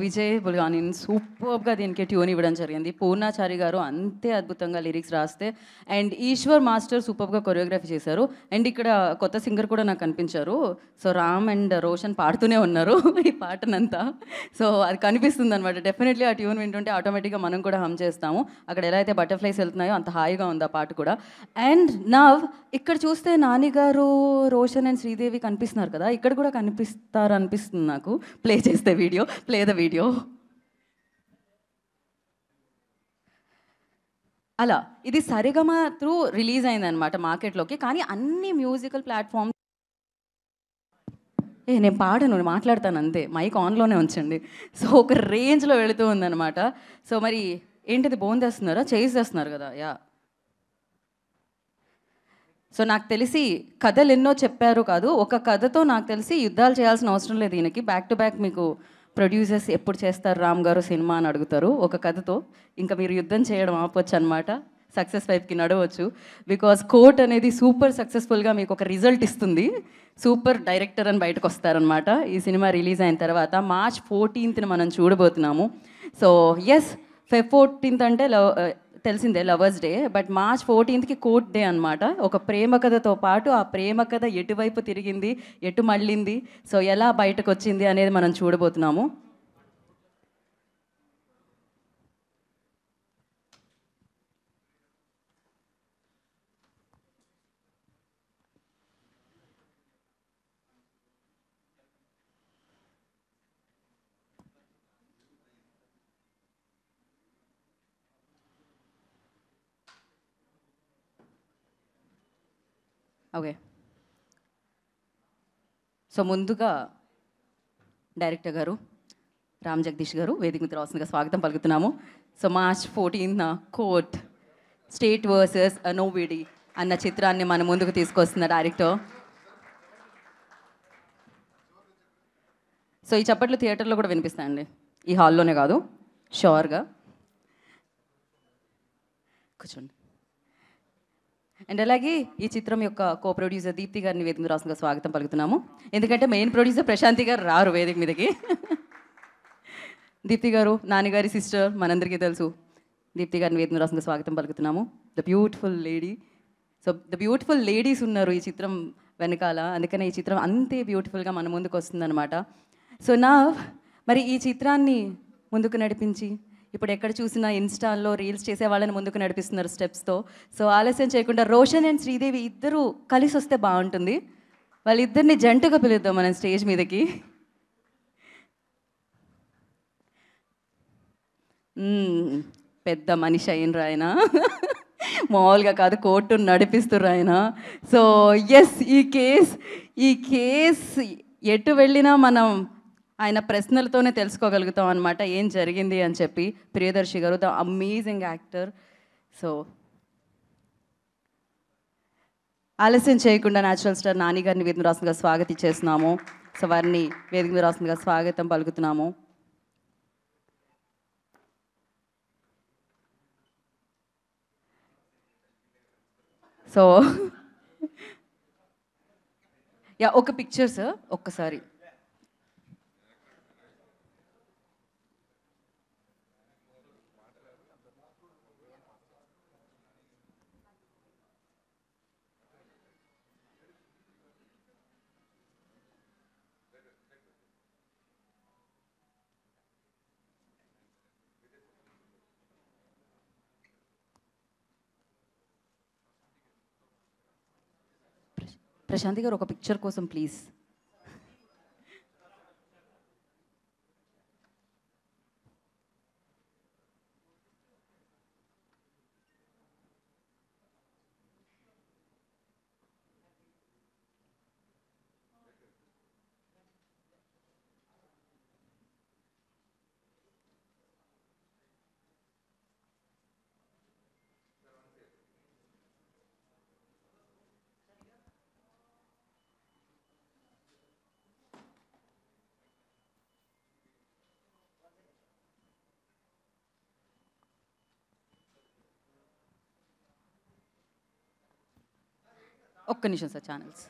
విజయ్ బుల్గానిన్ సూపర్గా దీనికి ట్యూన్ ఇవ్వడం జరిగింది. పూర్ణాచారి గారు అంతే అద్భుతంగా లిరిక్స్ రాస్తే, అండ్ ఈశ్వర్ మాస్టర్ సూపర్గా కొరియోగ్రఫీ చేశారు. అండ్ ఇక్కడ కొత్త సింగర్ కూడా నాకు కనిపించారు. సో రామ్ అండ్ రోషన్ పాడుతూనే ఉన్నారు ఈ పాటనంతా. సో అది కనిపిస్తుంది అనమాట. డెఫినెట్లీ ఆ ట్యూన్ వింటుంటే ఆటోమేటిక్గా మనం కూడా హమ్ చేస్తాము. అక్కడ ఎలా అయితే బటర్ఫ్లైస్ వెళ్తున్నాయో అంత హాయిగా ఉంది ఆ పాట కూడా. అండ్ నవ్ ఇక్కడ చూస్తే నాని గారు, రోషన్ అండ్ శ్రీదేవి కనిపిస్తున్నారు కదా, ఇక్కడ కూడా కనిపిస్తారు అనిపిస్తుంది నాకు. ప్లే చేస్తే వీడియో, ప్లే ద వీడియో. అలా ఇది సరిగమ త్రూ రిలీజ్ అయిందనమాట మార్కెట్లోకి. కానీ అన్ని మ్యూజికల్ ప్లాట్ఫామ్ నేను పాడను, మాట్లాడతాను అంతే, మైక్ ఆన్లోనే ఉంచండి. సో ఒక రేంజ్లో వెళుతూ ఉందన్నమాట. సో మరి ఏంటిది, బోన్ తెస్తున్నారా, చేస్తున్నారు కదా? యా. సో నాకు తెలిసి కథలు ఎన్నో చెప్పారు కాదు, ఒక కథతో నాకు తెలిసి యుద్ధాలు చేయాల్సిన అవసరం లేదు ఈయనకి. బ్యాక్ టు బ్యాక్ మీకు ప్రొడ్యూసర్స్ ఎప్పుడు చేస్తారు రామ్ గారు సినిమా అని అడుగుతారు. ఒక కథతో ఇంకా మీరు యుద్ధం చేయడం ఆపొచ్చు అనమాట, సక్సెస్ వైపుకి నడవచ్చు. బికాజ్ కోర్ట్ అనేది సూపర్ సక్సెస్ఫుల్గా మీకు ఒక రిజల్ట్ ఇస్తుంది. సూపర్ డైరెక్టర్ అని బయటకు వస్తారనమాట ఈ సినిమా రిలీజ్ అయిన తర్వాత. March 14th మనం చూడబోతున్నాము. సో ఎస్, Feb 14th అంటే తెలిసిందే lovers day, but March 14th court day అనమాట. ఒక ప్రేమ కథతో పాటు ఆ ప్రేమ కథ ఎటువైపు తిరిగింది, ఎటు మళ్ళింది, సో ఎలా బయటకు వచ్చింది అనేది మనం చూడబోతున్నాము. ఓకే, సో ముందుగా డైరెక్టర్ గారు రామ్ జగదీష్ గారు వేదిక మీద రావాల్సిందిగా స్వాగతం పలుకుతున్నాము. So March 14th court state versus nobody అన్న చిత్రాన్ని మన ముందుకు తీసుకొస్తున్న డైరెక్టర్. సో ఈ చప్పట్లు థియేటర్లో కూడా వినిపిస్తాయండి, ఈ హాల్లోనే కాదు, షూర్గా. కూర్చోండి. అండ్ అలాగే ఈ చిత్రం యొక్క కో ప్రొడ్యూసర్ దీప్తి గారిని వేదిక మీద రాష్ట్రంగా స్వాగతం పలుకుతున్నాము. ఎందుకంటే మెయిన్ ప్రొడ్యూసర్ ప్రశాంతి గారు రారు వేదిక మీదకి. దీప్తి గారు నాన్నగారి సిస్టర్, మనందరికీ తెలుసు. దీప్తి గారిని వేదిక మీద రాష్ట్రంగా స్వాగతం పలుకుతున్నాము. The beautiful lady. So the beautiful ladies ఉన్నారు ఈ చిత్రం వెనకాల, అందుకనే ఈ చిత్రం అంతే బ్యూటిఫుల్గా మన ముందుకు వస్తుందన్నమాట. సో మరి ఈ చిత్రాన్ని ముందుకు నడిపించి ఇప్పుడు ఎక్కడ చూసినా ఇన్స్టాల్లో రీల్స్ చేసే వాళ్ళని ముందుకు నడిపిస్తున్నారు స్టెప్స్తో. సో ఆలస్యం చేయకుండా రోషన్ అండ్ శ్రీదేవి ఇద్దరు కలిసి వస్తే బాగుంటుంది. వాళ్ళిద్దరిని జంటగా పిలుద్దాం మనం స్టేజ్ మీదకి. పెద్ద మనిషి అయినరు ఆయన, మామూలుగా కాదు, కోర్టు నడిపిస్తున్నారు ఆయన. సో ఎస్, ఈ కేస్ ఎటు వెళ్ళినా మనం ఆయన ప్రశ్నలతోనే తెలుసుకోగలుగుతాం అనమాట ఏం జరిగింది అని చెప్పి. ప్రియదర్శి గారు ద అమేజింగ్ యాక్టర్. సో ఆలస్యం చేయకుండా న్యాచురల్ స్టార్ నాని గారిని వేదిక రాష్ట్రంగా స్వాగతించేస్తున్నాము. సో వారిని వేదిక మీద రాష్ట్రంగా స్వాగతం పలుకుతున్నాము. సో యా, ఒక పిక్చర్ సార్ ఒక్కసారి. ప్రశాంతి గారు ఒక పిక్చర్ కోసం ప్లీజ్. ఒక్క నిమిషం సార్, ఛానల్స్.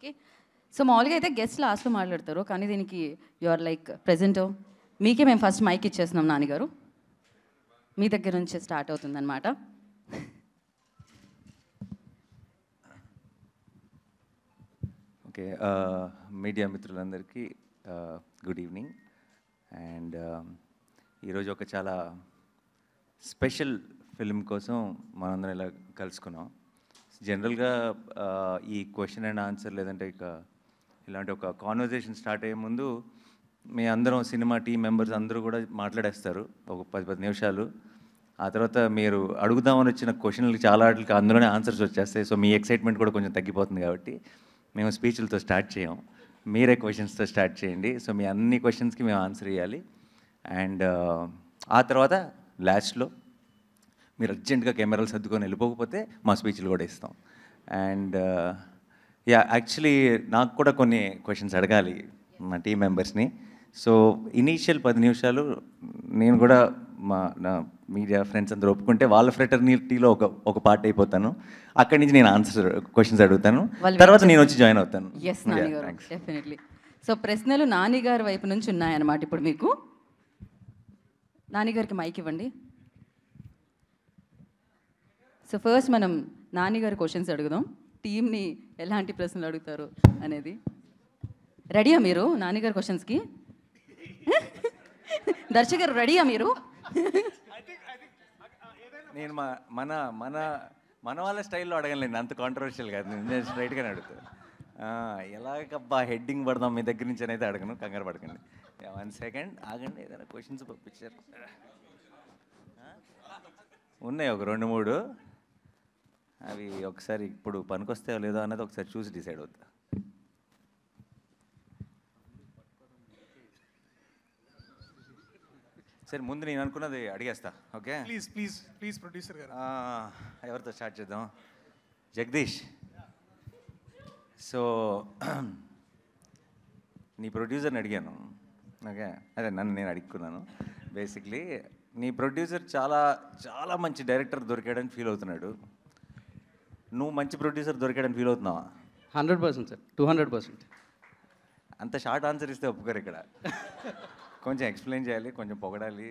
ఓకే. సో మామూలుగా అయితే గెస్ట్ లాస్ట్లో మాట్లాడతారు, కానీ దీనికి యు ఆర్ లైక్ ప్రెజెంట్. మీకే మేము ఫస్ట్ మైక్ ఇచ్చేస్తున్నాం నాన్నగారు, మీ దగ్గర నుంచి స్టార్ట్ అవుతుందన్నమాట. ఓకే, మీడియా మిత్రులందరికీ గుడ్ ఈవినింగ్. అండ్ ఈరోజు ఒక చాలా స్పెషల్ ఫిల్మ్ కోసం మనందరం ఇలా కలుసుకున్నాం. జనరల్గా ఈ క్వశ్చన్ అండ్ ఆన్సర్ లేదంటే ఇక ఇలాంటి ఒక కాన్వర్జేషన్ స్టార్ట్ అయ్యే ముందు మీ అందరం సినిమా టీం మెంబర్స్ అందరూ కూడా మాట్లాడేస్తారు ఒక 10 నిమిషాలు. ఆ తర్వాత మీరు అడుగుదామని వచ్చిన క్వశ్చన్లకి చాలా వాటికి అందులోనే ఆన్సర్స్ వచ్చేస్తాయి. సో మీ ఎక్సైట్మెంట్ కూడా కొంచెం తగ్గిపోతుంది కాబట్టి మేము స్పీచ్లతో స్టార్ట్ చేయం, మీరే క్వశ్చన్స్తో స్టార్ట్ చేయండి. సో మీ అన్ని క్వశ్చన్స్కి మేము ఆన్సర్ ఇవ్వాలి. అండ్ ఆ తర్వాత లాస్ట్లో మీరు అర్జెంటుగా కెమెరాలు సర్దుకొని వెళ్ళిపోకపోతే మా స్పీచ్లు కూడా ఇస్తాం. అండ్ యాక్చువల్లీ నాకు కూడా కొన్ని క్వశ్చన్స్ అడగాలి మా టీం మెంబర్స్ని. సో ఇనీషియల్ 10 నిమిషాలు నేను కూడా నా మీడియా ఫ్రెండ్స్ అందరూ ఒప్పుకుంటే వాళ్ళ ఫ్రెటర్నిటీలో ఒక పార్ట్ అయిపోతాను. అక్కడి నుంచి నేను క్వశ్చన్స్ అడుగుతాను, తర్వాత నేను వచ్చి జాయిన్ అవుతాను. డెఫినెట్లీ. సో ప్రశ్నలు నానిగారి వైపు నుంచి ఉన్నాయన్నమాట. ఇప్పుడు మీకు నానిగారికి మైక్ ఇవ్వండి. సో ఫస్ట్ మనం నానిగారి క్వశ్చన్స్ అడుగుదాం, టీమ్ని ఎలాంటి ప్రశ్నలు అడుగుతారు అనేది. రెడీయా మీరు నానిగారి క్వశ్చన్స్కి? దర్శకరు రెడీయా మీరు? నేను మన మన మన వాళ్ళ స్టైల్లో అడగలేండి, అంత కాంట్రవర్షియల్ కాదు. నేను స్ట్రైట్గానే అడుగుతాను. ఎలాగబ్బా హెడ్డింగ్ పడదాం మీ దగ్గర నుంచి అనేది అడగను, కంగారు పడకండి. 1 సెకండ్ ఆగండి. ఏదైనా క్వశ్చన్స్ పంపించారు ఉన్నాయి ఒక 2-3. అవి ఒకసారి ఇప్పుడు పనికొస్తాయో లేదో అన్నది ఒకసారి చూసి డిసైడ్ అవుతా. సరే ముందు నేను అనుకున్నది అడిగేస్తా. Okay, please please please producer గారు. ఎవరితో స్టార్ట్ చేద్దాం? జగదీష్. సో నీ ప్రొడ్యూసర్ని అడిగాను. ఓకే, అదే నన్ను నేను అడుక్కున్నాను. బేసిక్లీ నీ ప్రొడ్యూసర్ చాలా చాలా మంచి డైరెక్టర్ దొరికాడని ఫీల్ అవుతున్నాడు. నువ్వు మంచి ప్రొడ్యూసర్ దొరికాడని ఫీల్ అవుతున్నావా? 100% సార్, 200%. అంత షార్ట్ ఆన్సర్ ఇస్తే ఒప్పుకోరు ఇక్కడ. కొంచెం ఎక్స్ప్లెయిన్ చేయాలి, కొంచెం పొగడాలి.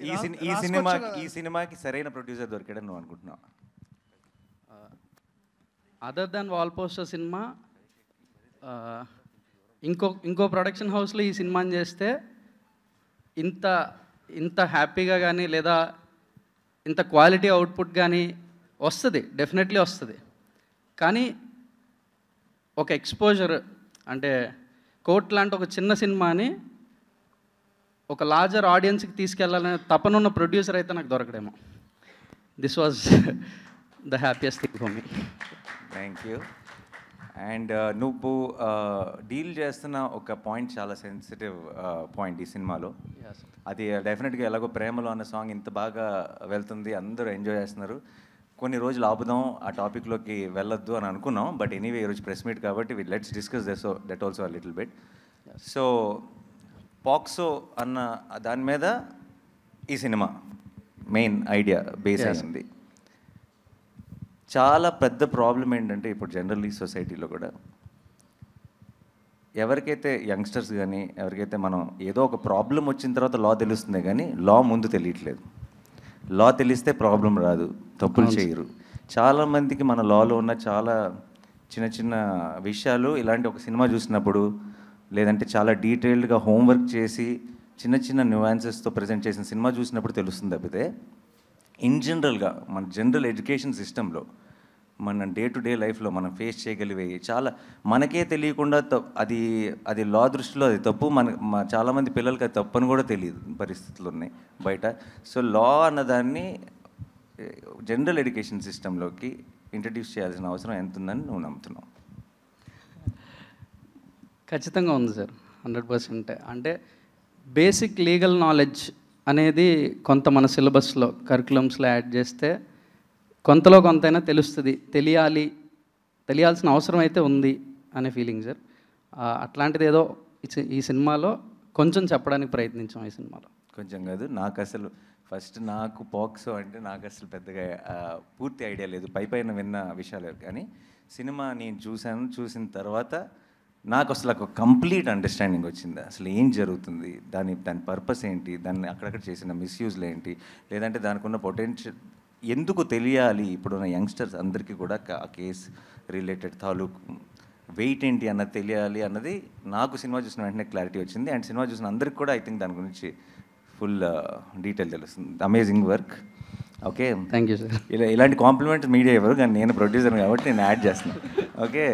ఈ సినిమాకి సరైన ప్రొడ్యూసర్ దొరికాడని నువ్వు అనుకుంటున్నావు? Other than wall poster cinema ఇంకో ప్రొడక్షన్ హౌస్లో ఈ సినిమాని చేస్తే ఇంత హ్యాపీగా కానీ లేదా ఇంత క్వాలిటీ అవుట్పుట్ కానీ వస్తుంది, డెఫినెట్లీ వస్తుంది. కానీ ఒక ఎక్స్పోజర్ అంటే కోట్ లాంటి ఒక చిన్న సినిమాని ఒక లార్జర్ ఆడియన్స్కి తీసుకెళ్లాలనే తపనున్న ప్రొడ్యూసర్ అయితే నాకు దొరకడేమో. This was the happiest thing for me. Thank you. And నువ్వు డీల్ చేస్తున్న ఒక పాయింట్ చాలా సెన్సిటివ్ పాయింట్ ఈ సినిమాలో. అది డెఫినెట్గా ఎలాగో ప్రేమలో అన్న సాంగ్ ఇంత బాగా వెళ్తుంది, అందరూ ఎంజాయ్ చేస్తున్నారు. కొన్ని రోజులు ఆపుదాం, ఆ టాపిక్లోకి వెళ్ళొద్దు అని అనుకున్నాం. బట్ ఎనీవే ఈరోజు ప్రెస్ మీట్ కాబట్టి let's discuss that also a little bit. So POCSO అన్న దాని మీద ఈ సినిమా మెయిన్ ఐడియా బేస్ అయింది. చాలా పెద్ద ప్రాబ్లం ఏంటంటే ఇప్పుడు జనరల్లీ సొసైటీలో కూడా ఎవరికైతే యంగ్స్టర్స్ కానీ ఎవరికైతే మనం ఏదో ఒక ప్రాబ్లం వచ్చిన తర్వాత లా తెలుస్తుంది, కానీ లా ముందు తెలియట్లేదు. లా తెలిస్తే ప్రాబ్లం రాదు, తప్పులు చేయరు. చాలామందికి మన లాలో ఉన్న చాలా చిన్న చిన్న విషయాలు ఇలాంటి ఒక సినిమా చూసినప్పుడు లేదంటే చాలా డీటెయిల్డ్గా హోంవర్క్ చేసి చిన్న చిన్న న్యూయాన్సెస్తో ప్రజెంట్ చేసిన సినిమా చూసినప్పుడు తెలుస్తుంది. తప్పితే ఇన్ జనరల్గా మన జనరల్ ఎడ్యుకేషన్ సిస్టంలో మన డే టు డే లైఫ్లో మనం ఫేస్ చేయగలిగేవి చాలా మనకే తెలియకుండా అది లా దృష్టిలో అది తప్పు. చాలామంది పిల్లలకి అది తప్పు అని కూడా తెలియదు పరిస్థితులు ఉన్నాయి బయట. సో లా అన్నదాన్ని జనరల్ ఎడ్యుకేషన్ సిస్టంలోకి ఇంట్రడ్యూస్ చేయాల్సిన అవసరం ఎంత ఉందని నువ్వు నమ్ముతున్నావు? ఖచ్చితంగా ఉంది సార్, 100%. అంటే బేసిక్ లీగల్ నాలెడ్జ్ అనేది కొంత మన సిలబస్లో కరికులమ్స్లో యాడ్ చేస్తే కొంతలో కొంతైనా తెలుస్తుంది. తెలియాల్సిన అవసరం అయితే ఉంది అనే ఫీలింగ్ సార్. అట్లాంటిది ఏదో ఈ సినిమాలో కొంచెం చెప్పడానికి ప్రయత్నించాం. ఈ సినిమాలో కొంచెం కాదు, నాకు అసలు ఫస్ట్ నాకు పాక్సో అంటే నాకు అసలు పెద్దగా పూర్తి ఐడియా లేదు, పైన విన్న విషయాలు. కానీ సినిమా నేను చూసిన తర్వాత నాకు అసలు ఒక కంప్లీట్ అండర్స్టాండింగ్ వచ్చింది. అసలు ఏం జరుగుతుంది, దాని పర్పస్ ఏంటి, దాన్ని అక్కడక్కడ చేసిన మిస్యూజ్లు ఏంటి, లేదంటే దానికి ఉన్న పొటెన్షియల్ ఎందుకు తెలియాలి ఇప్పుడున్న యంగ్స్టర్స్ అందరికీ కూడా ఆ కేసు రిలేటెడ్ తాలూకు వెయిట్ ఏంటి అన్నది తెలియాలి అన్నది నాకు సినిమా చూసిన వెంటనే క్లారిటీ వచ్చింది. అండ్ సినిమా చూసిన అందరికి కూడా ఐ థింక్ దాని గురించి ఫుల్ డీటెయిల్ తెలుస్తుంది. Amazing work. Okay, thank you sir. ఇలాంటి కాంప్లిమెంట్స్ మీడియా ఎవరు, కానీ నేను ప్రొడ్యూసర్ కాబట్టి నేను యాడ్ చేస్తున్నాను. ఓకే,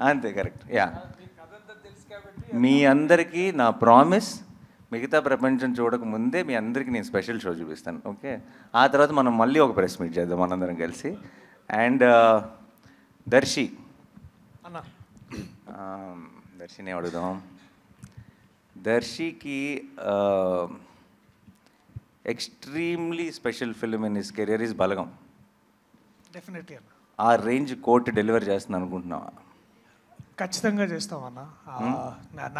అంతే, కరెక్ట్. యా, మీ అందరికీ నా ప్రామిస్, మిగతా ప్రపంచం చూడక ముందే మీ అందరికీ నేను స్పెషల్ షో చూపిస్తాను. ఓకే, ఆ తర్వాత మనం మళ్ళీ ఒక ప్రెస్ మీట్ చేద్దాం మనందరం కలిసి. అండ్ దర్శి అన్న, దర్శిని అడుగుదాం. దర్శికి extremely special film in his career is Balagam. Definitely అన్న, ఆ రేంజ్ కోట్ డెలివర్ చేస్తుంది అనుకుంటున్నావా? ఖచ్చితంగా చేస్తామన్న.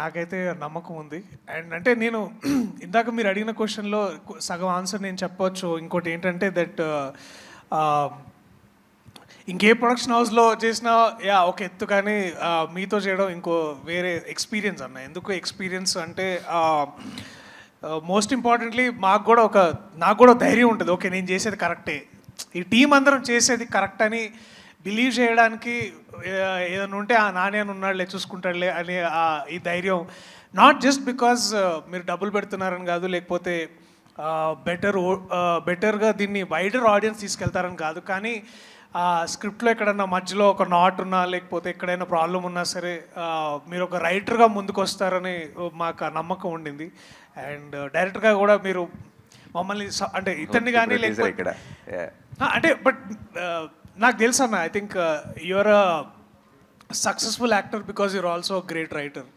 నాకైతే నమ్మకం ఉంది. అండ్ అంటే నేను ఇందాక మీరు అడిగిన క్వశ్చన్లో సగం ఆన్సర్ నేను చెప్పవచ్చు. ఇంకోటి ఏంటంటే దట్ ఇంకే ప్రొడక్షన్ హౌస్లో చేసినా ఒక ఎత్తు, కానీ మీతో చేయడం ఇంకో వేరే ఎక్స్పీరియన్స్ అన్న. ఎందుకు ఎక్స్పీరియన్స్ అంటే మోస్ట్ ఇంపార్టెంట్లీ నాకు కూడా ధైర్యం ఉంటుంది. ఓకే, నేను చేసేది కరెక్టే, ఈ టీం అందరం చేసేది కరెక్ట్ అని బిలీవ్ చేయడానికి ఏదైనా ఉంటే ఆ నాని అని ఉన్నాడులే, చూసుకుంటాడులే అనే ఈ ధైర్యం. నాట్ జస్ట్ బికాజ్ మీరు డబ్బులు పెడుతున్నారని కాదు, లేకపోతే బెటర్గా దీన్ని వైడర్ ఆడియన్స్ తీసుకెళ్తారని కాదు, కానీ స్క్రిప్ట్లో ఎక్కడన్నా మధ్యలో ఒక నాట్ ఉన్నా, లేకపోతే ఎక్కడైనా ప్రాబ్లం ఉన్నా సరే మీరు ఒక రైటర్గా ముందుకు వస్తారని మాకు నమ్మకం ఉండింది. అండ్ డైరెక్టర్గా కూడా మీరు మమ్మల్ని అంటే ఇతన్ని కానీ లేకపోతే అంటే బట్ నాకు తెలుసు అన్న, I think your a successful actor because you're also great writer.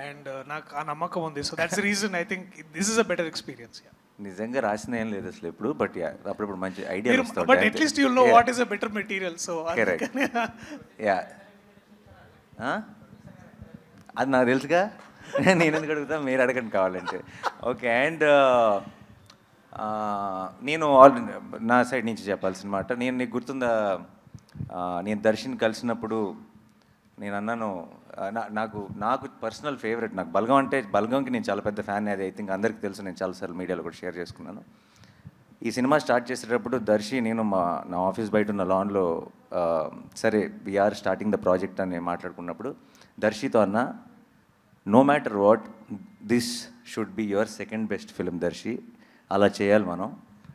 And నాకు ఆ నమ్మకం ఉంది. So that's reason I think this is a better experience. నిజంగా రాసిన ఏం లేదు అసలు ఎప్పుడు, బట్ అప్పుడప్పుడు మంచి ఐడియా వస్తుంది. But at least you know what is a better material. So yeah, అది నాకు తెలుసుగా, నేను ఎందుకు అడుగుతా, మీరు అడగండి కావాలంటే. ఓకే, అండ్ నేను నా సైడ్ నుంచి చెప్పాల్సిన మాట, నేను నీకు గుర్తుందా, నేను దర్శన్ కలిసినప్పుడు నేను అన్నాను, నాకు పర్సనల్ ఫేవరెట్, నాకు బలగంకి నేను చాలా పెద్ద ఫ్యాన్. అది ఐ థింక్ అందరికీ తెలుసు, నేను చాలాసార్లు మీడియాలో కూడా షేర్ చేసుకున్నాను. ఈ సినిమా స్టార్ట్ చేసేటప్పుడు దర్శి నేను నా ఆఫీస్ బయట ఉన్న లాన్లో సరే వీఆర్ స్టార్టింగ్ ద ప్రాజెక్ట్ అని మాట్లాడుకున్నప్పుడు దర్శితో అన్న, no matter what, this should be your second best film Darshi, అలా చేయాలి మనం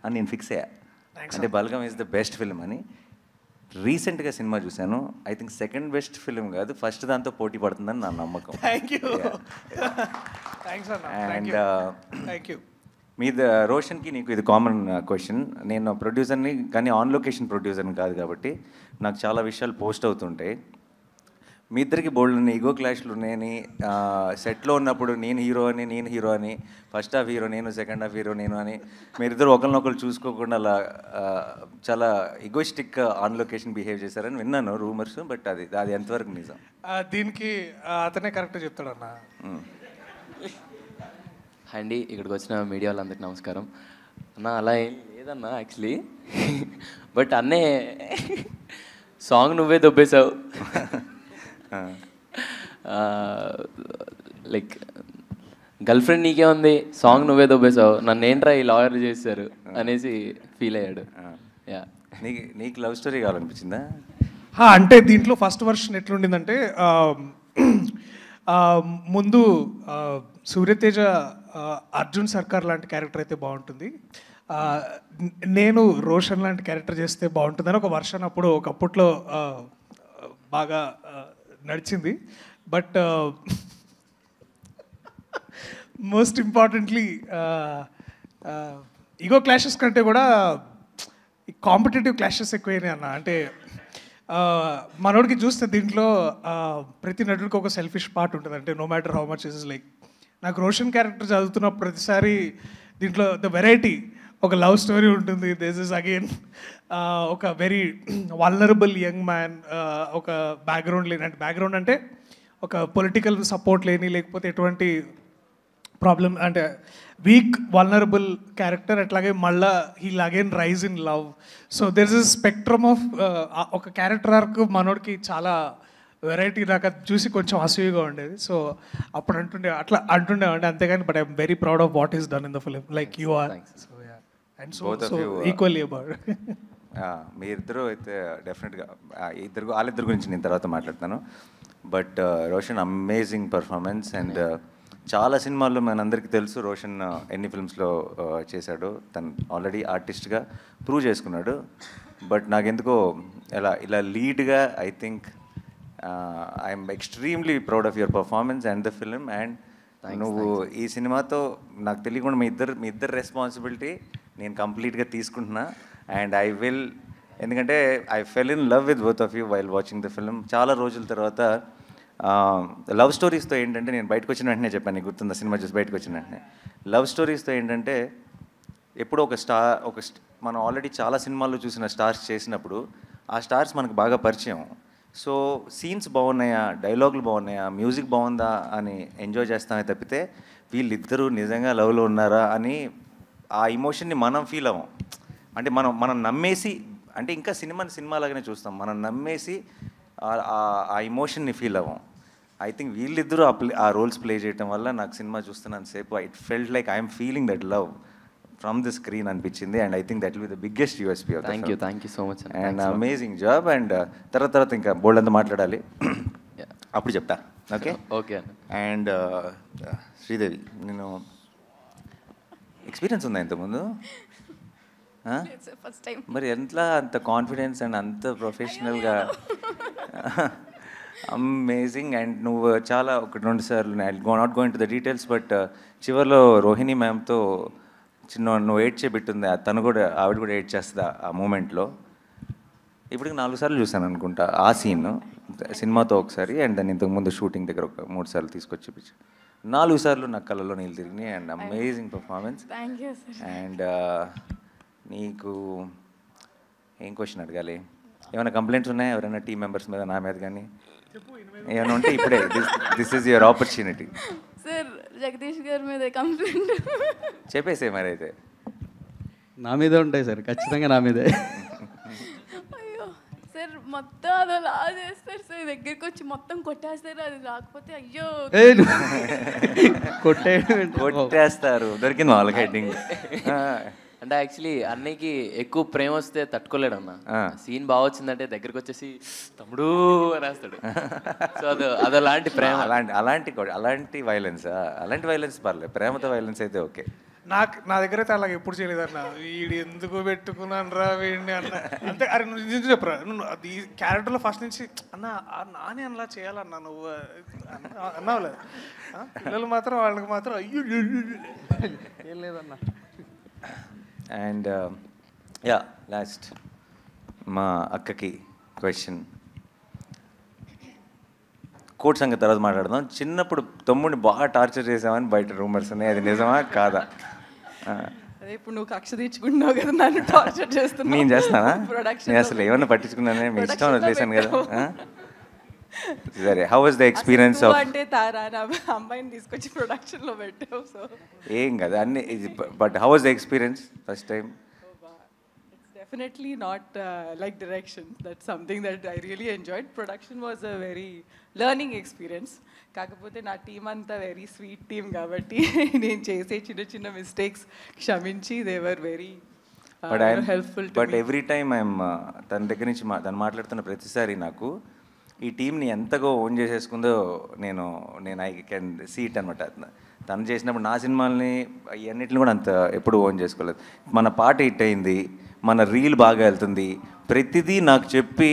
అని నేను ఫిక్స్ అయ్యా. అంటే Balagam is the best film అని. రీసెంట్గా సినిమా చూశాను, I think second best film కాదు, ఫస్ట్ దాంతో పోటీ పడుతుందని నా నమ్మకం. అండ్ మీ రోషన్కి నీకు ఇది కామన్ క్వశ్చన్. నేను ప్రొడ్యూసర్ని, కానీ ఆన్ లొకేషన్ ప్రొడ్యూసర్ని కాదు కాబట్టి నాకు చాలా విషయాలు పోస్ట్ అవుతుంటాయి. మీ ఇద్దరికి బోల్డ్ ఈగో క్లాష్లు ఉన్నాయని, సెట్లో ఉన్నప్పుడు నేను హీరో అని, ఫస్ట్ హాఫ్ హీరో నేను, సెకండ్ హాఫ్ హీరో నేను అని మీరిద్దరు ఒకరినొకరు చూసుకోకుండా అలా చాలా ఈగోయిస్టిక్ ఆన్ లొకేషన్ బిహేవ్ చేశారని విన్నాను రూమర్స్, బట్ అది ఎంతవరకు నిజం? దీనికి అతనే కరెక్ట్ చెప్తాడన్నా. అండి, ఇక్కడికి వచ్చిన మీడియా వాళ్ళందరికీ నమస్కారం అన్న. అలా ఏం లేదన్నా యాక్చువల్లీ, బట్ అన్నే సాంగ్ నువ్వే దొబ్బేశావు. లైక్ గర్ల్ ఫ్రెండ్ నీకే ఉంది, సాంగ్ నువ్వే దొబ్బేశావు, నన్ను ఏంట్రా ఈ లాయర్ చేశారు అనేసి ఫీల్ అయ్యాడు. యా, నీకు లవ్ స్టోరీ కావాలనిపించిందా? అంటే దీంట్లో ఫస్ట్ వర్షన్ ఎట్లుండిందంటే, ముందు సూర్యతేజ అర్జున్ సర్కార్ లాంటి క్యారెక్టర్ అయితే బాగుంటుంది, నేను రోషన్ లాంటి క్యారెక్టర్ చేస్తే బాగుంటుందని ఒక వర్షన్ అప్పుడు ఒకప్పట్లో బాగా నడిచింది. But most importantly ego clashes కంటే కూడా కాంపిటేటివ్ క్లాషెస్ ఎక్కువైనాయి అన్న. అంటే మనోడికి చూస్తే దీంట్లో ప్రతి నటుడికి ఒక సెల్ఫిష్ పార్ట్ ఉంటుంది. అంటే no matter how much is like, నాకు రోషన్ క్యారెక్టర్ చదువుతున్న ప్రతిసారి దీంట్లో ద వెరైటీ, ఒక లవ్ స్టోరీ ఉంటుంది, దిస్ ఇస్ అగైన్ ఒక వెరీ వల్నరబుల్ యంగ్ మ్యాన్, ఒక బ్యాక్గ్రౌండ్ లేని, అంటే బ్యాక్గ్రౌండ్ అంటే ఒక పొలిటికల్ సపోర్ట్ లేని, లేకపోతే ఎటువంటి ప్రాబ్లమ్ అంటే వీక్ వల్నరబుల్ క్యారెక్టర్, అట్లాగే మళ్ళా heal again rise in love. So there is spectrum of ఒక క్యారెక్టర్ ఆర్క్ మనోడికి చాలా వెరైటీ దాకా చూసి కొంచెం అసూయగా ఉండేది. సో అప్పుడు అట్లా అంటుండేవండి, అంతేగాని but I'm very proud of what is done in the film like you are. So ya and so equally about. మీ ఇద్దరు అయితే డెఫినెట్గా వాళ్ళిద్దరు గురించి నేను తర్వాత మాట్లాడతాను. But Roshan amazing performance. And చాలా సినిమాల్లో మనందరికీ తెలుసు రోషన్ ఎన్ని ఫిల్మ్స్లో చేశాడు. తను ఆల్రెడీ ఆర్టిస్ట్గా ప్రూవ్ చేసుకున్నాడు. బట్ నాకెందుకో ఇలా లీడ్గా I think I'm extremely proud of your performance and the film. And నువ్వు ఈ సినిమాతో నాకు తెలియకుండా మీ ఇద్దరు రెస్పాన్సిబిలిటీ నేను కంప్లీట్గా తీసుకుంటున్నా. అండ్ ఐ విల్, ఎందుకంటే I fell in love with both of you while watching the film. చాలా రోజుల తర్వాత లవ్ స్టోరీస్తో ఏంటంటే, నేను బయటకు వచ్చిన వెంటనే చెప్పాను, నీకు గుర్తుందా సినిమా చూసి బయటకు వచ్చిన వెంటనే, లవ్ స్టోరీస్తో ఏంటంటే ఎప్పుడో మనం ఆల్రెడీ చాలా సినిమాల్లో చూసిన స్టార్స్ చేసినప్పుడు ఆ స్టార్స్ మనకు బాగా పరిచయం. సో సీన్స్ బాగున్నాయా, డైలాగులు బాగున్నాయా, మ్యూజిక్ బాగుందా అని ఎంజాయ్ చేస్తామే తప్పితే వీళ్ళిద్దరూ నిజంగా లవ్లో ఉన్నారా అని ఆ ఇమోషన్ని మనం ఫీల్ అవ్వం. అంటే మనం నమ్మేసి, అంటే ఇంకా సినిమాలాగానే చూస్తాం, మనం నమ్మేసి ఆ ఇమోషన్ని ఫీల్ అవ్వం. ఐ థింక్ వీళ్ళిద్దరూ ఆ రోల్స్ ప్లే చేయడం వల్ల నాకు సినిమా చూస్తున్నాను సేపు it felt like I'm feeling that love from the screen అనిపించింది. And I think that will be the biggest USP of the film. Thank you so much and amazing job. And తర్వాత ఇంకా బోల్డ్ అంతా మాట్లాడాలి, అప్పుడు చెప్తా. ఓకే ఓకే అన్న. And Sridevi, నేను ఎక్స్పీరియన్స్ ఉందా ఇంతకుముందు? మరి ఎట్లా అంత కాన్ఫిడెన్స్ అండ్ అంత ప్రొఫెషనల్గా? అమేజింగ్. అండ్ నువ్వు చాలా 1-2 సార్లు, not going to the details, but చివరిలో రోహిణి మ్యామ్తో నువ్వు ఏడ్ చేయబెట్టుంది, ఆవిడ కూడా ఏడ్ చేస్తుంది ఆ మూమెంట్లో. ఇప్పటికి 4 సార్లు చూసాను అనుకుంటా ఆ సీన్, సినిమాతో ఒకసారి, అండ్ దాన్ని ఇంతకుముందు షూటింగ్ దగ్గర ఒక 3 సార్లు తీసుకొచ్చి చూపించాను. 4 సార్లు నాకు కళ్ళలో నీళ్ళు తిరిగినాయి. And amazing performance. అండ్ నీకు ఏం క్వశ్చన్ అడగాలి? ఏమైనా కంప్లైంట్స్ ఉన్నాయా ఎవరైనా టీం మెంబర్స్ మీద, నా మీద కానీ ఏమైనా ఉంటే ఇప్పుడే this is your opportunity. Sir Jagadish గారి మీద కంప్లైంట్ చెప్పేసే మరి అయితే. నా మీదే ఉంటాయి సార్, ఖచ్చితంగా నా మీదే. అయ్యో సార్, మొత్తం అదలా చేస్తారు సార్, దగ్గరికి వచ్చి మొత్తం కొట్టేస్తారు, అది రాకపోతే అయ్యో కొట్టేస్తారు. దొరికింది వాళ్ళకి హెడ్డింగ్. అంటే యాక్చువల్లీ అన్నయ్యకి ఎక్కువ ప్రేమ వస్తే తట్టుకోలేడు అన్న. సీన్ బాగా వచ్చిందంటే దగ్గరికి వచ్చేసి తమ్ముడు అనేస్తాడు. సో అదలాంటి ప్రేమ. అలాంటి వైలెన్స్ పర్లేదు, ప్రేమతో వైలెన్స్ అయితే ఓకే. నా దగ్గర అయితే అలాగ ఎప్పుడు చేయలేదు అన్న. వీడు ఎందుకు పెట్టుకున్నాను రా వీడిని అన్న. అంతే. అరే నువ్వు నిజం చెప్పరా, నువ్వు ఈ క్యారెక్టర్లో ఫస్ట్ నుంచి అన్న నాని అలా చేయాలన్నా నువ్వు అన్నావులేదు. పిల్లలు మాత్రం వాళ్ళకి మాత్రం అయ్యో ఏం లేదన్నా. అండ్ యా, లాస్ట్ మా అక్కకి క్వశ్చన్. కోర్ట్ సంగతి తర్వాత మాట్లాడదాం. చిన్నప్పుడు తమ్ముడిని బాగా టార్చర్ చేసామని బయట రూమర్స్ ఉన్నాయి, అది నిజమా కాదా? అదే ఇప్పుడు నువ్వు కక్ష తీర్చుకుంటున్నావు కదా, నన్ను టార్చర్ చేస్తున్నావు. నేను చేస్తానా? నేను అసలు ఏమన్నా పట్టించుకున్నానే, మీ ఇష్టం వదిలేసాను కదా. సరే, how was the experience of? అంటే తారా అమ్మాయిని తీసుకొచ్చి ప్రొడక్షన్లో పెట్టావు. సో ఏం కదా అన్ని, but how was the experience first time? Definitely not like direction. That's something that I really enjoyed. Production was a very learning experience. కాకపోతే నా టీమ్ అంతా వెరీ స్వీట్ టీమ్ కాబట్టి నేను చేసే చిన్న మిస్టేక్స్ క్షమించి they were very helpful. But every time I'm తన దగ్గర నుంచి తను మాట్లాడుతున్న ప్రతిసారి నాకు ఈ టీంని ఎంతగా ఓన్ చేసేసుకుందో నేను ఐ కెన్ సీ ఇట్ అనమాట. తను చేసినప్పుడు నా సినిమాల్ని అన్నిటిని కూడా అంత ఎప్పుడు ఓన్ చేసుకోలేదు. మన పాట హిట్ అయింది, మన రీల్ బాగా వెళ్తుంది, ప్రతిదీ నాకు చెప్పి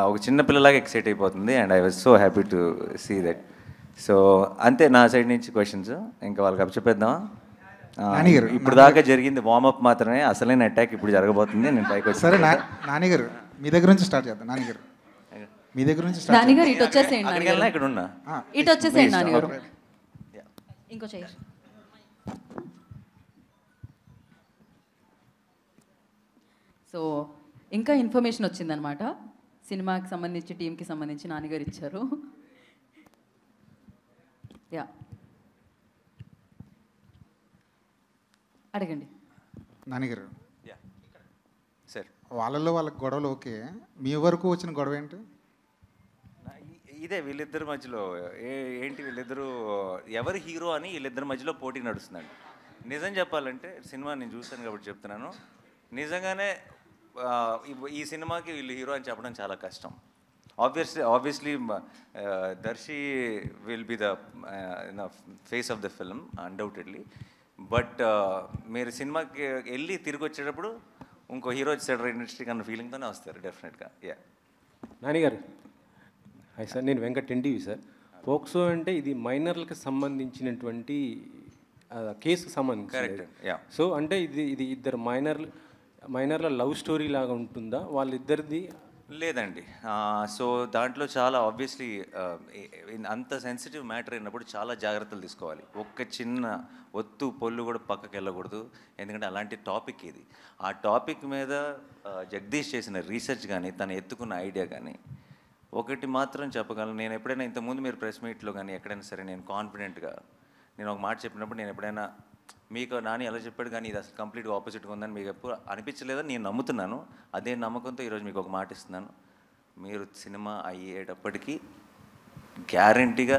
ఒక చిన్నపిల్లలాగా ఎక్సైట్ అయిపోతుంది. And I was so happy to see that. So అంతే నా సైడ్ నుంచి క్వశ్చన్స్. ఇంకా వాళ్ళకి అప్పచెప్పేద్దామా? ఇప్పుడు దాకా జరిగింది వార్మప్ మాత్రమే, అసలైన అటాక్ ఇప్పుడు జరగబోతుంది. నేను పైకి వచ్చి సరే నానిగారు మీ దగ్గర నుంచి స్టార్ట్ చేద్దాం. నానిగారు మీ దగ్గర నుంచి స్టార్ట్. నానిగారు ఇటు వచ్చేసేయండి. ఇక్కడ ఉన్నా, ఇటు వచ్చేసేయండి నానిగారు. ఇంకో చైర్. సో ఇంకా ఇన్ఫర్మేషన్ వచ్చిందనమాట, సినిమాకి సంబంధించి టీంకి సంబంధించి నాన్నగారు ఇచ్చారు. యా, అడగండి. నాన్నగారు సార్ వాళ్ళల్లో వాళ్ళకి గొడవలు ఓకే, మీ వరకు వచ్చిన గొడవ ఏంటి? ఇదే వీళ్ళిద్దరి మధ్యలో ఏంటి వీళ్ళిద్దరూ ఎవరు హీరో అని వీళ్ళిద్దరి మధ్యలో పోటీ నడుస్తుందండి. నిజం చెప్పాలంటే సినిమా నేను చూశాను కాబట్టి చెప్తున్నాను, నిజంగానే ఈ సినిమాకి వీళ్ళు హీరో అని చెప్పడం చాలా కష్టం. Obviously Darshi will be the face of the film undoubtedly. But మీరు సినిమాకి వెళ్ళి తిరిగి వచ్చేటప్పుడు ఇంకో హీరో వచ్చాడు ఇండస్ట్రీకి అన్న ఫీలింగ్తోనే వస్తారు డెఫినెట్గా. నానిగారు హాయ్ సార్, నేను వెంకట్ ఎన్టీవీ సార్. పోక్సో అంటే ఇది మైనర్లకు సంబంధించినటువంటి కేసుకు సంబంధించి. సో అంటే ఇది ఇద్దరు మైనర్ల లవ్ స్టోరీ లాగా ఉంటుందా వాళ్ళిద్దరిది? లేదండి. సో దాంట్లో చాలా ఆబ్వియస్లీ అంత సెన్సిటివ్ మ్యాటర్ అయినప్పుడు చాలా జాగ్రత్తలు తీసుకోవాలి. ఒక్క చిన్న ఒత్తు పొల్లు కూడా పక్కకి వెళ్ళకూడదు, ఎందుకంటే అలాంటి టాపిక్ ఇది. ఆ టాపిక్ మీద జగదీష్ చేసిన రీసెర్చ్ కానీ తను ఎత్తుకున్న ఐడియా కానీ ఒకటి మాత్రం చెప్పగలను, నేను ఎప్పుడైనా ఇంతకుముందు మీరు ప్రెస్ మీట్లో కానీ ఎక్కడైనా సరే నేను కాన్ఫిడెంట్గా నేను ఒక మాట చెప్పినప్పుడు నేను ఎప్పుడైనా మీకు నాని ఎలా చెప్పాడు కానీ ఇది అసలు కంప్లీట్గా ఆపోజిట్గా ఉందని మీకు ఎప్పుడు అనిపించలేదని నేను నమ్ముతున్నాను. అదే నమ్మకంతో ఈరోజు మీకు ఒక మాట ఇస్తున్నాను, మీరు సినిమా అయ్యేటప్పటికీ గ్యారంటీగా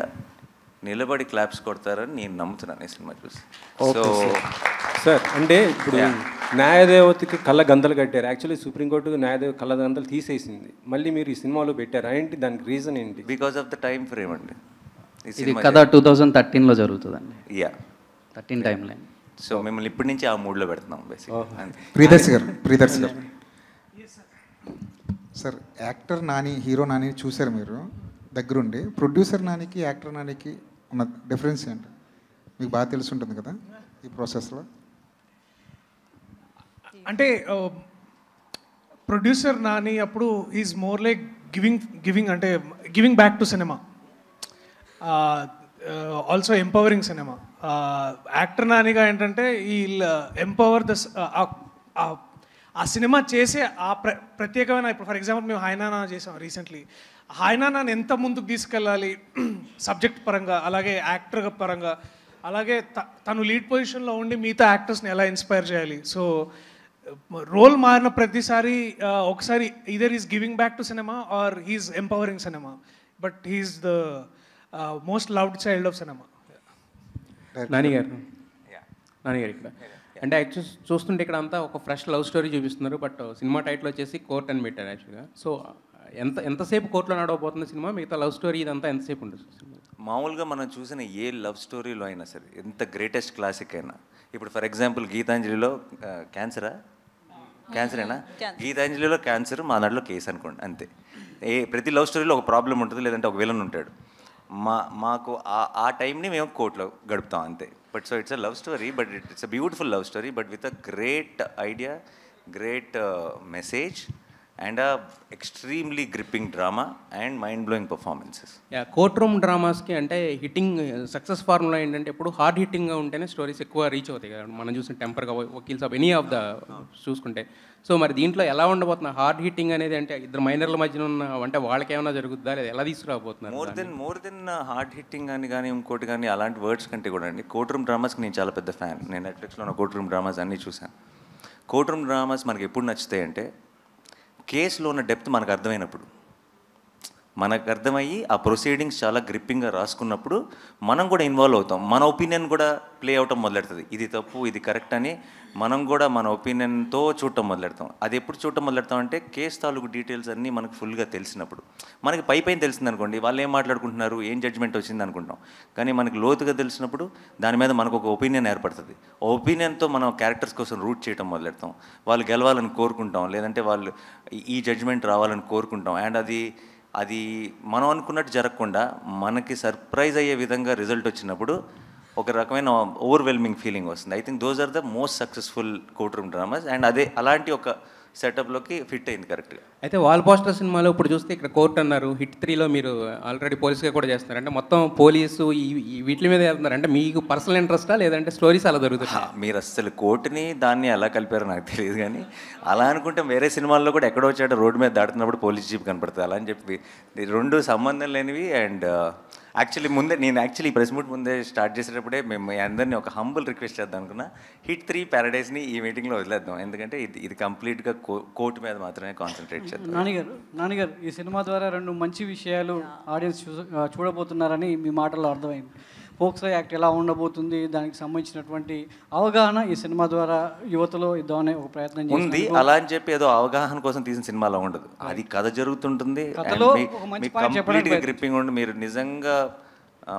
నిలబడి క్లాప్స్ కొడతారని నేను నమ్ముతున్నాను ఈ సినిమా చూసి. సో సార్ అంటే ఇప్పుడు న్యాయదేవతకి కళ్ళ గంతలు కట్టారు. యాక్చువల్లీ సుప్రీంకోర్టు న్యాయదేవ కళ్ళ గంతలు తీసేసింది, మళ్ళీ మీరు ఈ సినిమాలో పెట్టారు. ఏంటి దానికి రీజన్ ఏంటి? Because of the time frame అండి. ఇది కథ 2013లో జరుగుతుందండి. 13 టైం లైన్. సో మిమ్మల్ని ఇప్పటి నుంచి ఆ మూడ్లో పెడుతున్నాం బేసిక్గా. ప్రియదర్శి గారు sir, actor Nani hero Nani చూశారు మీరు దగ్గరుండి. ప్రొడ్యూసర్ నానికి యాక్టర్ నానికి ఉన్న డిఫరెన్స్ ఏంటి మీకు బాగా తెలిసి ఉంటుంది కదా ఈ ప్రాసెస్లో? అంటే ప్రొడ్యూసర్ నాని అప్పుడు is more like giving back to cinema, also empowering cinema. Actor నానిగా ఏంటంటే ఈ ఎంపవర్ ద ఆ సినిమా చేసే ఆ ప్రత్యేకమైన, ఇప్పుడు ఫర్ ఎగ్జాంపుల్ మేము హాయ్నానా చేసాం రీసెంట్లీ. హాయ్నానాని ఎంత ముందుకు తీసుకెళ్ళాలి సబ్జెక్ట్ పరంగా, అలాగే యాక్టర్ పరంగా, అలాగే తను లీడ్ పొజిషన్లో ఉండి మిగతా యాక్టర్స్ని ఎలా ఇన్స్పైర్ చేయాలి. సో రోల్ మారిన ప్రతిసారి ఒకసారి either is giving back to cinema or he's empowering cinema, but he's the most loved child of cinema. నానిగారు ఇక్కడ అంటే యాక్చువల్ చూస్తుంటే ఇక్కడ అంతా ఒక ఫ్రెష్ లవ్ స్టోరీ చూపిస్తున్నారు, బట్ సినిమా టైటిల్ వచ్చేసి కోర్ట్ అని పెట్టారు యాక్చువల్గా. సో ఎంతసేపు కోర్టులో నడవబోతుంది సినిమా? మిగతా లవ్ స్టోరీ ఇదంతా ఎంతసేపు ఉంటుంది? మామూలుగా మనం చూసిన ఏ లవ్ స్టోరీలో అయినా సరే, ఎంత గ్రేటెస్ట్ క్లాసిక్ అయినా, ఇప్పుడు ఫర్ ఎగ్జాంపుల్ గీతాంజలిలో క్యాన్సరేనా, గీతాంజలిలో క్యాన్సర్, మా దాంట్లో కేసు అనుకోండి, అంతే. ప్రతి లవ్ స్టోరీలో ఒక ప్రాబ్లం ఉంటుంది, లేదంటే ఒక విలన్ ఉంటాడు. మాకు ఆ టైంని మేము కోర్టులో గడుపుతాం అంతే. But so it's a love story, but it's a beautiful love story, but with a great idea, great message and extremely gripping drama and mind blowing performances. Court room డ్రామాస్కి అంటే హిట్టింగ్ సక్సెస్ ఫార్ములా ఏంటంటే ఎప్పుడు hard హిట్టింగ్గా ఉంటేనే stories ఎక్కువ reach అవుతాయి కదా. మనం చూసిన టెంపర్గా, వకీల్స్ ఆఫ్ ఎనీ ఆఫ్ ద చూసుకుంటే. సో మరి దీంట్లో ఎలా ఉండబోతున్నా హార్డ్ హిట్టింగ్ అనేది? అంటే ఇద్దరు మైనర్ల మధ్యన ఉన్న అంటే వాళ్ళకి ఏమైనా జరుగుతుందా లేదా ఎలా తీసుకురాబోతున్నారు? మోర్ దెన్ హార్డ్ హిట్టింగ్ అని కానీ ఇంకోటి కానీ అలాంటి వర్డ్స్ కంటే కూడా అండి, కోర్ట్ రూమ్ డ్రామాస్కి నేను చాలా పెద్ద ఫ్యాన్. నేను నెట్ఫ్లిక్స్లో ఉన్న కోర్ట్ రూమ్ డ్రామాస్ అన్నీ చూసాను. కోర్ట్ రూమ్ డ్రామాస్ మనకి ఎప్పుడు నచ్చుతాయి అంటే కేసులో ఉన్న డెప్త్ మనకు అర్థమైనప్పుడు, మనకు అర్థమయ్యి ఆ ప్రొసీడింగ్స్ చాలా గ్రిప్పింగ్గా రాసుకున్నప్పుడు మనం కూడా ఇన్వాల్వ్ అవుతాం. మన ఒపీనియన్ కూడా ప్లే అవటం మొదలెడుతుంది. ఇది తప్పు, ఇది కరెక్ట్ అని మనం కూడా మన ఒపీనియన్తో చూడటం మొదలెడతాం. అది ఎప్పుడు చూడటం మొదలెడతాం అంటే కేసు తాలూకు డీటెయిల్స్ అన్నీ మనకు ఫుల్గా తెలిసినప్పుడు. మనకి పైన తెలిసింది అనుకోండి, వాళ్ళు ఏం మాట్లాడుకుంటున్నారు, ఏం జడ్జ్మెంట్ వచ్చింది అనుకుంటాం. కానీ మనకి లోతుగా తెలిసినప్పుడు దాని మీద మనకు ఒక ఒపీనియన్ ఏర్పడుతుంది. ఆ ఒపీనియన్తో మనం క్యారెక్టర్స్ కోసం రూట్ చేయడం మొదలెడతాం. వాళ్ళు గెలవాలని కోరుకుంటాం, లేదంటే వాళ్ళు ఈ జడ్జ్మెంట్ రావాలని కోరుకుంటాం. అండ్ అది మనం అనుకున్నట్టు జరగకుండా మనకి సర్ప్రైజ్ అయ్యే విధంగా రిజల్ట్ వచ్చినప్పుడు ఒక రకమైన ఓవర్వెల్మింగ్ ఫీలింగ్ వస్తుంది. I think those are the most successful courtroom dramas. And అలాంటి ఒక సెటప్లోకి ఫిట్ అయింది కరెక్ట్గా. అయితే వాల్ పోస్టర్ సినిమాలో ఇప్పుడు చూస్తే ఇక్కడ కోర్ట్ అన్నారు, హిట్ 3లో మీరు ఆల్రెడీ పోలీస్గా కూడా చేస్తున్నారు. అంటే మొత్తం పోలీసు వీటి మీద వెళ్తున్నారు. అంటే మీకు పర్సనల్ ఇంట్రెస్టా లేదంటే స్టోరీస్ అలా దొరుకుతాయి? మీరు అసలు కోర్టుని దాన్ని ఎలా కలిపారో నాకు తెలియదు, కానీ అలా అనుకుంటే వేరే సినిమాల్లో కూడా ఎక్కడో వచ్చాడు రోడ్డు మీద దాటుతున్నప్పుడు పోలీస్ జీప్ కనపడుతుంది. అలా అని చెప్పి రెండు సంబంధం లేనివి. అండ్ యాక్చువల్లీ నేను యాక్చువల్లీ ప్రెస్ మీట్ ముందే స్టార్ట్ చేసేటప్పుడే మేము అందరినీ ఒక హంబుల్ రిక్వెస్ట్ చేద్దాం అనుకున్నా. హిట్ 3 ప్యారడైజ్ని ఈ మీటింగ్లో వదిలేద్దాం, ఎందుకంటే ఇది కంప్లీట్గా కోర్టు మీద మాత్రమే కాన్సన్ట్రేట్ చేద్దాం. నాన్నగారు ఈ సినిమా ద్వారా 2 మంచి విషయాలు ఆడియన్స్ చూడబోతున్నారని మీ మాటల్లో అర్థమైంది. పోక్సో యాక్ట్ ఎలా ఉండబోతుంది, దానికి సంబంధించినటువంటి అవగాహన ఈ సినిమా ద్వారా యువతలో ఇద్దామనే ఒక ప్రయత్నం ఉంది. అలా అని చెప్పి ఏదో అవగాహన కోసం తీసిన సినిమాలో ఉండదు, అది కథ జరుగుతుంటుంది, కంప్లీట్గా గ్రిప్పింగ్ ఉండి మీరు నిజంగా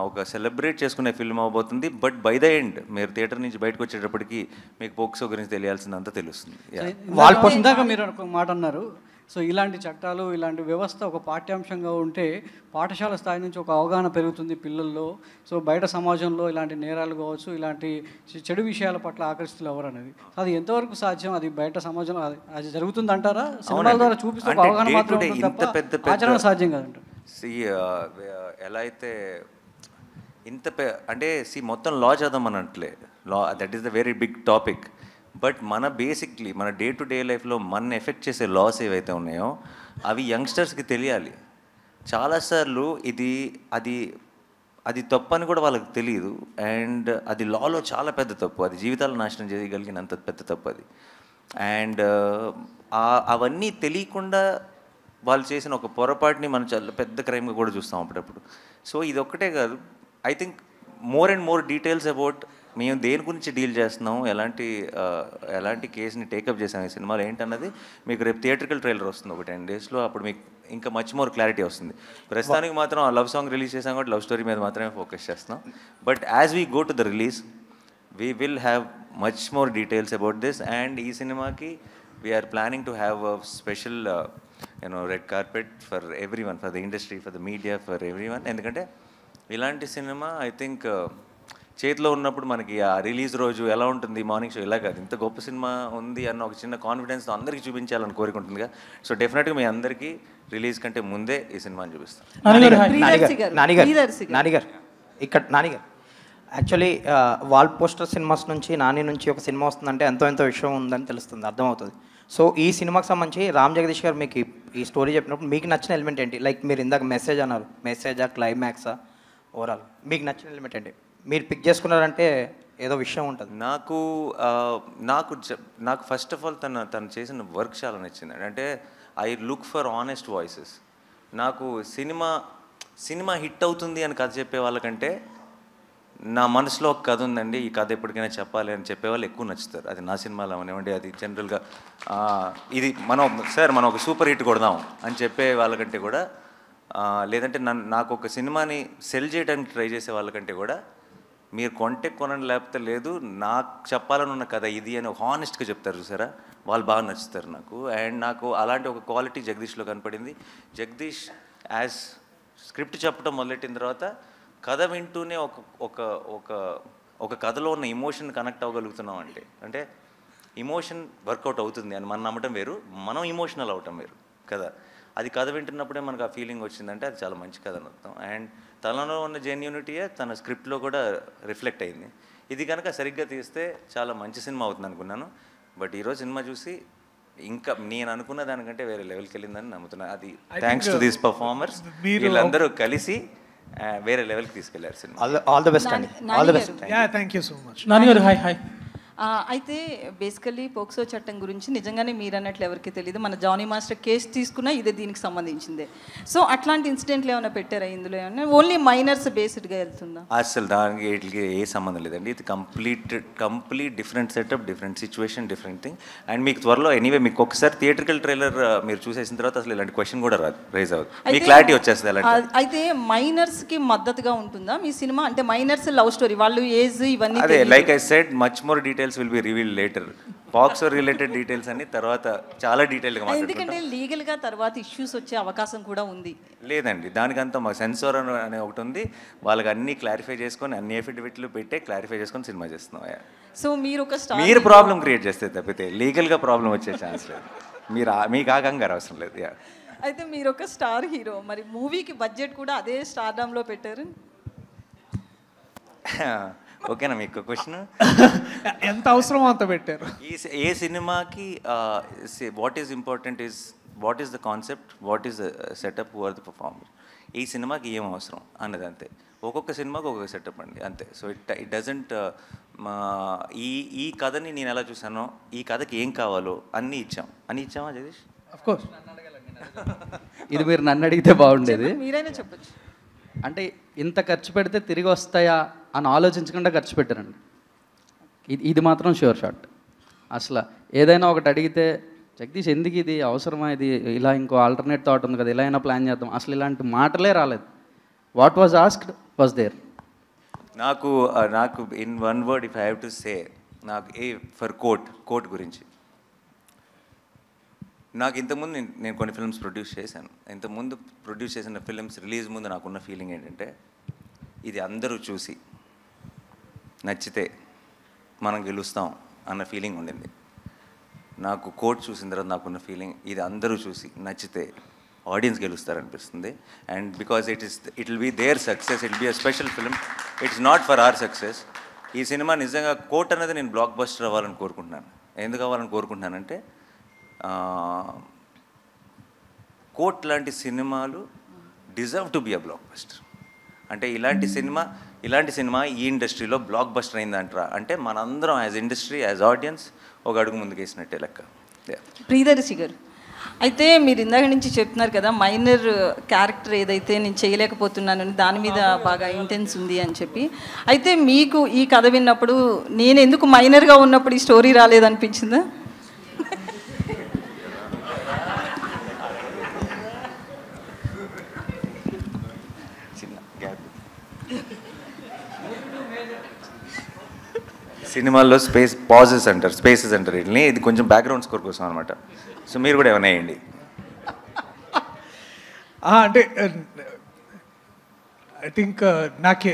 ఒక సెలబ్రేట్ చేసుకునే ఫిల్మ్ అవబోతుంది. బట్ బై ద ఎండ్ మీరు థియేటర్ నుంచి బయటకు వచ్చేటప్పటికి మీకు పోక్సో గురించి తెలియాల్సిందంతా తెలుస్తుంది. ఇందాక మీరు ఒక మాట అన్నారు, సో ఇలాంటి చట్టాలు ఇలాంటి వ్యవస్థ ఒక పాఠ్యాంశంగా ఉంటే పాఠశాల స్థాయి నుంచి ఒక అవగాహన పెరుగుతుంది పిల్లల్లో. సో బయట సమాజంలో ఇలాంటి నేరాలు కావచ్చు, ఇలాంటి చెడు విషయాల పట్ల ఆకర్షితులు ఎవరు అనేది అది ఎంతవరకు సాధ్యం, అది బయట సమాజంలో అది జరుగుతుంది అంటారా? సినిమాల ద్వారా చూపిస్తే అవగాహన మాత్రమే తప్ప ఆచరణ సాధ్యం కాదంటారు. ఎలా అయితే అంటే మొత్తం లా చదవమనట్లే, law that is the very big topic. But మన బేసిక్లీ మన డే టు డే లైఫ్లో మన ఎఫెక్ట్ చేసే లాస్ ఏవైతే ఉన్నాయో అవి యంగ్స్టర్స్కి తెలియాలి. చాలాసార్లు అది తప్పు అని కూడా వాళ్ళకి తెలియదు, అండ్ అది లాలో చాలా పెద్ద తప్పు, అది జీవితాలు నాశనం చేయగలిగినంత పెద్ద తప్పు అది. అండ్ అవన్నీ తెలియకుండా వాళ్ళు చేసిన ఒక పొరపాటుని మనం చాలా పెద్ద క్రైమ్గా కూడా చూస్తాం అప్పుడప్పుడు. సో ఇది ఒక్కటే కాదు, I think more and more details about మేము దేని గురించి డీల్ చేస్తున్నాం, ఎలాంటి కేసుని టేకప్ చేసాం ఈ సినిమాలో ఏంటన్నది మీకు రేపు థియేట్రికల్ ట్రైలర్ వస్తుంది ఒక 10 daysలో, అప్పుడు మీకు ఇంకా మచ్ మోర్ క్లారిటీ వస్తుంది. ప్రస్తుతానికి మాత్రం ఆ లవ్ సాంగ్ రిలీజ్ చేసాం కాబట్టి లవ్ స్టోరీ మీద మాత్రమే ఫోకస్ చేస్తున్నాం. But as we go to the release we will have much more details about this. And ఈ సినిమాకి we are planning to have a special red carpet for everyone, for the industry, for the media, for everyone. ఎందుకంటే ఇలాంటి cinema I think చేతిలో ఉన్నప్పుడు మనకి ఆ release రోజు ఎలా ఉంటుంది, మార్నింగ్ షో ఇలా కాదు, ఇంత గొప్ప సినిమా ఉంది అన్న ఒక చిన్న కాన్ఫిడెన్స్తో అందరికీ చూపించాలని కోరుకుంటుందిగా. సో డెఫినెట్గా మీ అందరికీ రిలీజ్ కంటే ముందే ఈ సినిమాని చూపిస్తాం. నానిగారు యాక్చువల్లీ వాల్ పోస్టర్ సినిమాస్ నుంచి నాని నుంచి ఒక సినిమా వస్తుందంటే ఎంతో విషయం ఉందని తెలుస్తుంది, అర్థమవుతుంది. సో ఈ సినిమాకి సంబంధించి రామ్ జగదీష్ గారు మీకు ఈ స్టోరీ చెప్పినప్పుడు మీకు నచ్చిన ఎలిమెంట్ ఏంటి? లైక్ మీరు ఇందాక మెసేజ్ అన్నారు, మెసేజా క్లైమాక్సా ఓవరాల్ మీకు నచ్చిన ఎలిమెంట్ ఏంటి? మీరు పిక్ చేసుకున్నారంటే ఏదో విషయం ఉంటుంది. నాకు ఫస్ట్ ఆఫ్ ఆల్ తను చేసిన వర్క్ చాలా నచ్చింది. అంటే I look for honest voices. నాకు సినిమా హిట్ అవుతుంది అని కథ చెప్పే వాళ్ళకంటే నా మనసులో ఒక కథ ఉందండి, ఈ కథ ఎప్పటికైనా చెప్పాలి అని చెప్పేవాళ్ళు ఎక్కువ నచ్చుతారు. అది నా సినిమాలో అవనివ్వండి, అది జనరల్గా ఇది మనం ఒక సూపర్ హిట్ కొడదాం అని చెప్పే వాళ్ళకంటే కూడా, లేదంటే నాకు ఒక సినిమాని సెల్ చేయడానికి ట్రై చేసే వాళ్ళకంటే కూడా మీరు కొంటే కొనండి లేకపోతే లేదు, నాకు చెప్పాలని ఉన్న కథ ఇది అని ఒక హానెస్ట్గా చెప్తారు చూసారా, వాళ్ళు బాగా నచ్చుతారు నాకు. అండ్ నాకు అలాంటి ఒక క్వాలిటీ జగదీష్లో కనపడింది. జగదీష్ యాజ్ స్క్రిప్ట్ చెప్పడం మొదలెట్టిన తర్వాత కథ వింటూనే ఒక కథలో ఉన్న ఇమోషన్ కనెక్ట్ అవ్వగలుగుతున్నాం అంటే ఇమోషన్ వర్కౌట్ అవుతుంది అని మనం నమ్మటం వేరు, మనం ఇమోషనల్ అవటం వేరు కదా. అది కథ వింటున్నప్పుడే మనకు ఆ ఫీలింగ్ వచ్చిందంటే అది చాలా మంచి కథ అని అర్థం. అండ్ తనలో ఉన్న జెన్యూనిటీయే తన స్క్రిప్ట్లో కూడా రిఫ్లెక్ట్ అయింది. ఇది కనుక సరిగ్గా తీస్తే చాలా మంచి సినిమా అవుతుంది అనుకున్నాను. బట్ ఈరోజు సినిమా చూసి ఇంకా నేను అనుకున్న దానికంటే వేరే లెవెల్కి వెళ్ళిందని నమ్ముతున్నాను. అది థ్యాంక్స్ టు దీస్ పర్ఫార్మర్స్, వీళ్ళందరూ కలిసి వేరే లెవెల్కి తీసుకెళ్లారు సినిమా. ఆల్ ద బెస్ట్ అండి, all the best. Thank you so much. నాన్నగారు హాయ్. అయితే బేసికలీ పోక్సో చట్టం గురించి నిజంగానే మీరు అన్నట్లు ఎవరికి తెలియదు. మన జానీ మాస్టర్ కేసు తీసుకున్నా ఇదే దీనికి సంబంధించిందే. సో అట్లాంటి ఇన్సిడెంట్లు ఏమైనా పెట్టారా ఇందులో? ఏమైనా ఓన్లీ మైనర్స్ బేస్డ్గా వెళ్తుందా? అసలు దానికి వీటికి ఏ సంబంధం లేదండి. ఇది complete different setup, different situation, different thing. And మీకు త్వరలో ఎనీవే మీకు ఒకసారి థియేట్రికల్ ట్రైలర్ మీరు చూసేసిన తర్వాత అసలు ఇలాంటి క్వశ్చన్ కూడా రైజ్ అవుతుంది, మీ క్లారిటీ వచ్చేస్తుంది. అలాంటి అయితే మైనర్స్కి మద్దతుగా ఉంటుందా మీ సినిమా? అంటే మైనర్స్ లవ్ స్టోరీ, వాళ్ళు ఏజ్ ఇవన్నీ అదే like I said much more details will be revealed later. POCSO related details అన్ని తర్వాత చాలా డీటెయిల్గా మాట్లాడుకుంటాం. ఎందుకంటే లీగల్గా తర్వాత ఇష్యూస్ వచ్చే అవకాశం కూడా ఉంది. లేదండి, దానికంతా మాకు సెన్సార్ అనే ఒకటి ఉంది, వాళ్ళకి అన్నీ క్లారిఫై చేసుకొని అన్ని ఎఫిడవిట్లు పెట్టే క్లారిఫై చేసుకొని సినిమా చేస్తున్నాం. సో మీరు ఒక మీరు ప్రాబ్లం క్రియేట్ చేస్తే తప్పితే లీగల్గా ప్రాబ్లం వచ్చే ఛాన్స్ లేదు. మీకు ఆ కంగారు అవసరం లేదు. అయితే మీరు ఒక స్టార్ హీరో, మరి మూవీకి బడ్జెట్ కూడా అదే స్టార్డమ్లో పెట్టారు. ఓకేనా మీకు క్వశ్చన్? ఎంత అవసరమో అంత పెట్టారు. ఏ సినిమాకి what is important is what is the concept, what is the setup, who are the performer, ఈ సినిమాకి ఏం అవసరం అన్నది అంతే. ఒక్కొక్క సినిమాకి ఒక్కొక్క సెటప్ అండి అంతే. సో ఇట్ డజంట్ ఈ కథని నేను ఎలా చూసానో, ఈ కథకి ఏం కావాలో అన్నీ ఇచ్చామా జగదీష్? అఫ్ కోర్స్ ఇది మీరు నన్ను అడిగితే బాగుండేది. మీరైనా చెప్పచ్చు. అంటే ఇంత ఖర్చు పెడితే తిరిగి వస్తాయా అని ఆలోచించకుండా ఖర్చు పెట్టారండి. ఇది మాత్రం షూర్ షాట్. అసలు ఏదైనా ఒకటి అడిగితే జగదీష్ ఎందుకు ఇది అవసరమా, ఇది ఇలా ఇంకో ఆల్టర్నేట్ థాట్ ఉంది కదా, ఇలా అయినా ప్లాన్ చేద్దాం, అసలు ఇలాంటి మాటలే రాలేదు. What was asked was there. నాకు in one word if I have to say, నాకు ఫర్ కోట్ గురించి, నాకు ఇంతకుముందు నేను కొన్ని ఫిల్మ్స్ ప్రొడ్యూస్ చేశాను. ఇంతకుముందు ప్రొడ్యూస్ చేసిన ఫిల్మ్స్ రిలీజ్ ముందు నాకున్న ఫీలింగ్ ఏంటంటే, ఇది అందరూ చూసి నచ్చితే మనం గెలుస్తాం అన్న ఫీలింగ్ ఉండింది. నాకు కోట్ చూసిన తర్వాత నాకున్న ఫీలింగ్, ఇది అందరూ చూసి నచ్చితే ఆడియన్స్ గెలుస్తారనిపిస్తుంది. And because it will be their success, it will be a special film, it's not for our success. ఈ సినిమా నిజంగా కోట్ అనేది నేను బ్లాక్ బస్టర్ అవ్వాలని కోరుకుంటున్నాను. ఎందుకు అవ్వాలని కోరుకుంటున్నానంటే, కోట్ లాంటి సినిమాలు deserve to be a block buster. అంటే ఇలాంటి సినిమా ఈ ఇండస్ట్రీలో బ్లాక్ బస్టర్ అయిందంటారా అంటే, మనందరం యాజ్ ఇండస్ట్రీ, యాజ్ ఆడియన్స్ ఒక అడుగు ముందుకేసినట్టే లెక్క. ప్రియదర్శి గారు, అయితే మీరు ఇందాక నుంచి చెప్తున్నారు కదా, మైనర్ క్యారెక్టర్ ఏదైతే నేను చేయలేకపోతున్నానని దాని మీద బాగా ఇంటెన్స్ ఉంది అని చెప్పి, అయితే మీకు ఈ కథ విన్నప్పుడు నేను ఎందుకు మైనర్గా ఉన్నప్పుడు ఈ స్టోరీ రాలేదనిపించిందా? సినిమాల్లో పాజెస్ అంటారు, స్పేసెస్ అంటారు వీటిని. ఇది కొంచెం బ్యాక్గ్రౌండ్ స్కోర్ కోసం అనమాట. సో మీరు కూడా ఏమైనా వేయండి. అంటే ఐ థింక్ నాకే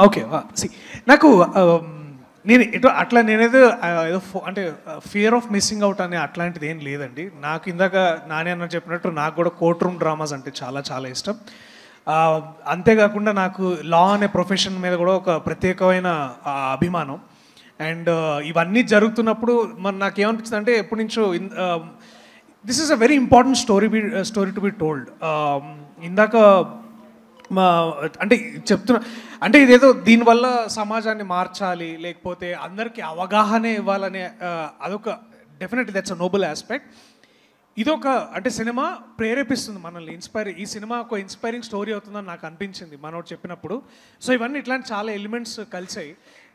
ఓకే నాకు నేను నేనేదో ఏదో అంటే ఫియర్ ఆఫ్ మిస్సింగ్ అవుట్ అనే అట్లాంటిది ఏం లేదండి. నాకు ఇందాక నాని అన్న చెప్పినట్టు నాకు కూడా కోర్ట్ రూమ్ డ్రామాస్ అంటే చాలా చాలా ఇష్టం. అంతేకాకుండా నాకు లా అనే ప్రొఫెషన్ మీద కూడా ఒక ప్రత్యేకమైన అభిమానం. అండ్ ఇవన్నీ జరుగుతున్నప్పుడు మరి నాకేమనిపిస్తుంది అంటే, ఎప్పటి నుంచో this is a very important story to be told. ఇందాక అంటే చెప్తున్నా అంటే ఇదేదో దీనివల్ల సమాజాన్ని మార్చాలి, లేకపోతే అందరికీ అవగాహన ఇవ్వాలనే అదొక definitely that's a noble aspect. ఇదొక అంటే సినిమా ప్రేరేపిస్తుంది మనల్ని, ఈ సినిమా ఒక ఇన్స్పైరింగ్ స్టోరీ అవుతుందని నాకు అనిపించింది మనోడు చెప్పినప్పుడు. సో ఇవన్నీ ఇట్లాంటి చాలా ఎలిమెంట్స్ కలిసాయి.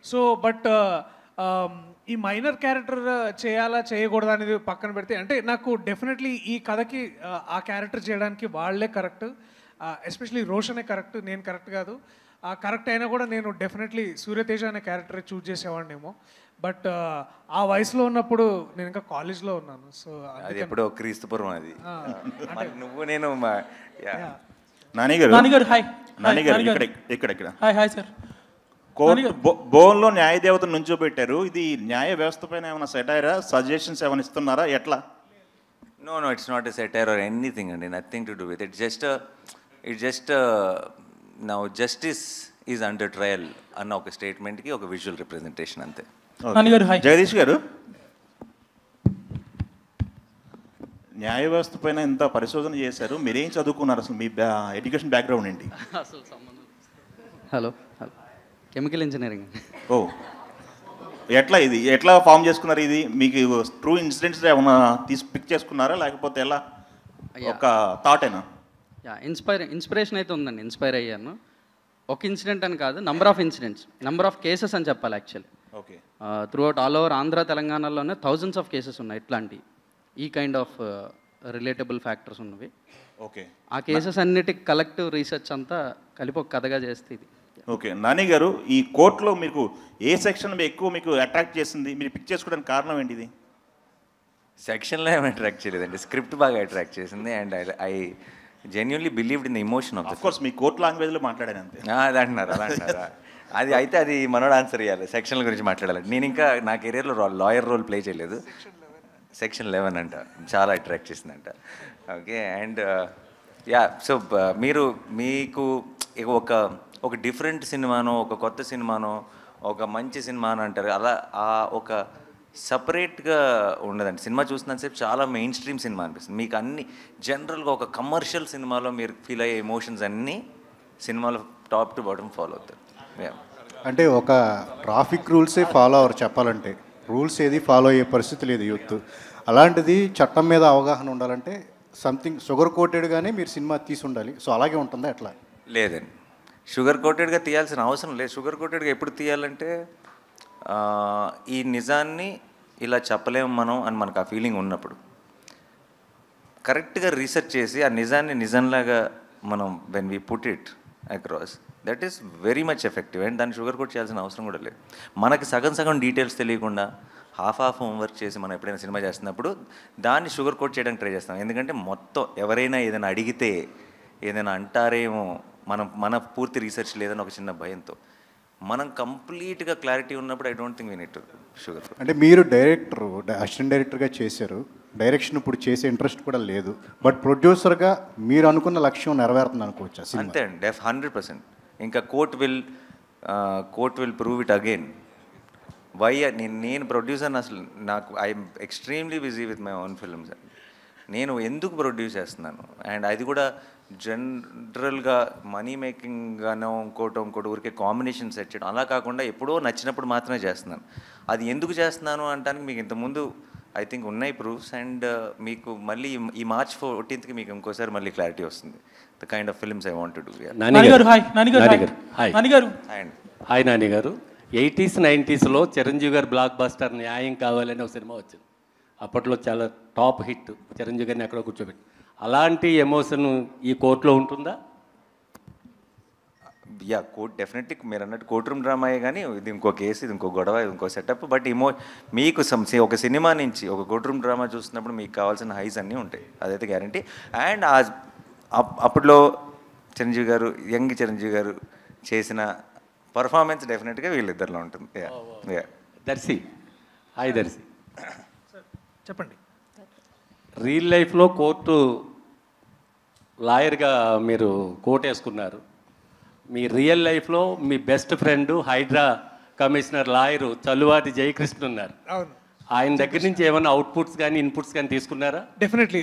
సో బట్ ఈ మైనర్ క్యారెక్టర్ చేయాలా చేయకూడదా అనేది పక్కన పెడితే, అంటే నాకు డెఫినెట్లీ ఈ కథకి ఆ క్యారెక్టర్ చేయడానికి వాళ్ళే కరెక్ట్, ఎస్పెషలీ రోషనే కరెక్ట్, నేను కరెక్ట్ కాదు. కరెక్ట్ అయినా కూడా నేను డెఫినెట్లీ సూర్యతేజ అనే క్యారెక్టర్ చూజ్ చేసేవాడినేమో. బట్ ఆ వయసులో ఉన్నప్పుడు నేను ఇంకా కాలేజ్లో ఉన్నాను. సో అది ఎప్పుడో క్రీస్తుపూర్వం అది. నువ్వు నేను నానిగారు హాయ్. నానిగారు ఇక్కడ హాయ్ సార్. బోన్లో న్యాయదేవతను నుంచోబెట్టారు. ఇది న్యాయ వ్యవస్థ పైన ఏమైనా సెటైరా, సజెషన్స్ ఏమైనా ఇస్తున్నారా, ఎట్లా? No, it's not a satire or anything, and nothing to do with it. It's just now justice is under trial అన్న ఒక స్టేట్మెంట్కి ఒక విజువల్ రిప్రజెంటేషన్ అంతే. జగదీష్ గారు, న్యాయ వ్యవస్థ పైన ఇంత పరిశోధన చేశారు, మీరేం చదువుకున్నారు, అసలు మీ ఎడ్యుకేషన్ బ్యాక్గ్రౌండ్ ఏంటి? అసలు సంబంధం. Hello chemical engineering. ఓ, ఎట్లా ఫామ్ చేసుకున్నారు? ఇది మీకు ట్రూ ఇన్సిడెంట్స్ ఏమైనా పిక్ చేసుకున్నారా, లేకపోతే ఎలా ఒక థాటేనా? ఇన్స్పిరేషన్ అయితే ఉందండి, ఇన్స్పైర్ అయ్యాను. ఒక ఇన్సిడెంట్ అని కాదు, నంబర్ ఆఫ్ కేసెస్ అని చెప్పాలి actually. Okay, through out all over Andhra తెలంగాణలోనే థౌజండ్స్ ఆఫ్ కేసెస్ ఉన్నాయి ఇట్లాంటి ఈ కైండ్ ఆఫ్ రిలేటబుల్ ఫ్యాక్టర్స్ ఉన్నవి. ఓకే, ఆ కేసెస్ అన్నిటికి కలెక్టివ్ రీసెర్చ్ అంతా కలిపి ఒక కథగా చేస్తే ఇది. ఓకే, నాని గారు, ఈ కోర్టులో మీకు ఏ సెక్షన్ ఎక్కువ మీకు అట్రాక్ట్ చేసింది, మీరు పిక్ చేసుకోవడానికి కారణం ఏంటిది? సెక్షన్లో ఏమి అట్రాక్ట్ చేయలేదండి, స్క్రిప్ట్ బాగా అట్రాక్ట్ చేసింది. And I genuinely believed in the emotion of course. Me court లాంగ్వేజ్లో మాట్లాడాను అంతే. అది అంటున్నారా? అది అయితే అది మనోడు ఆన్సర్ ఇవ్వాలి. సెక్షన్ల గురించి మాట్లాడాలి. నేను ఇంకా నా కెరీర్లో లాయర్ రోల్ ప్లే చేయలేదు. సెక్షన్ 11 అంట చాలా అట్రాక్ట్ చేసిందంట. ఓకే, అండ్ సో మీకు ఒక డిఫరెంట్ సినిమానో, ఒక కొత్త సినిమానో, ఒక మంచి సినిమానో అంటారు అలా, ఒక సపరేట్గా ఉండదండి. సినిమా చూసినంతసేపు చాలా మెయిన్ స్ట్రీమ్ సినిమా అనిపిస్తుంది. మీకు అన్ని జనరల్గా ఒక కమర్షియల్ సినిమాలో మీరు ఫీల్ అయ్యే ఎమోషన్స్ అన్నీ సినిమాలో టాప్ టు బాటమ్ ఫాలో అవుతారు. అంటే ఒక ట్రాఫిక్ రూల్సే ఫాలో అవ్వరు చెప్పాలంటే, రూల్స్ ఏది ఫాలో అయ్యే పరిస్థితి లేదు యూత్. అలాంటిది చట్టం మీద అవగాహన ఉండాలంటే సంథింగ్ షుగర్ కోటెడ్గానే మీరు సినిమా తీసి ఉండాలి. సో అలాగే ఉంటుందా ఎట్లా? లేదండి, షుగర్ కోటెడ్గా తీయాల్సిన అవసరం లేదు. షుగర్ కోటెడ్గా ఎప్పుడు తీయాలంటే ఈ నిజాన్ని ఇలా చెప్పలేము మనం అని మనకు ఆ ఫీలింగ్ ఉన్నప్పుడు కరెక్ట్గా రీసెర్చ్ చేసి ఆ నిజాన్ని నిజంలాగా మనం when we put it across, that is very much effective. And దాన్ని షుగర్ కోట్ చేయాల్సిన అవసరం కూడా లేదు. మనకి సగం డీటెయిల్స్ తెలియకుండా హాఫ్ హోంవర్క్ చేసి మనం ఎప్పుడైనా సినిమా చేస్తున్నప్పుడు దాన్ని షుగర్ కోట్ చేయడానికి ట్రై చేస్తాం. ఎందుకంటే మొత్తం ఎవరైనా ఏదైనా అడిగితే ఏదైనా అంటారేమో, మన పూర్తి రీసెర్చ్ లేదని ఒక చిన్న భయంతో. మనం కంప్లీట్గా క్లారిటీ ఉన్నప్పుడు I don't think we need to sugar. అంటే మీరు డైరెక్టర్, అసిస్టెంట్ డైరెక్టర్గా చేశారు, డైరెక్షన్ ఇప్పుడు చేసే ఇంట్రెస్ట్ కూడా లేదు, బట్ ప్రొడ్యూసర్గా మీరు అనుకున్న లక్ష్యం నెరవేరుతుంది అనుకోవచ్చా? అంతే అండి, 100%. ఇంకా court will prove it again. Why నేను ప్రొడ్యూసర్ని అసలు నాకు I'm extremely busy with my own films. నేను ఎందుకు ప్రొడ్యూస్ చేస్తున్నాను, అండ్ అది కూడా జనరల్గా మనీ మేకింగ్గానో ఇంకోటి ఊరికే కాంబినేషన్ సెట్ చేయడం అలా కాకుండా ఎప్పుడో నచ్చినప్పుడు మాత్రమే చేస్తున్నాను. అది ఎందుకు చేస్తున్నాను అంటానికి మీకు ఇంతకుముందు ఐ థింక్ ఉన్నాయి ప్రూఫ్స్. అండ్ మీకు మళ్ళీ ఈ March 14th మీకు ఇంకోసారి మళ్ళీ క్లారిటీ వస్తుంది the kind of films I want to do. Hi Nani గారు. 80s 90sలో చిరంజీవి గారు బ్లాక్ బస్టర్ న్యాయం కావాలని ఒక సినిమా వచ్చింది. అప్పట్లో చాలా టాప్ హిట్, చిరంజీవి గారిని ఎక్కడో కూర్చోబెట్టి. అలాంటి ఎమోషన్ ఈ కోర్టులో ఉంటుందా? కోర్ట్ డెఫినెట్లీ మీరు అన్నట్టు కోర్ట్ రూమ్ డ్రామాయే, కానీ ఇది ఇంకో కేసు, ఇది ఇంకో గొడవ, ఇది ఇంకో సెటప్. బట్ మీకు ఒక సినిమా నుంచి ఒక కోర్ట్ రూమ్ డ్రామా చూసినప్పుడు మీకు కావాల్సిన హైస్ అన్నీ ఉంటాయి, అదైతే గ్యారంటీ. అండ్ అప్పట్లో చిరంజీవి గారు, యంగ్ చిరంజీవి గారు చేసిన పర్ఫార్మెన్స్ డెఫినెట్గా వీళ్ళిద్దరిలో ఉంటుంది. దర్శి, హాయ్ దర్శి. చెప్పండి. రియల్ లైఫ్లో కోర్టు లాయర్గా మీరు కోర్టు వేసుకున్నారు. మీ రియల్ లైఫ్లో మీ best friend Hydraa commissioner lawyer Challuvathi Jayakrishna ఉన్నారు. అవును. ఆయన దగ్గర నుంచి ఏమైనా అవుట్పుట్స్ కానీ ఇన్పుట్స్ కానీ తీసుకున్నారా? డెఫినెట్లీ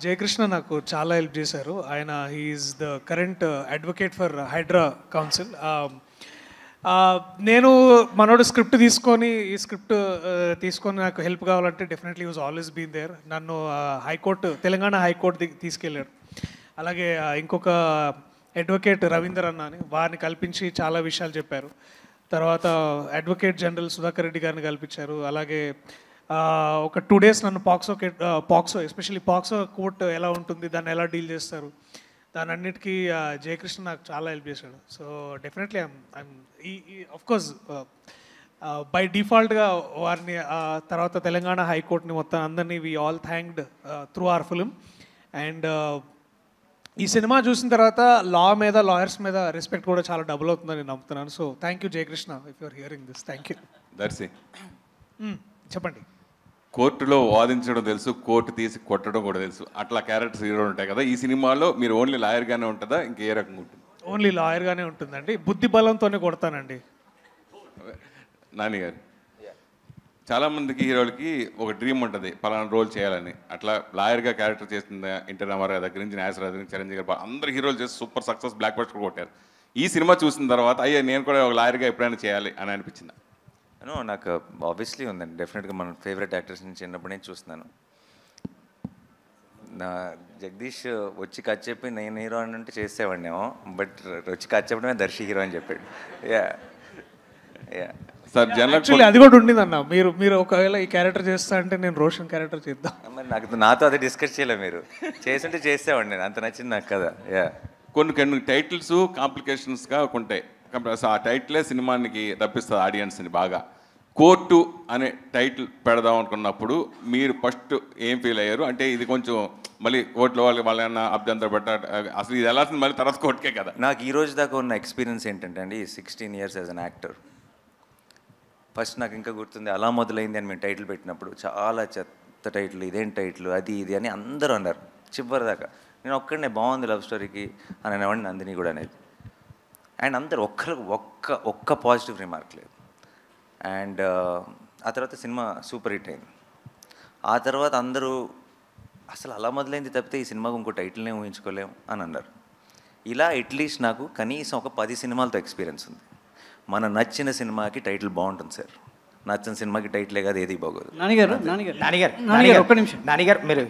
జయకృష్ణ నాకు చాలా హెల్ప్ చేశారు. ఆయన he's the current advocate for Hydra council. నేను మనోడు స్క్రిప్ట్ తీసుకొని నాకు హెల్ప్ కావాలంటే definitely was always been there. నన్ను తెలంగాణ హైకోర్టు తీసుకెళ్ళాడు. అలాగే ఇంకొక అడ్వకేట్ రవీందర్ అన్న అని వారిని కల్పించి చాలా విషయాలు చెప్పారు. తర్వాత అడ్వకేట్ జనరల్ సుధాకర్ రెడ్డి గారిని కల్పించారు. అలాగే ఒక 2 days నన్ను పాక్సో ఎస్పెషల్లీ పాక్సో కోర్టు ఎలా ఉంటుంది, దాన్ని ఎలా డీల్ చేస్తారు, దాని అన్నిటికీ జయకృష్ణ నాకు చాలా హెల్ప్ చేశాడు. సో డెఫినెట్లీ అఫ్కోర్స్ బై డిఫాల్ట్గా వారిని తర్వాత తెలంగాణ హైకోర్టుని మొత్తం అందరినీ we all thanked through our film. And ఈ సినిమా చూసిన తర్వాత లాయర్స్ మీద రెస్పెక్ట్ కూడా చాలా డబుల్ అవుతుందని నేను నమ్ముతున్నాను. So thank you Jayakrishna, if you're hearing this. Thank you. Darshi, చెప్పండి. కోర్టులో వాదించడం తెలుసు, కోర్టు తీసి కొట్టడం కూడా తెలుసు, అట్లా క్యారెక్టర్స్ హీరో ఉంటాయి కదా. ఈ సినిమాలో మీరు ఓన్లీ లాయర్గానే ఉంటుందా, ఇంకే రకంగా ఉంటుంది? ఓన్లీ లాయర్గానే ఉంటుందండి. బుద్ధి బలంతోనే కొడతానండి. నాని గారు, చాలామందికి హీరోలకి ఒక డ్రీమ్ ఉంటుంది పలానా రోల్ చేయాలని. అట్లా లాయర్గా క్యారెక్టర్ చేసిన ఎన్టీ రామారావు దగ్గర నుంచి నాగేశ్వరరావు దగ్గర నుంచి చిరంజీవి గారు అందరు హీరోలు చేసి సూపర్ సక్సెస్ బ్లాక్ బస్టర్ కొట్టారు. ఈ సినిమా చూసిన తర్వాత అయ్యా నేను కూడా ఒక లాయర్గా ఎప్పుడైనా చేయాలి అని అనిపించింది? నాకు ఆబ్వియస్లీ ఉందండి. డెఫినెట్గా మన ఫేవరెట్ యాక్టర్స్ నుంచి చిన్నప్పుడు నేను చూస్తున్నాను. నా జగదీష్ వచ్చి కథ చెప్పి నేను హీరో అని అంటే చేసేవాడినేమో, బట్ వచ్చి కథ చెప్పడమే దర్శి హీరో అని చెప్పాడు. సార్ యాక్చువల్లీ అది కూడా ఉండిందన్న. మీరు ఒకవేళ ఈ క్యారెక్టర్ చేస్తా అంటే నేను రోషన్ క్యారెక్టర్ చేద్దాం. మరి నాతో అదే డిస్కస్ చేయలేదు. మీరు చేస్తుంటే చేసేవాడిని, నేను అంత నచ్చింది నాకు కదా. కొన్ని టైటిల్స్ కాంప్లికేషన్స్గా ఉంటాయి. ఆ టైటిలే సినిమానికి తప్పిస్తుంది ఆడియన్స్ని బాగా. కోర్టు అనే టైటిల్ పెడదాం అనుకున్నప్పుడు మీరు ఫస్ట్ ఏం ఫీల్ అయ్యారు? అంటే ఇది కొంచెం మళ్ళీ కోర్టులో వాళ్ళన్నా అభ్యంతరం పెట్ట, అసలు ఇది వెళ్ళాల్సింది మళ్ళీ తర్వాత కోర్టుకే కదా. నాకు ఈ రోజు దాకా ఉన్న ఎక్స్పీరియన్స్ ఏంటంటే అండి, 16 years as an actor. First నాకు ఇంకా గుర్తుంది, అలా మొదలైంది అని మేము టైటిల్ పెట్టినప్పుడు చాలా చెత్త టైటిల్, ఇదేం టైటిల్, అది ఇది అని అందరూ అన్నారు చివరి దాకా. నేను ఒక్కడనే బాగుంది లవ్ స్టోరీకి అని అనేవాడిని, నందిని కూడా అనేది. అండ్ అందరు ఒక్క పాజిటివ్ రిమార్క్ లేదు. అండ్ ఆ తర్వాత సినిమా సూపర్ హిట్ అయింది. ఆ తర్వాత అందరూ అసలు అలా మొదలైంది తప్పితే ఈ సినిమాకు ఇంకో టైటిల్నే ఊహించుకోలేం అని అన్నారు. ఇలా అట్లీస్ట్ నాకు కనీసం ఒక 10 సినిమాలతో ఎక్స్పీరియన్స్ ఉంది. మన నచ్చిన సినిమాకి టైటిల్ బాగుంటుంది సార్, నచ్చిన సినిమాకి టైటిలే కాదు ఏది బాగోదు. నానిగారు మీరు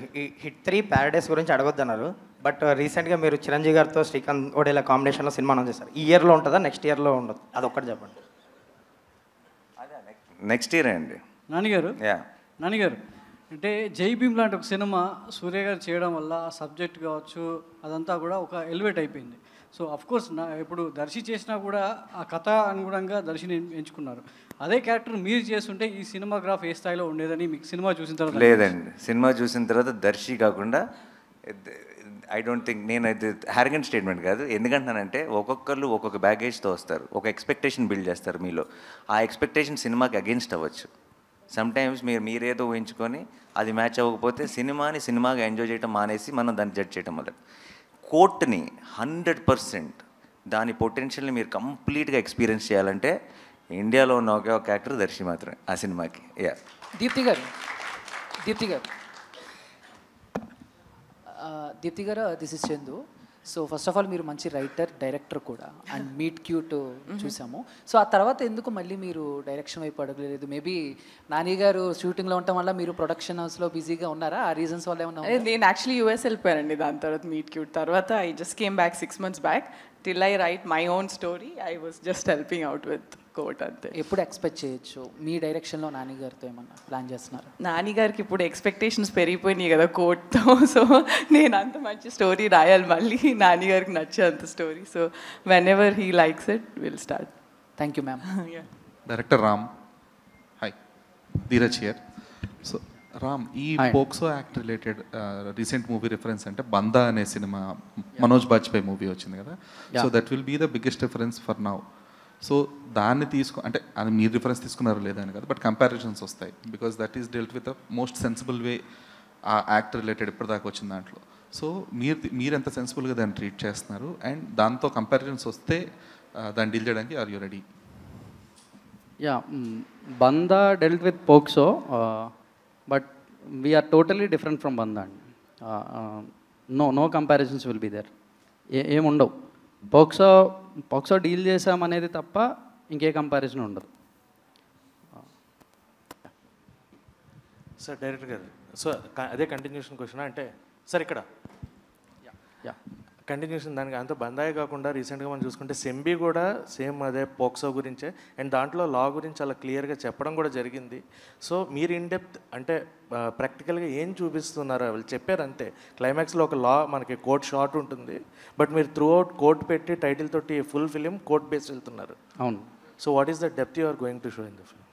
హిట్ 3 ప్యారడైస్ గురించి అడగొద్దన్నారు, బట్ రీసెంట్గా మీరు చిరంజీవి గారితో శ్రీకాంత్ ఓడేలా కాంబినేషన్లో సినిమా అనౌన్స్ చేశారు. ఈ ఇయర్లో ఉంటుందా, నెక్స్ట్ ఇయర్లో ఉండదు? అదొక్కటి చెప్పండి. నెక్స్ట్ ఇయర్ అండి. నానిగారు అంటే జై భీమ్ లాంటి ఒక సినిమా సూర్య గారు చేయడం వల్ల ఆ సబ్జెక్ట్ కావచ్చు అదంతా కూడా ఒక ఎలివేట్ అయిపోయింది. సో అఫ్కోర్స్ ఇప్పుడు దర్శి చేసినా కూడా ఆ కథ అనుగుణంగా దర్శిని ఎంచుకున్నారు. అదే క్యారెక్టర్ మీరు చేస్తుంటే ఈ సినిమాగ్రాఫ్ ఏ స్థాయిలో ఉండేదని మీకు సినిమా చూసిన తర్వాత? లేదండి, సినిమా చూసిన తర్వాత దర్శి కాకుండా ఐ డోంట్ థింక్, నేను అది హ్యారగెంట్ స్టేట్మెంట్ కాదు. ఎందుకంటున్నానంటే ఒక్కొక్కరు ఒక్కొక్క బ్యాగేజ్తో వస్తారు, ఒక ఎక్స్పెక్టేషన్ బిల్డ్ చేస్తారు మీలో. ఆ ఎక్స్పెక్టేషన్ సినిమాకి అగెన్స్ట్ అవ్వచ్చు. సమ్టైమ్స్ మీరేదో ఊహించుకొని అది మ్యాచ్ అవ్వకపోతే సినిమాగా ఎంజాయ్ చేయడం మానేసి మనం దాన్ని జడ్జ్ చేయడం మొదలు. కోర్ట్ని 100% దాని పొటెన్షియల్ని మీరు కంప్లీట్గా ఎక్స్పీరియన్స్ చేయాలంటే ఇండియాలో ఉన్న ఒకే ఒక యాక్టర్ దర్శి మాత్రమే ఆ సినిమాకి. దీప్తి గారు this is Chandu. So first of all మీరు మంచి రైటర్, డైరెక్టర్ కూడా, అండ్ మీట్ క్యూట్ చూసాము. సో ఆ తర్వాత ఎందుకు మళ్ళీ మీరు డైరెక్షన్ వైపు అడగలేదు? మేబీ నాని గారు షూటింగ్లో ఉండటం వల్ల మీరు ప్రొడక్షన్ హౌస్లో బిజీగా ఉన్నారా? ఆ రీజన్స్ వల్ల ఏమన్నా? నేను యాక్చువల్లీ యూఎస్ వెళ్ళిపోయానండి దాని తర్వాత మీట్ క్యూట్ తర్వాత. I just came back 6 months back. Till I write my own story I was just helping out with Court అంతే. ఎప్పుడు ఎక్స్పెక్ట్ చేయొచ్చు మీ డైరెక్షన్లో నాని గారితో ఏమన్నా ప్లాన్ చేస్తున్నారు? నాని గారికి ఇప్పుడు ఎక్స్పెక్టేషన్స్ పెరిగిపోయినాయి కదా కోట్తో. సో నేను అంత మంచి స్టోరీ రాయాలి మళ్ళీ నాని గారికి నచ్చే అంత story. So whenever he likes it will start. Thank you ma'am. Director Ram, hi, Dheeraj here. So Ram, ఈ POCSO act related recent movie reference అంటే బందా అనే సినిమా, మనోజ్ బాజ్పేయి మూవీ వచ్చింది కదా. So that will be the biggest reference for now. So దాన్ని అంటే అది మీరు reference తీసుకున్నారు లేదని కదా, బట్ కంపారిజన్స్ వస్తాయి because that is dealt with the most sensible way ఆ యాక్ట్ రిలేటెడ్ ఇప్పటిదాకా వచ్చిన దాంట్లో. సో మీరు ఎంత సెన్సిబుల్గా దాన్ని ట్రీట్ చేస్తున్నారు అండ్ దాంతో కంపారిజన్స్ వస్తే దాన్ని డీల్ చేయడానికి are you ready? Bandaa dealt with POCSO, but we're totally different from Bandaa అండి. No comparisons will be there. ఏముండవు. పోక్సో డీల్ చేసామనేది తప్ప ఇంకే కంపారిజన్ ఉండదు. సార్ డైరెక్టర్ గారు, సో అదే కంటిన్యూషన్ క్వశ్చన్ అంటే సార్ ఇక్కడ కంటిన్యూషన్ దానికి అంత బందాయి కాకుండా రీసెంట్గా మనం చూసుకుంటే సెంబీ కూడా సేమ్ అదే పోక్సో గురించే, అండ్ దాంట్లో లా గురించి చాలా క్లియర్గా చెప్పడం కూడా జరిగింది. సో మీరు ఇన్ డెప్త్ అంటే ప్రాక్టికల్గా ఏం చూపిస్తున్నారు వాళ్ళు చెప్పారు అంతే. క్లైమాక్స్లో ఒక లా మనకి కోర్ట్ షార్ట్ ఉంటుంది, బట్ మీరు త్రూ అవుట్ కోర్ట్ పెట్టి టైటిల్ తోటి ఫుల్ ఫిలిం కోర్ట్ బేస్ వెళ్తున్నారు. అవును. So what is the depth you are going to show in the film?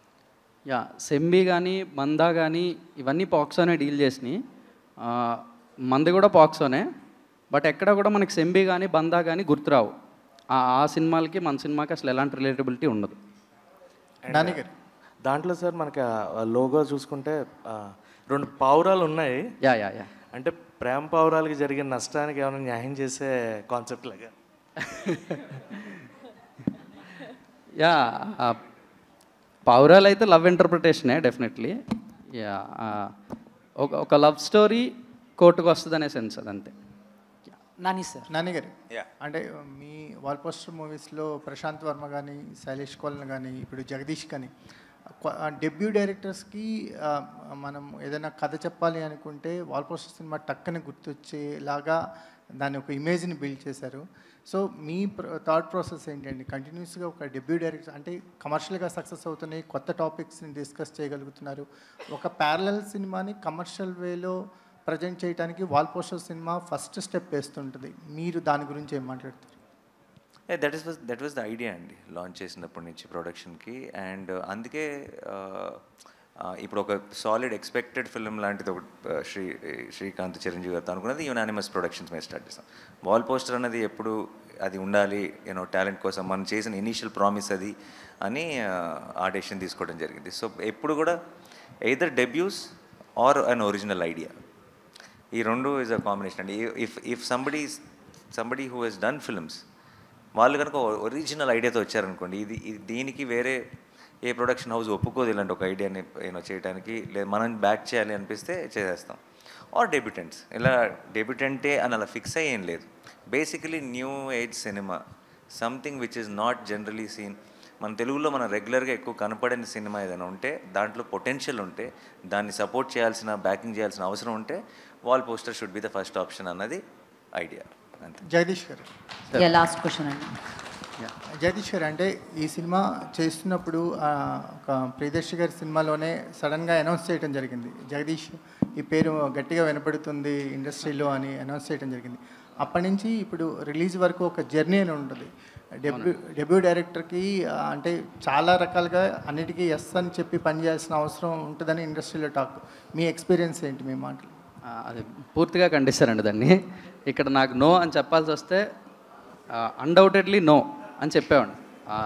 సెంబీ కానీ బందా కానీ ఇవన్నీ పాక్సోనే డీల్ చేసినాయి. మంది కూడా పాక్సోనే, బట్ ఎక్కడ కూడా మనకి సెంబీ కానీ బందా కానీ గుర్తురావు. ఆ సినిమాలకి మన సినిమాకి అసలు ఎలాంటి రిలేటబిలిటీ ఉండదు. దాంట్లో సార్ మనకి లోగో చూసుకుంటే 2 పావురాలు ఉన్నాయి. అంటే ప్రేమ పావురాలకి జరిగిన నష్టానికి ఏమైనా న్యాయం చేసే కాన్సెప్ట్ లాగా. పావురాలు అయితే లవ్ ఇంటర్ప్రిటేషనే డెఫినెట్లీ. ఒక లవ్ స్టోరీ కోర్టుకు వస్తుంది అనే సెన్స్ అదంతే. నాని గారు, అంటే మీ వాల్ పోస్టర్ మూవీస్లో ప్రశాంత్ వర్మ కానీ, శైలేష్ కోలన్ కానీ, ఇప్పుడు జగదీష్ కానీ, డెబ్యూ డైరెక్టర్స్కి మనం ఏదైనా కథ చెప్పాలి అనుకుంటే వాల్ పోస్టర్ సినిమా టక్కని గుర్తొచ్చేలాగా దాని ఒక ఇమేజ్ని బిల్డ్ చేశారు. సో మీ థాట్ ప్రాసెస్ ఏంటండి? కంటిన్యూస్గా ఒక డెబ్యూ డైరెక్టర్ అంటే కమర్షియల్గా సక్సెస్ అవుతున్నాయి, కొత్త టాపిక్స్ని డిస్కస్ చేయగలుగుతున్నారు. ఒక ప్యారలల్ సినిమాని కమర్షియల్ వేలో ప్రజెంట్ చేయడానికి wall poster cinema first step వేస్తుంటుంది. మీరు దాని గురించి ఏం మాట్లాడతారు? దట్ వాజ్ ద ఐడియా అండి లాంచ్ చేసినప్పటి నుంచి ప్రొడక్షన్కి. అండ్ అందుకే ఇప్పుడు ఒక సాలిడ్ ఎక్స్పెక్టెడ్ ఫిల్మ్ లాంటిది ఒకటి శ్రీకాంత్ చిరంజీవి గారితో అనుకున్నది యునానిమస్ ప్రొడక్షన్స్ మీద స్టార్ట్ చేస్తాం. వాల్ పోస్టర్ అన్నది ఎప్పుడు అది ఉండాలి, టాలెంట్ కోసం మనం చేసిన ఇనీషియల్ ప్రామిస్ అది అని ఆ డెసిషన్ తీసుకోవడం జరిగింది. సో ఎప్పుడు కూడా either debuts or an original idea, ఈ రెండు ఈజ్ అ కాంబినేషన్ అండి. If somebody who has done films వాళ్ళు కనుక ఒరిజినల్ ఐడియాతో వచ్చారనుకోండి, దీనికి వేరే ఏ ప్రొడక్షన్ హౌస్ ఒప్పుకోదు ఇలాంటి ఒక ఐడియాని చేయడానికి, లేదు మనం బ్యాక్ చేయాలి అనిపిస్తే చేసేస్తాం. ఆర్ డెబ్యూటెంట్స్, ఇలా డెబ్యూటెంటే అని అలా ఫిక్స్ అయ్యి ఏం లేదు. Basically new age cinema, something which is not generally seen. మన తెలుగులో మనం రెగ్యులర్గా ఎక్కువ కనపడని సినిమా ఏదైనా ఉంటే, దాంట్లో పొటెన్షియల్ ఉంటే, దాన్ని సపోర్ట్ చేయాల్సిన, బ్యాకింగ్ చేయాల్సిన అవసరం ఉంటే, wall poster should be the first option అన్నది ఐడియా. అంతే. జగదీష్ గారు, లాస్ట్ క్వశ్చన్ అండి. జగదీష్ గారు, అంటే ఈ సినిమా చేస్తున్నప్పుడు ఒక ప్రియదర్శి గారి సినిమాలోనే సడన్గా అనౌన్స్ చేయడం జరిగింది, జగదీష్ ఈ పేరు గట్టిగా వినపడుతుంది ఇండస్ట్రీలో అని అనౌన్స్ చేయడం జరిగింది. అప్పటి నుంచి ఇప్పుడు రిలీజ్ వరకు ఒక జర్నీ అని ఉంటుంది. డెబ్యూ డైరెక్టర్కి అంటే చాలా రకాలుగా అన్నిటికీ ఎస్ అని చెప్పి పనిచేయాల్సిన అవసరం ఉంటుందని ఇండస్ట్రీలో టాక్. మీ ఎక్స్పీరియన్స్ ఏంటి, మీ మాటలు? అది పూర్తిగా ఖండిస్తారండి దాన్ని. ఇక్కడ నాకు నో అని చెప్పాల్సి వస్తే అన్డౌటెడ్లీ నో అని చెప్పేవాడిని.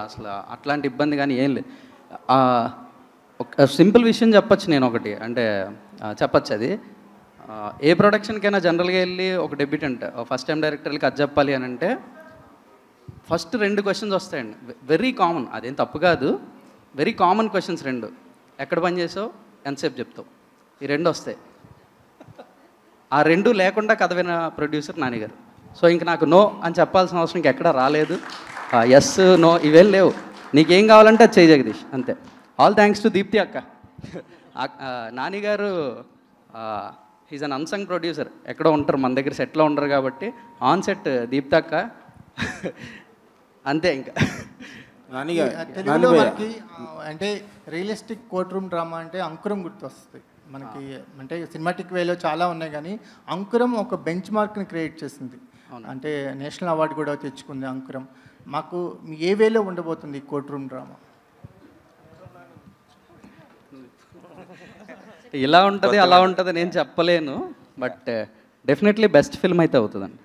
అసలు అట్లాంటి ఇబ్బంది కానీ ఏం లేదు. ఒక సింపుల్ విషయం చెప్పచ్చు నేను ఒకటి, అంటే చెప్పచ్చు అది. ఏ ప్రొడక్షన్కైనా జనరల్గా వెళ్ళి ఒక డెబ్యూటెంట్ ఫస్ట్ టైం డైరెక్టర్కి అది చెప్పాలి అని అంటే ఫస్ట్ 2 క్వశ్చన్స్ వస్తాయండి, వెరీ కామన్, అదేం తప్పు కాదు, వెరీ కామన్ క్వశ్చన్స్ 2. ఎక్కడ పని చేసావు, ఎంతసేపు చెప్తావు, ఈ 2 వస్తాయి. ఆ 2 లేకుండా కథ విన ప్రొడ్యూసర్ నాని గారు. సో ఇంక నాకు నో అని చెప్పాల్సిన అవసరం ఇంకెక్కడా రాలేదు. ఎస్ నో ఇవేం లేవు, నీకేం కావాలంటే అది చేయి జగదీష్, అంతే. ఆల్ థ్యాంక్స్ టు దీప్తి అక్క. నాని గారు హీజ్ అన్ అన్సంగ్ ప్రొడ్యూసర్, ఎక్కడో ఉంటారు, మన దగ్గర సెట్లో ఉండరు కాబట్టి ఆన్ సెట్ దీప్తి అక్క అంతే. ఇంకా తెలుగులో మనకి అంటే రియలిస్టిక్ కోర్ట్ రూమ్ డ్రామా అంటే అంకురం గుర్తొస్తుంది మనకి. అంటే సినిమాటిక్ వేలో చాలా ఉన్నాయి, కానీ అంకురం ఒక బెంచ్ మార్క్ని క్రియేట్ చేసింది. అంటే నేషనల్ అవార్డు కూడా తెచ్చుకుంది అంకురం. మాకు ఏ వేలో ఉండబోతుంది కోర్ట్ రూమ్ డ్రామా? ఇలా ఉంటుంది అలా ఉంటుంది నేను చెప్పలేను, బట్ డెఫినెట్లీ బెస్ట్ ఫిల్మ్ అయితే అవుతుందండి.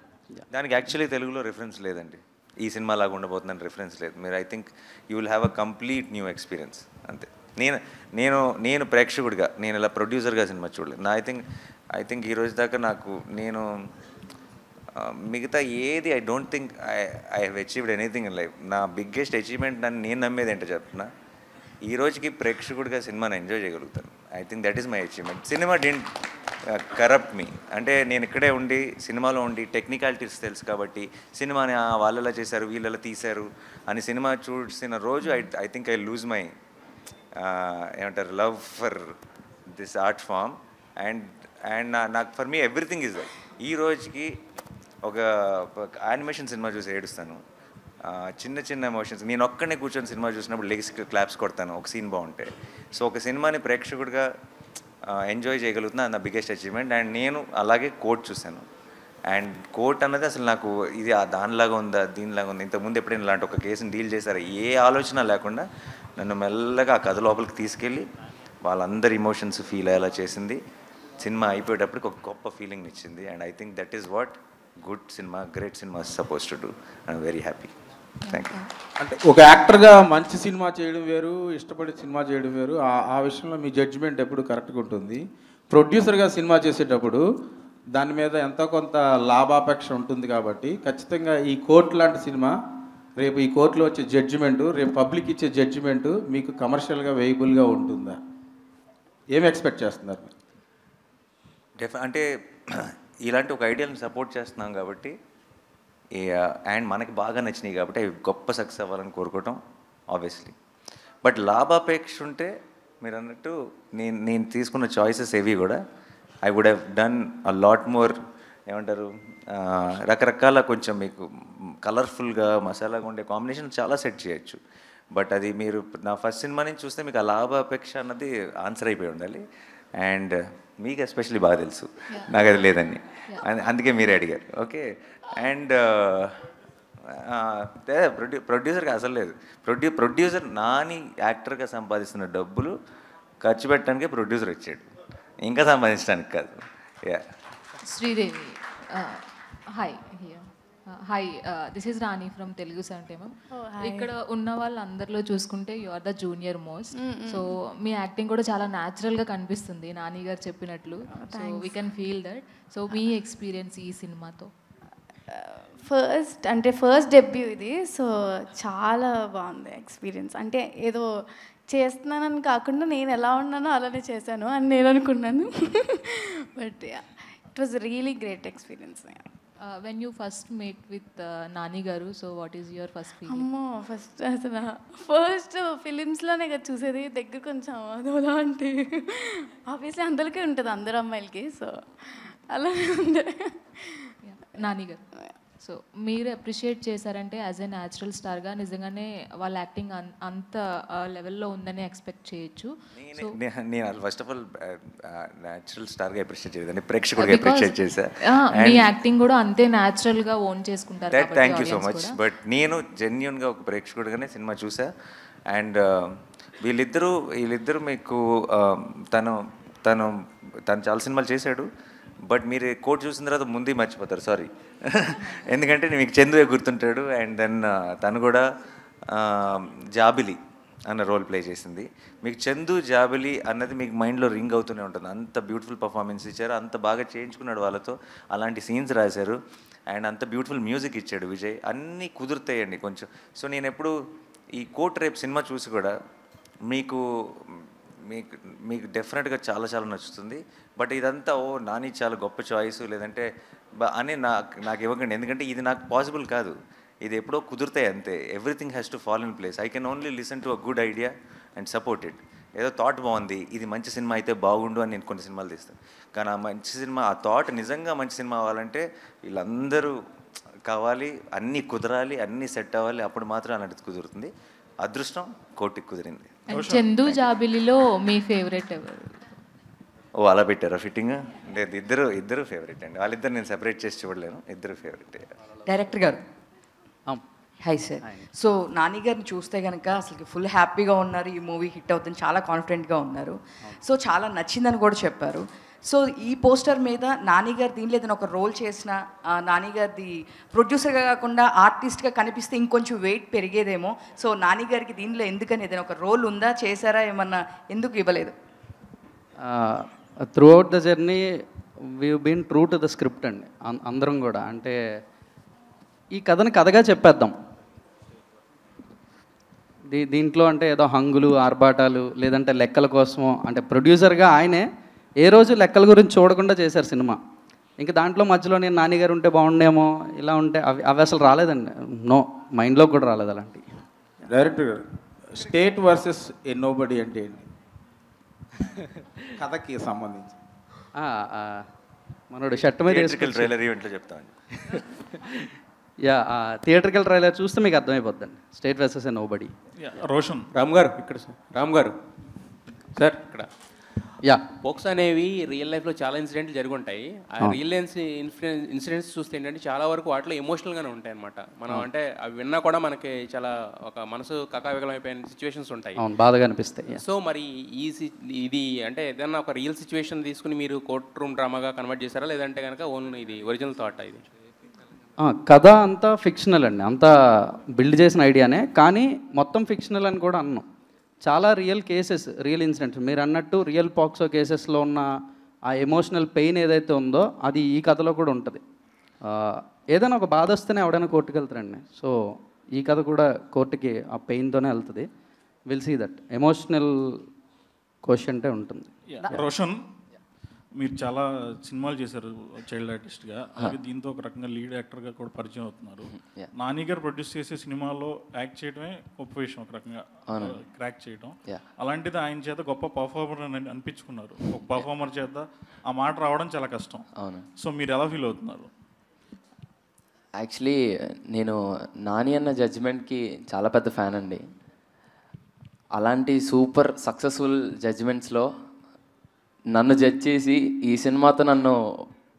దానికి యాక్చువల్లీ తెలుగులో రిఫరెన్స్ లేదండి, ఈ సినిమా లాగా ఉండబోతుందని రిఫరెన్స్ లేదు. మీరు I think you will have a complete new experience, అంతే. నేను ప్రేక్షకుడిగా, నేను ఇలా ప్రొడ్యూసర్గా సినిమా చూడలేదు. ఐ థింక్ ఈ రోజు దాకా నేను మిగతా ఏది I don't think I have achieved anything in life. నా బిగ్గెస్ట్ అచీవ్మెంట్ నేను నమ్మేది ఏంటో చెప్తున్నా, ఈ రోజుకి ప్రేక్షకుడిగా సినిమాని ఎంజాయ్ చేయగలుగుతాను. I think that is my achievement. Cinema didn't corrupt me. అంటే నేను ఇక్కడే ఉండి సినిమాలో ఉండి టెక్నికాలిటీస్ తెలుసు కాబట్టి సినిమాని వాళ్ళలా చేశారు వీళ్ళలా తీశారు అని సినిమా చూసిన రోజు I think I lose my ఏమంటారు love for this art form. And నాకు for me everything is that. ఈ రోజుకి ఒక యానిమేషన్ సినిమా చూసి ఏడుస్తాను, చిన్న చిన్న ఎమోషన్స్. నేను ఒక్కనే కూర్చొని సినిమా చూసినప్పుడు లెగ్స్ క్లాప్స్ కొడతాను ఒక సీన్ బాగుంటే. సో ఒక సినిమాని ప్రేక్షకుడిగా ఎంజాయ్ చేయగలుగుతున్నా, నా బిగ్గెస్ట్ అచీవ్మెంట్. అండ్ నేను అలాగే కోర్ట్ చూశాను. అండ్ కోర్ట్ అన్నది అసలు నాకు ఇది దానిలాగా ఉందా దీనిలాగా ఉంది, ఇంతకుముందు ఎప్పుడైనా ఇలాంటి ఒక కేసుని డీల్ చేశారా, ఏ ఆలోచన లేకుండా నన్ను మెల్లగా ఆ కథ లోపలికి తీసుకెళ్ళి వాళ్ళందరి ఎమోషన్స్ ఫీల్ అయ్యేలా చేసింది. సినిమా అయిపోయేటప్పటికి ఒక గొప్ప ఫీలింగ్ ఇచ్చింది. And I think that is what good cinema, great cinema suppose to do. I'm very happy. Thank you. అంటే ఒక యాక్టర్గా మంచి సినిమా చేయడం వేరు, ఇష్టపడి సినిమా చేయడం వేరు. ఆ విషయంలో మీ జడ్జిమెంట్ ఎప్పుడు కరెక్ట్గా ఉంటుంది. ప్రొడ్యూసర్గా సినిమా చేసేటప్పుడు దాని మీద ఎంతో కొంత లాభాపేక్ష ఉంటుంది కాబట్టి ఖచ్చితంగా ఈ కోర్టు లాంటి సినిమా రేపు ఈ కోర్టులో వచ్చే జడ్జిమెంటు, రేపు పబ్లిక్ ఇచ్చే జడ్జిమెంటు మీకు కమర్షియల్గా వేయబుల్గా ఉంటుందా? ఏం ఎక్స్పెక్ట్ చేస్తున్నారు? అంటే ఇలాంటి ఒక ఐడియాని సపోర్ట్ చేస్తున్నాం కాబట్టి అండ్ మనకి బాగా నచ్చినాయి కాబట్టి అవి గొప్ప సక్సెస్ అవ్వాలని కోరుకోవటం ఆబ్వియస్లీ. బట్ లాభాపేక్ష ఉంటే మీరు అన్నట్టు నేను తీసుకున్న చాయిసెస్ ఏవి కూడా I would have done a lot more, ఏమంటారు రకరకాల కొంచెం మీకు కలర్ఫుల్గా మసాలాగా ఉండే కాంబినేషన్ చాలా సెట్ చేయొచ్చు. బట్ అది మీరు నా ఫస్ట్ సినిమా నుంచి చూస్తే మీకు ఆ లాభాపేక్ష అన్నది ఆన్సర్ అయిపోయి ఉండాలి. అండ్ మీకు ఎస్పెషల్లీ బాగా తెలుసు నాకు అది లేదని, అందుకే మీరే అడిగారు. ఓకే. అండ్ ప్రొడ్యూసర్గా అసలు లేదు. ప్రొడ్యూసర్ నాని యాక్టర్గా సంపాదిస్తున్న డబ్బులు ఖర్చు పెట్టడానికే ప్రొడ్యూసర్ వచ్చాడు, ఇంకా సంపాదించడానికి కాదు. Yeah. Sridevi, hi. Hi, this is Rani from Telugu 70mm. ఇక్కడ ఉన్న వాళ్ళందరిలో చూసుకుంటే you are the junior most. So మీ యాక్టింగ్ కూడా చాలా న్యాచురల్గా కనిపిస్తుంది నాని గారు చెప్పినట్లు. So we can feel that. So మీ ఎక్స్పీరియన్స్ ఈ సినిమాతో? ఫస్ట్ డెబ్యూ ఇది. సో చాలా బాగుంది ఎక్స్పీరియన్స్. అంటే ఏదో చేస్తున్నానని కాకుండా నేను ఎలా ఉన్నానో అలానే చేశాను అని నేను అనుకున్నాను. But it was really great experience. When you first met with Nani Garu, so what is your first feeling? అమ్మో ఫస్ట్ ఫిలిమ్స్లోనే కదా చూసేది, దగ్గర కొంచెం అదోలా అంటే ఆబ్వియస్లీ అందరికీ ఉంటుంది, అందరు అమ్మాయిలకి. సో అలానే ఉండే. నాని గారు, సో మీరు అప్రిషియేట్ చేశారంటే యాజ్ ఎ న్యాచురల్ స్టార్గా నిజంగానే వాళ్ళ యాక్టింగ్ అంత లెవెల్లో ఉందని ఎక్స్పెక్ట్ చేయొచ్చు. సో నేను ఫస్ట్ ఆఫ్ ఆల్ న్యాచురల్ స్టార్గా అప్రిషియేట్ చేయలేదండి, ప్రేక్షకుడిగా అప్రిషియేట్ చేశా. మీ యాక్టింగ్ కూడా అంతే న్యాచురల్గా ఓన్ చేసుకుంటారు. Thank you so much. But నేను జెన్యున్గా ఒక ప్రేక్షకుడిగానే సినిమా చూసా. అండ్ వీళ్ళిద్దరూ మీకు తను చాలా సినిమాలు చేశాడు. బట్ మీరు కోట్ చూసిన తర్వాత ముందే మర్చిపోతారు, సారీ. ఎందుకంటే మీకు చందువే గుర్తుంటాడు. అండ్ దెన్ తను కూడా జాబిలి అన్న రోల్ ప్లే చేసింది. మీకు చందు జాబిలి అన్నది మీకు మైండ్లో రింగ్ అవుతూనే ఉంటుంది. అంత బ్యూటిఫుల్ పర్ఫార్మెన్స్ ఇచ్చారు, అంత బాగా చేయించుకున్నాడు వాళ్ళతో, అలాంటి సీన్స్ రాశారు. అండ్ అంత బ్యూటిఫుల్ మ్యూజిక్ ఇచ్చాడు విజయ్. అన్నీ కుదురుతాయండి కొంచెం. సో నేను ఎప్పుడు ఈ కోట్ రేపు సినిమా చూసి కూడా మీకు డెఫినెట్గా చాలా నచ్చుతుంది. బట్ ఇదంతా నాని చాలా గొప్ప చాయిస్ లేదంటే అని నాకు ఇవ్వకండి. ఎందుకంటే ఇది నాకు పాసిబుల్ కాదు, ఇది ఎప్పుడో కుదురుతాయి అంతే. Everything has to fall in place. I can only listen to a good idea and support it. ఏదో థాట్ బాగుంది, ఇది మంచి సినిమా అయితే బాగుండు అని నేను కొన్ని సినిమాలు తీస్తాను. కానీ ఆ మంచి సినిమా, ఆ థాట్ నిజంగా మంచి సినిమా అవ్వాలంటే వీళ్ళందరూ కావాలి, అన్నీ కుదరాలి, అన్నీ సెట్ అవ్వాలి. అప్పుడు మాత్రం అలాంటిది కుదురుతుంది. అదృష్టం కోటికి కుదిరింది. చందు జాబిలిలో మీ ఫేవరెట్ ఎవరు? అలా పెట్టారా ఫిట్టింగ్? లేదు, ఇద్దరు ఫేవరెట్ అండి. వాళ్ళిద్దరు నేను సెపరేట్ చేసి చూడలేను, ఇద్దరు ఫేవరెట్. డైరెక్టర్ గారు హాయ్ సార్. సో నాని గారిని చూస్తే కనుక అసలు ఫుల్ హ్యాపీగా ఉన్నారు, ఈ మూవీ హిట్ అవుతుంది, చాలా కాన్ఫిడెంట్గా ఉన్నారు. సో చాలా నచ్చిందని కూడా చెప్పారు. సో ఈ పోస్టర్ మీద నాని గారు దీనిలో ఏదైనా ఒక రోల్ చేసిన, నాని గారిది ప్రొడ్యూసర్గా కాకుండా ఆర్టిస్ట్గా కనిపిస్తే ఇంకొంచెం వెయిట్ పెరిగేదేమో. సో నాని గారికి దీనిలో ఎందుకని ఏదైనా ఒక రోల్ ఉందా, చేశారా, ఏమన్నా ఎందుకు ఇవ్వలేదు? Throughout the journey we been true to the script అండి అందరం కూడా. అంటే ఈ కథని కథగా చెప్పేద్దాం. దీంట్లో అంటే ఏదో హంగులు ఆర్భాటాలు లేదంటే లెక్కల కోసమో, అంటే ప్రొడ్యూసర్గా ఆయనే ఏ రోజు లెక్కల గురించి చూడకుండా చేశారు సినిమా. ఇంకా దాంట్లో మధ్యలో నేను నాన్నగారు ఉంటే బాగుండేమో, ఇలా ఉంటే అవి అసలు రాలేదండి. నో, మైండ్లో కూడా రాలేదు అలాంటివి. డైరెక్టర్ గారు, స్టేట్ వర్సెస్ ఏ నోబడి అంటే ఏంటి కథకి సంబంధించి? మనోడు షర్ట్ మీద ట్రైలర్ ఈవెంట్లో చెప్తాను. థియేటర్కల్ ట్రైలర్ చూస్తే మీకు అర్థమైపోద్దండి. స్టేట్ వర్సెస్ ఏ నోబడి. రోషన్ రామ్ గారు ఇక్కడ సార్ ఇక్కడ పోక్స్ అనేవి రియల్ లైఫ్లో చాలా ఇన్సిడెంట్లు జరిగి ఉంటాయి. ఆ రియల్ ఇన్సిడెంట్స్ చూస్తే ఏంటంటే చాలా వరకు వాటిలో ఎమోషనల్గానే ఉంటాయి అనమాట. మనం అంటే అవి విన్నా కూడా మనకి చాలా ఒక మనసు కకావికలం అయిపోయిన సిచ్యువేషన్స్ ఉంటాయి, బాధగా అనిపిస్తాయి. సో మరి ఇది అంటే ఏదన్నా ఒక రియల్ సిచ్యువేషన్ తీసుకుని మీరు కోర్ట్ రూమ్ డ్రామాగా కన్వర్ట్ చేశారా, లేదంటే కనుక ఓన్లీ ఇది ఒరిజినల్ థాట్? ఇది కథ అంతా ఫిక్షనల్ అండి, అంతా బిల్డ్ చేసిన ఐడియానే, కానీ మొత్తం ఫిక్షనల్ అని కూడా అన్నాం. చాలా రియల్ కేసెస్, రియల్ ఇన్సిడెంట్స్. మీరు అన్నట్టు రియల్ పాక్సో కేసెస్లో ఉన్న ఆ ఎమోషనల్ పెయిన్ ఏదైతే ఉందో అది ఈ కథలో కూడా ఉంటుంది. ఏదైనా ఒక బాధ వస్తేనే ఎవడైనా కోర్టుకు వెళ్తారండి. సో ఈ కథ కూడా కోర్టుకి ఆ పెయిన్తోనే వెళ్తుంది. విల్ సీ దట్ ఎమోషనల్ క్వశ్చన్టే ఉంటుంది. రోషన్, మీరు చాలా సినిమాలు చేశారు చైల్డ్ ఆర్టిస్ట్గా, అలాగే దీంతో ఒక రకంగా లీడ్ యాక్టర్గా కూడా పరిచయం అవుతున్నారు. నాని గారు ప్రొడ్యూస్ చేసే సినిమాలో యాక్ట్ చేయడమే గొప్ప విషయం, ఒక రకంగా క్రాక్ చేయడం. అలాంటిది ఆయన చేత గొప్ప పర్ఫార్మర్ అని అనిపించుకున్నారు. ఒక పర్ఫార్మర్ చేత ఆ మాట రావడం చాలా కష్టం. సో మీరు ఎలా ఫీల్ అవుతున్నారు? యాక్చువల్లీ నేను నాని అన్న జడ్జిమెంట్కి చాలా పెద్ద ఫ్యాన్ అండి. అలాంటి సూపర్ సక్సెస్ఫుల్ జడ్జిమెంట్స్లో నన్ను జడ్జ్ చేసి ఈ సినిమాతో నన్ను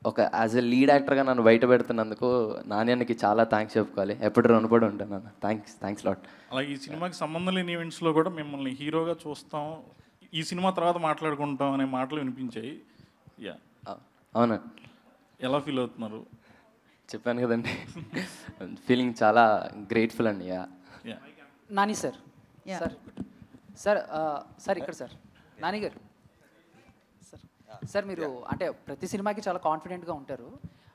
ఒక యాజ్ ఎ లీడ్ యాక్టర్గా నన్ను బయట పెడుతున్నందుకు నాని అన్నకి చాలా థ్యాంక్స్ చెప్పుకోవాలి. ఎప్పుడు రుణపడి ఉంటాను అన్న. Thanks lot. అలాగే ఈ సినిమాకి సంబంధం లేని ఈవెంట్స్లో కూడా మిమ్మల్ని హీరోగా చూస్తాం, ఈ సినిమా తర్వాత మాట్లాడుకుంటాం అనే మాటలు వినిపించాయి. అవునా, ఎలా ఫీల్ అవుతున్నారు? చెప్పాను కదండి, ఫీలింగ్ చాలా గ్రేట్ఫుల్ అండి. నాని సార్ సార్ ఇక్కడ సార్ నాని గారు సార్ మీరు అంటే ప్రతి సినిమాకి చాలా కాన్ఫిడెంట్గా ఉంటారు.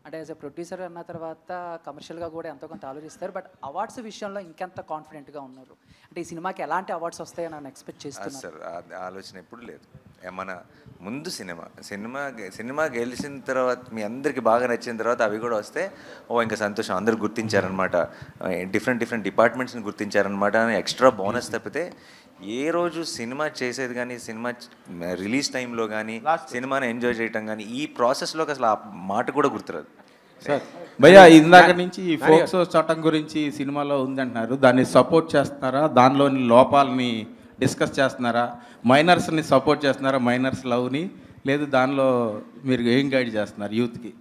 అంటే యాజ్ ఎ ప్రొడ్యూసర్ అన్న తర్వాత కమర్షియల్గా కూడా ఎంతో కొంత ఆలోచిస్తారు, బట్ అవార్డ్స్ విషయంలో ఇంకెంత కాన్ఫిడెంట్గా ఉన్నారు? అంటే ఈ సినిమాకి ఎలాంటి అవార్డ్స్ వస్తాయని నేను ఎక్స్పెక్ట్ చేస్తున్నాను. సార్ ఆలోచన ఎప్పుడు లేదు. మన ముందు సినిమా గెలిచిన తర్వాత మీ అందరికీ బాగా నచ్చిన తర్వాత అవి కూడా వస్తే ఇంకా సంతోషం, అందరూ గుర్తించారనమాట, డిఫరెంట్ డిపార్ట్మెంట్స్ని గుర్తించారనమాట అని ఎక్స్ట్రా బోనస్ తప్పితే ఏ రోజు సినిమా చేసేది కానీ, సినిమా రిలీజ్ టైంలో కానీ, సినిమాని ఎంజాయ్ చేయటం కానీ, ఈ ప్రాసెస్లోకి అసలు ఆ మాట కూడా గుర్తురాదు. సార్ భయ్యా, ఇందాక నుంచి ఈ ఫోక్సో చట్టం గురించి సినిమాలో ఉందంటున్నారు, దాన్ని సపోర్ట్ చేస్తున్నారా? దానిలోని లోపాలని డిస్కస్ చేస్తున్నారా? మైనర్స్ని సపోర్ట్ చేస్తున్నారా? మైనర్స్ లవ్ని లేదు, దానిలో మీరు ఏం గైడ్ చేస్తున్నారు యూత్కి?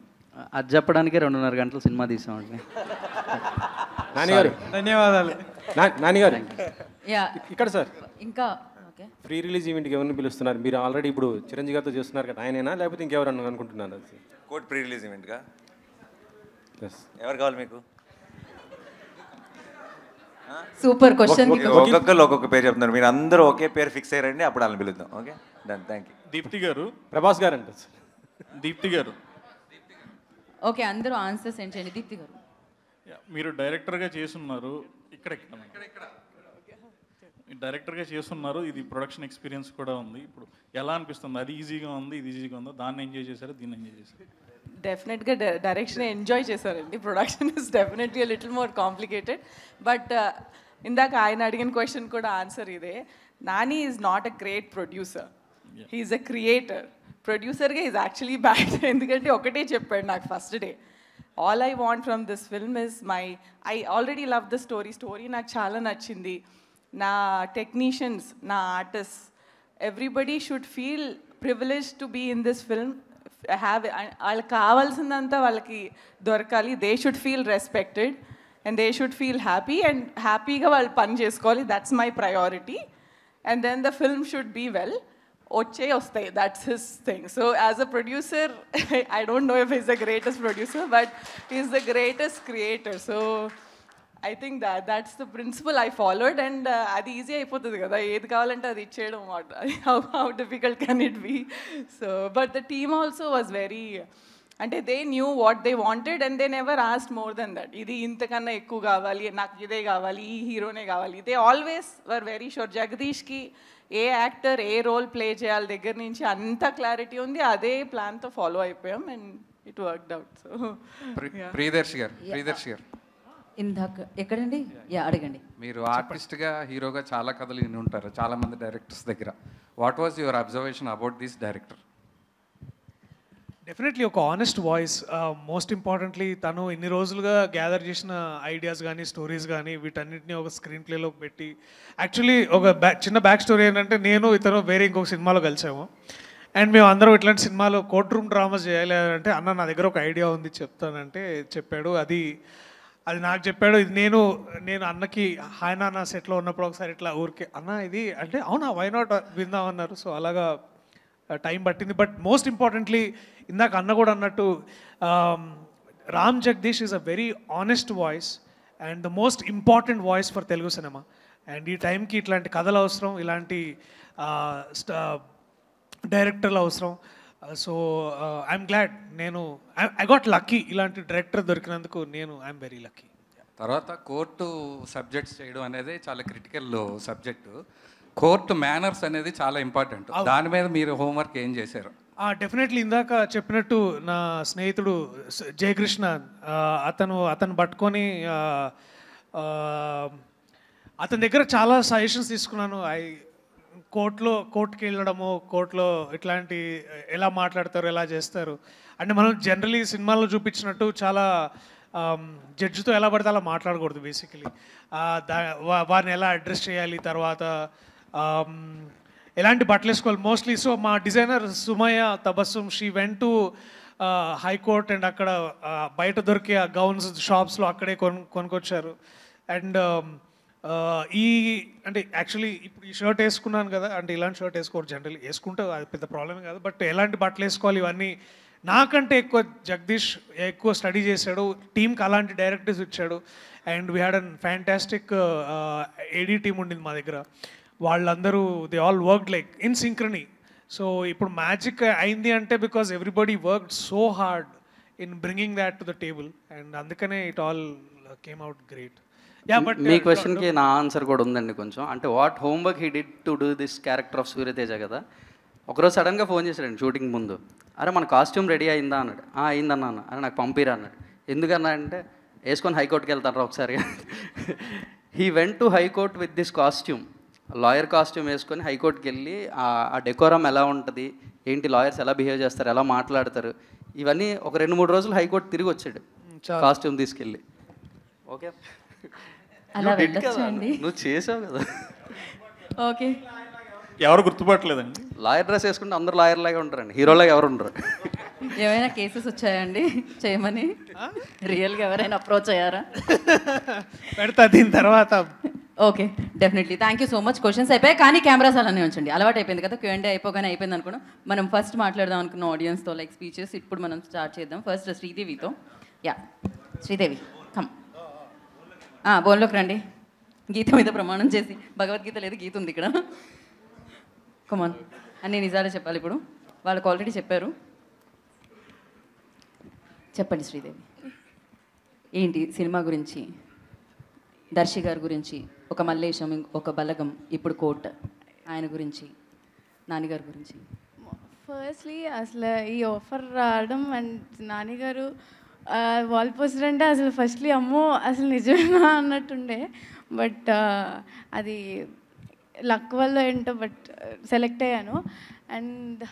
అది చెప్పడానికే 2.5 గంటలు సినిమా తీసామండి. నానిగారు ధన్యవాదాలు. నానిగారు యా ఇక్కడ సార్ ఇంకా ఓకే, ప్రీ రిలీజ్ ఈవెంట్కి ఎవరిని పిలుస్తున్నారు? మీరు ఆల్రెడీ ఇప్పుడు చిరంజీవి గారితో చేస్తున్నారు కదా, ఆయనేనా లేకపోతే ఇంకెవరన్నా అనుకుంటున్నారు? కోర్ట్ ప్రీ రిలీజ్ ఈవెంట్గా ఎవరు కావాలి మీకు? Super question. ఒక్కొక్కరు ఒక్కొక్క పేరు చెప్తున్నారు, మీరు అందరూ ఒకే పేరు ఫిక్స్ అయ్యారండి, అప్పుడు వాళ్ళని పిలుద్దాం. Okay done, thank you. Deepthi garu, Prabhas గారు అంటారు సార్. దీప్తి గారు. ఓకే, అందరూ ఆన్సర్ సెండ్ చేయండి. దీప్తి గారు, మీరు డైరెక్టర్గా చేస్తున్నారు, ఇక్కడ డైరెక్టర్గా చేస్తున్నారు, ఇది ప్రొడక్షన్ ఎక్స్పీరియన్స్ కూడా ఉంది. ఇప్పుడు ఎలా అనిపిస్తుంది? అది ఈజీగా ఉంది, ఇది ఈజీగా ఉందా? దాన్ని ఎంజాయ్ చేశారు, దీన్ని ఎంజాయ్ చేశారు? డెఫినెట్గా డైరెక్షన్ ఎంజాయ్ చేశారండి. Production is definitely little more complicated, but ఇందాక ఆయన అడిగిన క్వశ్చన్ కూడా ఆన్సర్ ఇదే. Nani is not a great producer, he's a creator. ప్రొడ్యూసర్గా ఈజ్ యాక్చువల్లీ బ్యాడ్, ఎందుకంటే ఒకటే చెప్పాడు నాకు first day, all I want from this film is I already love the story నాకు చాలా నచ్చింది. నా టెక్నీషియన్స్, నా artist, everybody should feel privilege to be in this film. వాళ్ళకి కావాల్సిందంతా వాళ్ళకి దొరకాలి. They should feel respected and they should feel happy, and హ్యాపీగా వాళ్ళు పని చేసుకోవాలి. That's my priority. And then the film should be well. వస్తాయి, that's his thing. So as a producer, I don't know if is the greatest producer, but is the greatest creator. So I think that's the principle I followed, and అది easy అయిపోతుంది కదా, ఏది కావాలంటే అది ఇచ్చేయడం. how difficult can it be? So but the team also was very, అంటే they knew what they wanted and they never asked more than that. ఇది ఇంతకన్నా ఎక్కువ కావాలి, నాకు ఇదే కావాలి, ఈ హీరోనే కావాలి. they always were very sure. జగదీష్కి ఏ యాక్టర్ ఏ రోల్ ప్లే చేయాలి దగ్గర నుంచి అంత క్లారిటీ ఉంది. అదే ప్లాన్తో ఫాలో అయిపోయాం and it worked out. So Priyadarshi గారు ఇందాక ఎక్కడండి? యా అడగండి. మీరు ఆర్టిస్ట్గా హీరోగా చాలా కథలు విని ఉంటారు చాలా మంది డైరెక్టర్స్ దగ్గర. What was your observation about this director? Definitely ఒక ఆనెస్ట్ వాయిస్. మోస్ట్ ఇంపార్టెంట్లీ తను ఇన్ని రోజులుగా గ్యాదర్ చేసిన ఐడియాస్ కానీ స్టోరీస్ కానీ వీటన్నిటిని ఒక స్క్రీన్ ప్లేలోకి పెట్టి, యాక్చువల్లీ ఒక చిన్న బ్యాక్ స్టోరీ ఏంటంటే, నేను ఇతను వేరే ఇంకొక సినిమాలో కలిసాము అండ్ మేము అందరం ఇట్లాంటి సినిమాలో కోర్ట్ రూమ్ డ్రామాస్ చేయాలి అంటే, అన్న నా దగ్గర ఒక ఐడియా ఉంది చెప్తానంటే చెప్పాడు. అది నాకు చెప్పాడు. ఇది నేను అన్నకి ఆయన నా సెట్లో ఉన్నప్పుడు ఒకసారి ఇట్లా ఊరికే అన్న ఇది అంటే, అవునా వై నాట్ విందామన్నారు. సో అలాగా టైం పట్టింది. బట్ మోస్ట్ ఇంపార్టెంట్లీ ఇందాక అన్న కూడా అన్నట్టు, Ram Jagadish is a very honest voice and the most important voice for Telugu cinema. And ఈ టైంకి ఇట్లాంటి కథలు అవసరం, ఇలాంటి డైరెక్టర్లు అవసరం. So I'm glad, I got lucky ఇలాంటి డైరెక్టర్ దొరికినందుకు. I'm very lucky. తర్వాత కోర్టు సబ్జెక్ట్స్ చేయడం అనేది చాలా క్రిటికల్ సబ్జెక్టు. కోర్టు మేనర్స్ అనేది చాలా ఇంపార్టెంట్. దాని మీద మీరు హోంవర్క్ ఏం చేశారు? డెఫినెట్లీ ఇందాక చెప్పినట్టు నా స్నేహితుడు జయకృష్ణ, అతను పట్టుకొని అతని దగ్గర చాలా సజెషన్స్ తీసుకున్నాను. కోర్టుకి వెళ్ళడము, కోర్టులో ఇట్లాంటి ఎలా మాట్లాడతారు, ఎలా చేస్తారు అంటే, మనం జనరలీ సినిమాల్లో చూపించినట్టు చాలా జడ్జితో ఎలా పడితే అలా మాట్లాడకూడదు. బేసికలీ వారిని ఎలా అడ్రస్ చేయాలి, తర్వాత ఎలాంటి బట్టలు వేసుకోవాలి మోస్ట్లీ. సో మా designer Sumayya Tabassum, she went to high court and అక్కడ బయట దొరికే ఆ గౌన్స్ షాప్స్లో అక్కడే కొనుక్కొచ్చారు. అండ్ అంటే యాక్చువల్లీ ఇప్పుడు ఈ షర్ట్ వేసుకున్నాను కదా, అంటే ఇలాంటి షర్ట్ వేసుకోరు జనరల్లీ, వేసుకుంటే అది పెద్ద ప్రాబ్లమే కాదు. బట్ ఎలాంటి బట్టలు వేసుకోవాలి ఇవన్నీ నాకంటే ఎక్కువ జగదీష్ ఎక్కువ స్టడీ చేశాడు. టీంకి అలాంటి డైరెక్టర్స్ ఇచ్చాడు. And we had an fantastic AD team ఉండింది మా దగ్గర. వాళ్ళందరూ they all worked like in synchrony. So ఇప్పుడు మ్యాజిక్ అయింది అంటే because everybody worked so hard in bringing that to the table and అందుకనే it all came out great. Yeah but మీ క్వశ్చన్కి నా ఆన్సర్ కూడా ఉందండి కొంచెం. అంటే what homework he did to do this character of Suryateja కదా. ఒకరోజు సడన్గా ఫోన్ చేశాడండి షూటింగ్ ముందు. అరే మన కాస్ట్యూమ్ రెడీ అయిందా అన్నాడు. అయిందన్నా అన్న. అరే నాకు పంపిరా అన్నాడు. ఎందుకన్నా అంటే వేసుకొని హైకోర్టుకి వెళ్తారా ఒకసారి. He went to high court with this costume, lawyer costume వేసుకొని హైకోర్టుకి వెళ్ళి ఆ డెకోరం ఎలా ఉంటుంది, ఏంటి లాయర్స్ ఎలా బిహేవ్ చేస్తారు, ఎలా మాట్లాడతారు, ఇవన్నీ ఒక 2-3 రోజులు హైకోర్టు తిరిగి వచ్చాడు కాస్ట్యూమ్ తీసుకెళ్ళి. ఓకే అలా వెళ్ళొచ్చండి. నువ్వు చేసావు కదా. ఓకే, ఎవరు గుర్తుపట్టలేదండి. లాయర్ డ్రెస్ వేసుకుంటే అందరూ లాయర్ లాగా ఉంటారండి, హీరోలాగా ఎవరు ఉండరు. ఏమైనా కేసెస్ వచ్చాయండి చేయమని? రియల్గా ఎవరైనా అప్రోచ్ అయ్యారా? పెడతా దీని తర్వాత. Okay, definitely. Thank you so much. Questions అయిపోయాయి కానీ కెమెరాస్ అలానే ఉంచండి. అలవాటు అయిపోయింది కదా, Q&A అయిపోగానే అయిపోయింది అనుకున్నాం. మనం ఫస్ట్ మాట్లాడదాం అనుకున్న ఆడియన్స్తో లైక్ స్పీచెస్. ఇప్పుడు మనం స్టార్ట్ చేద్దాం ఫస్ట్ శ్రీదేవితో. Yeah Sridevi come. బోన్లోకి రండి. గీత మీద ప్రమాణం చేసి, భగవద్గీత లేదు గీత ఉంది ఇక్కడ. కమాన్, అన్ని నిజాలే చెప్పాలి ఇప్పుడు. వాళ్ళకి ఆల్రెడీ చెప్పారు. చెప్పండి శ్రీదేవి, ఏంటి సినిమా గురించి, దర్శి గారి గురించి, ఒక మల్లేశం, ఒక బలగం, ఇప్పుడు కోట్, ఆయన గురించి, నాన్నగారి గురించి. ఫస్ట్లీ అసలు ఈ ఆఫర్ రావడం అండ్ నాన్నగారు వాల్ పోస్టర్ అంటే అసలు ఫస్ట్లీ అమ్మో అసలు నిజమేనా అన్నట్టుండే. బట్ అది లక్ వల్ల ఏంటో బట్ సెలెక్ట్ అయ్యాను. అండ్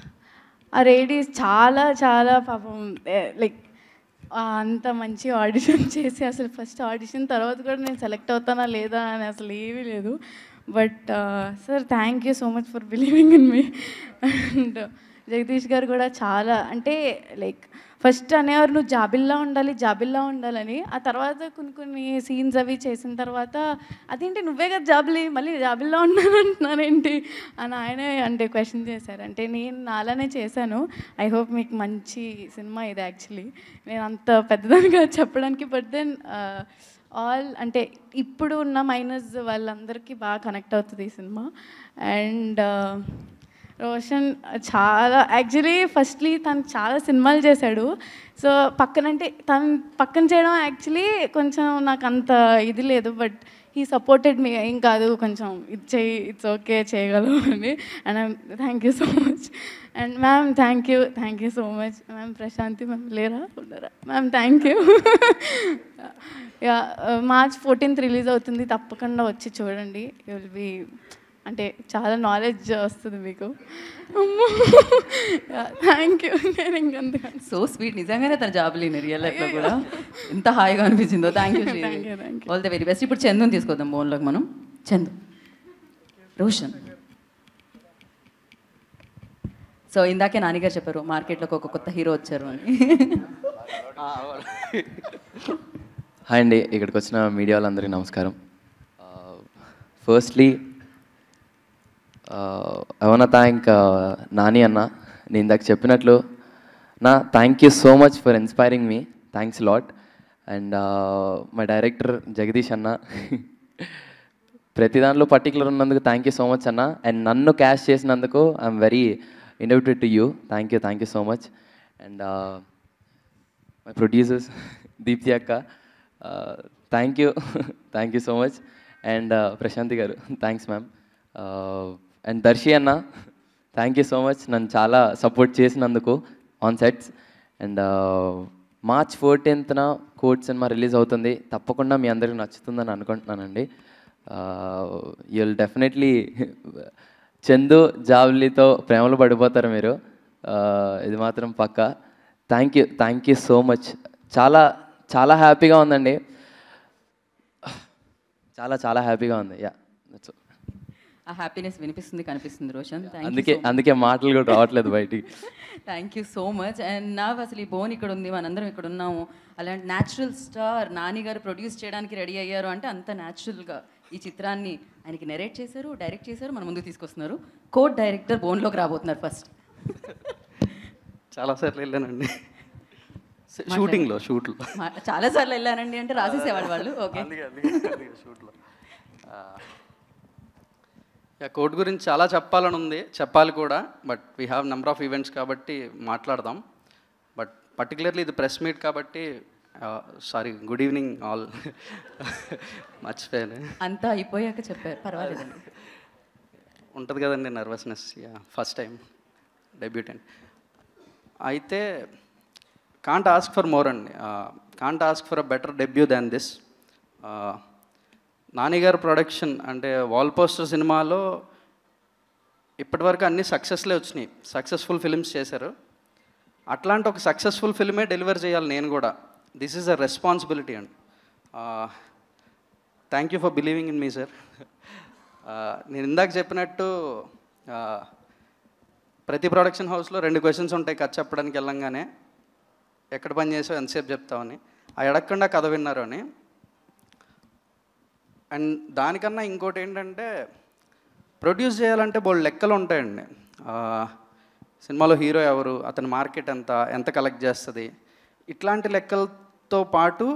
ఆ లేడీస్ చాలా చాలా పాపం లైక్ అంత మంచి ఆడిషన్ చేసి అసలు ఫస్ట్ ఆడిషన్ తర్వాత కూడా నేను సెలెక్ట్ అవుతానా లేదా అని అసలు ఏమీ లేదు. But sir thank you so much for believing in me. And Jagadish గారు కూడా చాలా అంటే లైక్ ఫస్ట్ అనేవారు నువ్వు జాబిల్లా ఉండాలి జాబిల్లా ఉండాలని. ఆ తర్వాత కొన్ని సీన్స్ అవి చేసిన తర్వాత అదేంటి నువ్వే కదా జాబిలి మళ్ళీ జాబిల్లా ఉన్నానంటున్నానేంటి అని ఆయనే అంటే క్వశ్చన్ చేశారు. అంటే నేను నాలానే చేశాను. ఐ హోప్ మీకు మంచి సినిమా ఇది. యాక్చువల్లీ నేను అంత పెద్దదానిగా చెప్పడానికి, బట్ దెన్ ఆల్ అంటే ఇప్పుడు ఉన్న మైనస్ వాళ్ళందరికీ బాగా కనెక్ట్ అవుతుంది ఈ సినిమా. అండ్ రోషన్ చాలా యాక్చువల్లీ ఫస్ట్లీ తను చాలా సినిమాలు చేశాడు. సో పక్కనంటే తను పక్కన చేయడం యాక్చువల్లీ కొంచెం నాకు అంత ఇది లేదు. బట్ హీ సపోర్టెడ్ మీ, ఏం కాదు కొంచెం ఇది చేయి, ఇట్స్ ఓకే చేయగలవు అని. And thank you so much. And ma'am thank you so much. Ma'am Prashanthi ma'am లేరా ఉన్నారా? Ma'am thank you. Yeah March 14th release అవుతుంది, తప్పకుండా వచ్చి చూడండి. యూ విల్ బీ అంటే చాలా నాలెడ్జ్ వస్తుంది మీకు. Thank you. నేను ఇంకంత సో స్వీట్, నిజంగానే తన జాబ్ లేని రియల్ లైఫ్లో కూడా ఎంత హాయిగా అనిపించిందో. Thank you all the very best. ఇప్పుడు చందుని తీసుకొద్దాం బోన్లోకి మనం. చందు, రోషన్. సో ఇందాకే నాన్నగారు చెప్పారు మార్కెట్లోకి ఒక కొత్త హీరో వచ్చారు అని. హాయ్ అండి, ఇక్కడికి వచ్చిన మీడియా వాళ్ళందరికీ నమస్కారం. Firstly I want thank Nani అన్న. నేను ఇందాక చెప్పినట్లు thank you so much for inspiring me. Thanks lot. And my director Jagadish అన్న, ప్రతి దానిలో పర్టికులర్ ఉన్నందుకు థ్యాంక్ యూ సో మచ్ అన్న. అండ్ నన్ను క్యాష్ చేసినందుకు I'm very indebted to you. Thank you so much. And my producers Deepthi అక్క, thank you so much. And Prashanthi గారు thanks ma'am. And Darsi అన్న, థ్యాంక్ యూ సో మచ్ నన్ను చాలా support చేసినందుకు on sets. And March 14th court సినిమా release అవుతుంది, తప్పకుండా మీ అందరికీ నచ్చుతుందని అనుకుంటున్నానండి. యూ విల్ డెఫినెట్లీ చందు జావ్లీతో ప్రేమలో పడిపోతారు మీరు, ఇది మాత్రం పక్కా. Thank you so much. చాలా చాలా హ్యాపీగా ఉందండి, చాలా హ్యాపీగా ఉంది. Yeah that's all. ఆ హ్యాపీనెస్ వినిపిస్తుంది కనిపిస్తుంది రోషన్. అందుకే మాటలు కూడా రావట్లేదు బయటికి. Thank you so much. And నాకు అసలు ఈ బోన్ ఇక్కడ ఉంది, మనందరం ఇక్కడ ఉన్నాము. అలాంటి న్యాచురల్ స్టార్ నాని గారు ప్రొడ్యూస్ చేయడానికి రెడీ అయ్యారు అంటే అంత న్యాచురల్గా ఈ చిత్రాన్ని ఆయనకి నెరేట్ చేశారు, డైరెక్ట్ చేశారు, మన ముందుకు తీసుకొస్తున్నారు. కోడ్ డైరెక్టర్ బోన్లోకి రాబోతున్నారు ఫస్ట్. చాలాసార్లు వెళ్ళానండి షూటింగ్లో. చాలాసార్లు వెళ్ళానండి అంటే రాసేసేవాళ్ళు వాళ్ళు. ఓకే, షూట్లో కోర్ట్ గురించి చాలా చెప్పాలని ఉంది, చెప్పాలి కూడా. But we have number of events కాబట్టి మాట్లాడదాం. బట్ పర్టికులర్లీ ఇది ప్రెస్ మీట్ కాబట్టి సారీ, గుడ్ ఈవినింగ్ ఆల్. మర్చిపోయాను. అంతా అయిపోయాక చెప్పారు, పర్వాలేదండి. ఉంటుంది కదండి నర్వస్నెస్, ఫస్ట్ టైం డెబ్యూటెంట్. అయితే కాంట్ ఆస్క్ ఫర్ మోర్ అండి, can't ask for a better debut than this. Nani గారి ప్రొడక్షన్ అంటే వాల్ పోస్టర్ సినిమాలో ఇప్పటివరకు అన్ని సక్సెస్లే వచ్చినాయి, సక్సెస్ఫుల్ ఫిల్మ్స్ చేశారు. అట్లాంటి ఒక సక్సెస్ఫుల్ ఫిల్మే డెలివర్ చేయాలి నేను కూడా. దిస్ ఈజ్ అ రెస్పాన్సిబిలిటీ అండి. Thank you for believing in me sir. నేను ఇందాక చెప్పినట్టు ప్రతి ప్రొడక్షన్ హౌస్లో 2 క్వశ్చన్స్ ఉంటాయి కథ చెప్పడానికి వెళ్ళంగానే. ఎక్కడ పని చేసావు, ఎంతసేపు చెప్తామని. ఆ అడగకుండా కథ విన్నారు అని. అండ్ దానికన్నా ఇంకోటి ఏంటంటే, ప్రొడ్యూస్ చేయాలంటే బోల్డ్ లెక్కలు ఉంటాయండి. సినిమాలో హీరో ఎవరు, అతని మార్కెట్ ఎంత కలెక్ట్ చేస్తుంది, ఇట్లాంటి లెక్కలతో పాటు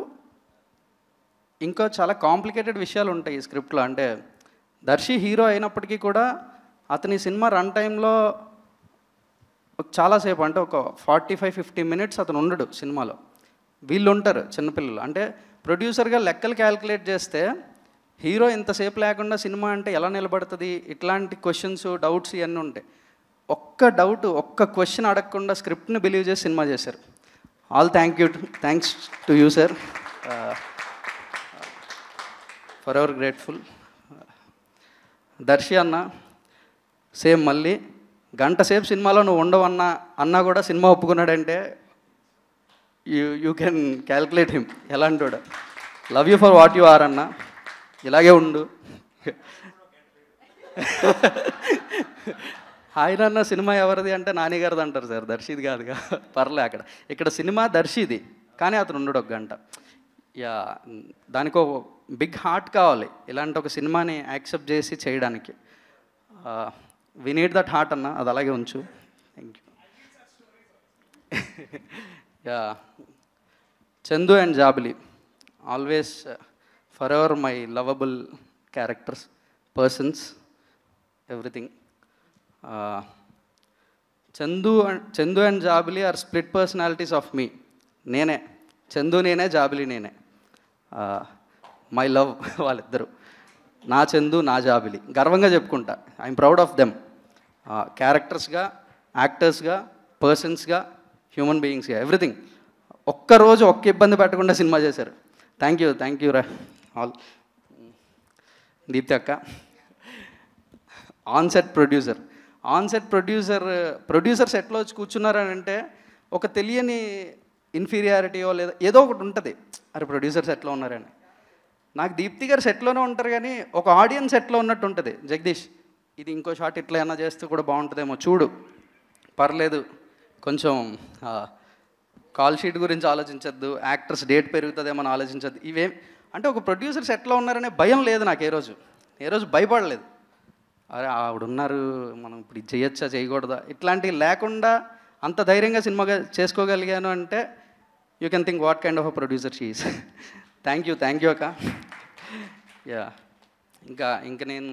ఇంకా చాలా కాంప్లికేటెడ్ విషయాలు ఉంటాయి ఈ స్క్రిప్ట్లో. అంటే దర్శి హీరో అయినప్పటికీ కూడా అతని సినిమా రన్ టైంలో చాలాసేపు, అంటే ఒక 45-50 మినిట్స్ అతను ఉండడు సినిమాలో. వీళ్ళు ఉంటారు చిన్నపిల్లలు. అంటే ప్రొడ్యూసర్గా లెక్కలు క్యాలిక్యులేట్ చేస్తే హీరో ఇంతసేపు లేకుండా సినిమా అంటే ఎలా నిలబడుతుంది, ఇట్లాంటి క్వశ్చన్స్, డౌట్స్ ఇవన్నీ ఉంటాయి. ఒక్క క్వశ్చన్ అడగకుండా స్క్రిప్ట్ని బిలీవ్ చేసి సినిమా చేశారు. All thanks to you sir, for ever grateful. Darshi అన్న సేమ్, మళ్ళీ గంట సేపు సినిమాలో నువ్వు అన్నా కూడా సినిమా ఒప్పుకున్నాడంటే యూ కెన్ క్యాల్కులేట్ హిమ్ ఎలాంటి వాడు. Love you for what you are అన్న, ఇలాగే ఉండు. ఆయన అన్న సినిమా ఎవరిది అంటే నాని గారిది అంటారు సార్, దర్శిది కాదుగా. పర్లే, ఇక్కడ సినిమా దర్శిది, కానీ అతను ఉండడు ఒక గంట. దానికి ఒక బిగ్ హార్ట్ కావాలి ఇలాంటి ఒక సినిమాని యాక్సెప్ట్ చేసి చేయడానికి. వి నీడ్ దట్ హార్ట్ అన్న, అది అలాగే ఉంచు. Thank you. Chandu and Jabili always for ever my lovable characters, persons, everything. Chandu and Jabili are split personalities of me. నేనే చందు, నేనే జాబిలి, నేనే. మై లవ్ వాళ్ళిద్దరు, నా చందు, నా జాబిలి. గర్వంగా చెప్పుకుంటా, ఐఎమ్ ప్రౌడ్ ఆఫ్ దెమ్. క్యారెక్టర్స్గా, యాక్టర్స్గా, పర్సన్స్గా, హ్యూమన్ బీయింగ్స్గా, ఎవ్రీథింగ్. ఒక్క ఇబ్బంది పెట్టకుండా సినిమా చేశారు. థ్యాంక్ యూ రా ఆల్. దీప్తి అక్క, ఆన్సెట్ ప్రొడ్యూసర్ సెట్లో వచ్చి కూర్చున్నారని అంటే ఒక తెలియని ఇన్ఫీరియారిటీయో లేదా ఏదో ఒకటి ఉంటుంది. అరే ప్రొడ్యూసర్ సెట్లో ఉన్నారని. నాకు దీప్తి గారు సెట్లోనే ఉంటారు, కానీ ఒక ఆడియన్స్ సెట్లో ఉన్నట్టు ఉంటుంది. జగదీష్, ఇది ఇంకో షాట్ ఇట్లా ఏమైనా చేస్తే కూడా బాగుంటుందేమో, చూడు, పర్లేదు, కొంచెం కాల్ షీట్ గురించి ఆలోచించద్దు, యాక్టర్స్ డేట్ పెరుగుతుందేమో అని ఆలోచించద్దు. ఇవేం అంటే ఒక ప్రొడ్యూసర్ సెట్లో ఉన్నారనే భయం లేదు నాకు. ఏ రోజు భయపడలేదు. అరే ఆవిడున్నారు, మనం ఇప్పుడు ఇది చేయొచ్చా చేయకూడదా, ఇట్లాంటివి లేకుండా అంత ధైర్యంగా సినిమాగా చేసుకోగలిగాను అంటే you can think what kind of a producer she is. Thank you అక్క. ఇంకా నేను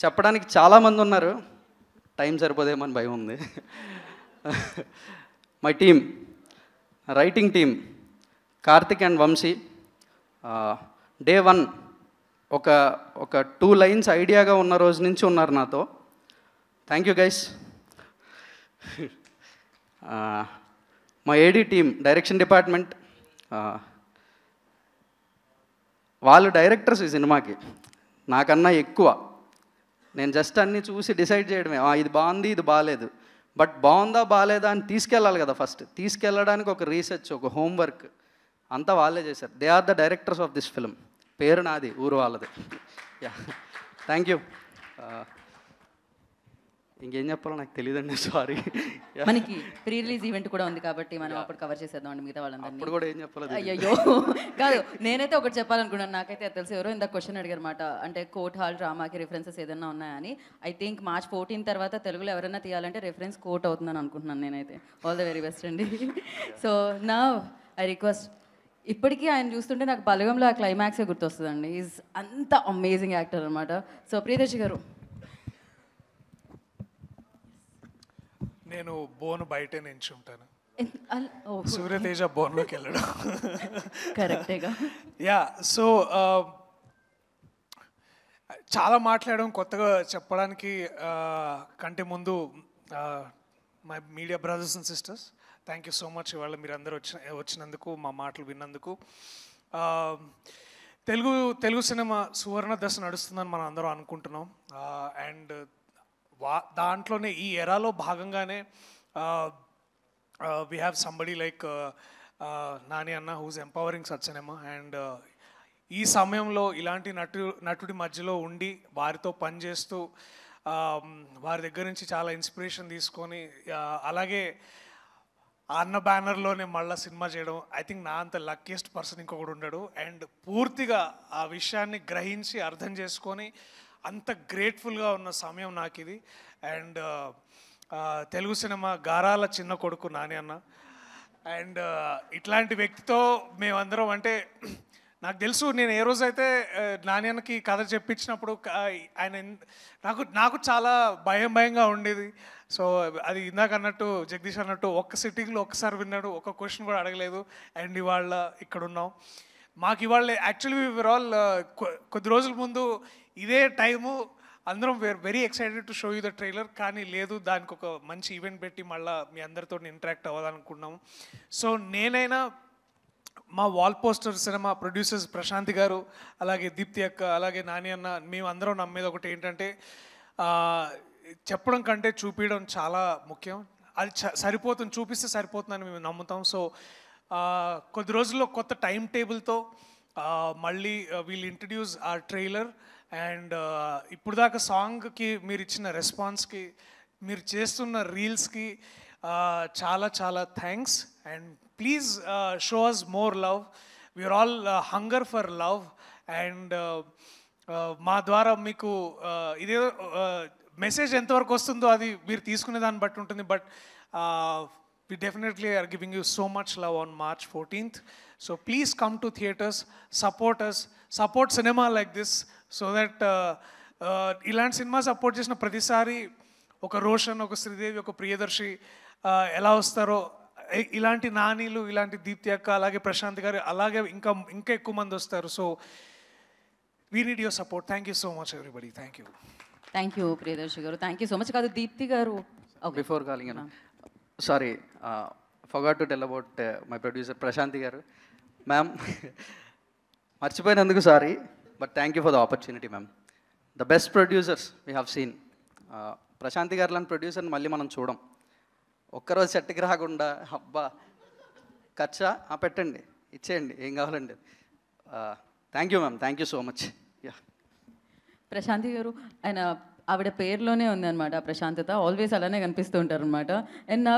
చెప్పడానికి చాలామంది ఉన్నారు, టైం సరిపోదేమో అని భయం ఉంది. My team, writing team, Karthik and Vamshi. Day 1 ఒక 2 లైన్స్ ఐడియాగా ఉన్న రోజు నుంచి ఉన్నారు నాతో. Thank you guys. మా ఏడీ టీమ్, డైరెక్షన్ డిపార్ట్మెంట్, వాళ్ళు డైరెక్టర్స్ ఈ సినిమాకి నాకన్నా ఎక్కువ. నేను జస్ట్ అన్నీ చూసి డిసైడ్ చేయడమే, ఇది బాగుంది, ఇది బాగాలేదు. బట్ బాగుందా బాగాలేదా అని తీసుకెళ్ళాలి కదా. ఫస్ట్ తీసుకెళ్ళడానికి ఒక రీసెర్చ్, ఒక హోంవర్క్ అంతా వాళ్ళే చేశారు. They are the directors of this film. పేరు నాది, ఊరు వాళ్ళది. Thank you. ఇంకేం చెప్పాలో నాకు తెలియదండి, సారీ. మనకి ప్రీ రిలీజ్ ఈవెంట్ కూడా ఉంది కాబట్టి మనం అప్పుడు కవర్ చేసేద్దాం అండి మిగతా వాళ్ళందరినీ. అప్పుడు కూడా ఏం చెప్పాలి. అయ్యో కాదు, నేనైతే ఒకటి చెప్పాలనుకున్నాను. నాకైతే అది తెలుసు. ఎవరో ఇందాక క్వశ్చన్ అడిగారు అనమాట, అంటే కోర్ట్ హాల్ డ్రామాకి రిఫరెన్సెస్ ఏదైనా ఉన్నాయని. ఐ థింక్ March 14 తర్వాత తెలుగులో ఎవరైనా తీయాలంటే రిఫరెన్స్ కోర్ట్ అవుతుందని అనుకుంటున్నాను నేనైతే. ఆల్ ద వెరీ బెస్ట్ అండి. సో నా ఐ రిక్వెస్ట్, ఇప్పటికీ ఆయన చూస్తుంటే నాకు బలగంలో ఆ క్లైమాక్సే గుర్తొస్తుందండి. ఈజ్ అంత అమేజింగ్ యాక్టర్ అనమాట. సో ప్రియదర్శి గారు. నేను బోను బయటే నించుంటాను. సూర్యతేజ బోర్న్లోకి వెళ్ళడం కరెక్టేగా. యా, సో చాలా మాట్లాడడం కొత్తగా చెప్పడానికి కంటే ముందు my media brothers and sisters, thank you so much ఇవాళ మీరు అందరూ వచ్చినందుకు, మా మాటలు విన్నందుకు. తెలుగు సినిమా సువర్ణ దశ నడుస్తుందని మనం అందరం అనుకుంటున్నాం. అండ్ దాంట్లోనే ఈ ఎరాలో భాగంగానే we have somebody like Nani Anna who's empowering such cinema, and ఈ సమయంలో ఇలాంటి నటుడి మధ్యలో ఉండి వారితో పనిచేస్తూ వారి దగ్గర నుంచి చాలా ఇన్స్పిరేషన్ తీసుకొని అలాగే అన్న బ్యానర్లోనే మళ్ళీ సినిమా చేయడం, ఐ థింక్ నా అంత లక్కీయెస్ట్ పర్సన్ ఇంకొకడు ఉండడు. అండ్ పూర్తిగా ఆ విషయాన్ని గ్రహించి అర్థం చేసుకొని అంత గ్రేట్ఫుల్గా ఉన్న సమయం నాకు ఇది. అండ్ తెలుగు సినిమా గారాల చిన్న కొడుకు నాని అన్న, అండ్ ఇట్లాంటి వ్యక్తితో మేమందరం, అంటే నాకు తెలుసు నేను ఏ రోజైతే నాని అన్నకి కథ చెప్పించినప్పుడు ఆయన నాకు చాలా భయంగా ఉండేది. సో అది ఇందాక అన్నట్టు జగదీష్ అన్నట్టు ఒక్క సిట్టింగ్లో ఒక్కసారి విన్నాడు, ఒక్క క్వశ్చన్ కూడా అడగలేదు. అండ్ ఇవాళ ఇక్కడ ఉన్నాం. మాకు ఇవాళ యాక్చువల్లీ వీఆర్ ఆల్ కొద్ది రోజుల ముందు ఇదే టైము అందరం were very excited to show you the trailer, కానీ లేదు, దానికి ఒక మంచి ఈవెంట్ పెట్టి మళ్ళీ మీ అందరితో ఇంటరాక్ట్ అవ్వాలనుకున్నాము. సో నేనైనా మా wall poster cinema producers Prashanthi garu, అలాగే దీప్తి అక్క, అలాగే నాని అన్న, మేము అందరం నమ్మేది ఒకటి ఏంటంటే చెప్పడం కంటే చూపించడం చాలా ముఖ్యం. అది సరిపోతుంది, చూపిస్తే సరిపోతుందని మేము నమ్ముతాం. సో కొద్ది రోజుల్లో కొత్త టైం టేబుల్తో మళ్ళీ వీల్ ఇంట్రడ్యూస్ ఆ ట్రైలర్. అండ్ ఇప్పుడు దాకా సాంగ్కి మీరు ఇచ్చిన రెస్పాన్స్కి, మీరు చేస్తున్న రీల్స్కి చాలా చాలా thanks. And please show us more love. We are all hunger for love. And మా ద్వారా మీకు ఇదేదో మెసేజ్ ఎంతవరకు వస్తుందో అది మీరు తీసుకునే దాన్ని బట్టి ఉంటుంది. But we definitely are giving you so much love on March 14th. So please come to theaters, support us, support cinema like this, so that ఇలాంటి సినిమా సపోర్ట్ చేసిన ప్రతిసారి ఒక రోషన్, ఒక శ్రీదేవి, ఒక ప్రియదర్శి ఎలా వస్తారో ఇలాంటి నానీలు, ఇలాంటి దీప్తి అక్క, అలాగే ప్రశాంత్ గారు, అలాగే ఇంకా ఎక్కువ మంది వస్తారు. So we need your support. Thank you so much everybody. Thank you. Thank you Priyadarshi గారు, థ్యాంక్ యూ సో మచ్. కాదు దీప్తి గారు, before calling sorry, forgot to tell about my producer Prashanthi గారు. మ్యామ్ మర్చిపోయినందుకు sorry, but thank you for the opportunity ma'am. The best producers we have seen. Prashanthi గారు లాంటి ప్రొడ్యూసర్ని మళ్ళీ మనం చూడం. ఒక్కరోజు సెట్కి రాకుండా అబ్బా ఖర్చా పెట్టండి, ఇచ్చేయండి, ఏం కావాలండి. Thank you ma'am, thank you so much. Yeah, Prashanthi garu, ఆయన ఆవిడ పేరులోనే ఉంది అనమాట ప్రశాంతత, ఆల్వేస్ అలానే కనిపిస్తూ ఉంటారు అనమాట. అండ్ నా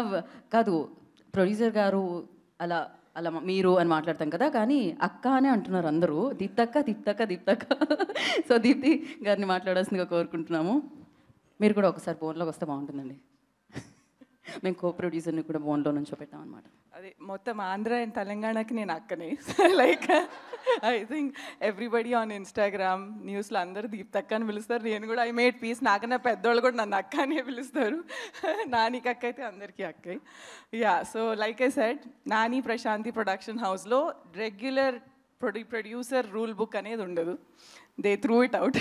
కాదు ప్రొడ్యూసర్ గారు అలా అలా మీరు అని మాట్లాడతాం కదా, కానీ అక్క అనే అంటున్నారు అందరూ. దీప్తక్క. సో దీప్తి గారిని మాట్లాడాల్సిందిగా కోరుకుంటున్నాము. మీరు కూడా ఒకసారి బోన్లోకి వస్తే బాగుంటుందండి. మేము కో ప్రొడ్యూసర్ని కూడా బోన్లో నుంచో పెట్టామన్నమాట. అది మొత్తం ఆంధ్ర అండ్ తెలంగాణకి నేను అక్కనే. Like I think everybody on Instagram న్యూస్లో అందరూ దీప్తక్క అని పిలుస్తారు. నేను కూడా ఐ మేడ్ పీస్. నాకన్నా పెద్దవాళ్ళు కూడా నన్ను అక్క అనే పిలుస్తారు. నానికి అక్క అయితే అందరికీ అక్కే. Yeah, so like I said, Nani Prashanthi production హౌస్లో రెగ్యులర్ ప్రొడ్యూసర్ రూల్ బుక్ అనేది ఉండదు. They through it out.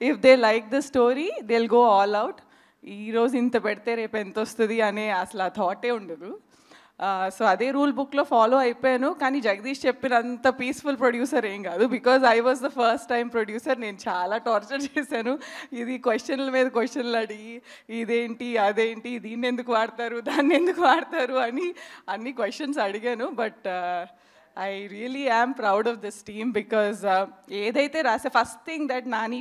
If they like the story they will go all out. ఈరోజు ఇంత పెడితే రేపు ఎంత వస్తుంది అనే అసలు ఆ థాటే ఉండదు. సో అదే రూల్ బుక్లో ఫాలో అయిపోయాను. కానీ జగదీష్ చెప్పినంత పీస్ఫుల్ ప్రొడ్యూసర్ ఏం కాదు, because I was the first time producer. నేను చాలా టార్చర్ చేశాను. ఇది క్వశ్చన్ల మీద క్వశ్చన్లు అడిగి, ఇదేంటి అదేంటి, దీన్ని ఎందుకు వాడతారు, దాన్ని ఎందుకు వాడతారు అని అన్ని క్వశ్చన్స్ అడిగాను. But I really am proud of this team because ఏదైతే రాసే first thing that Nani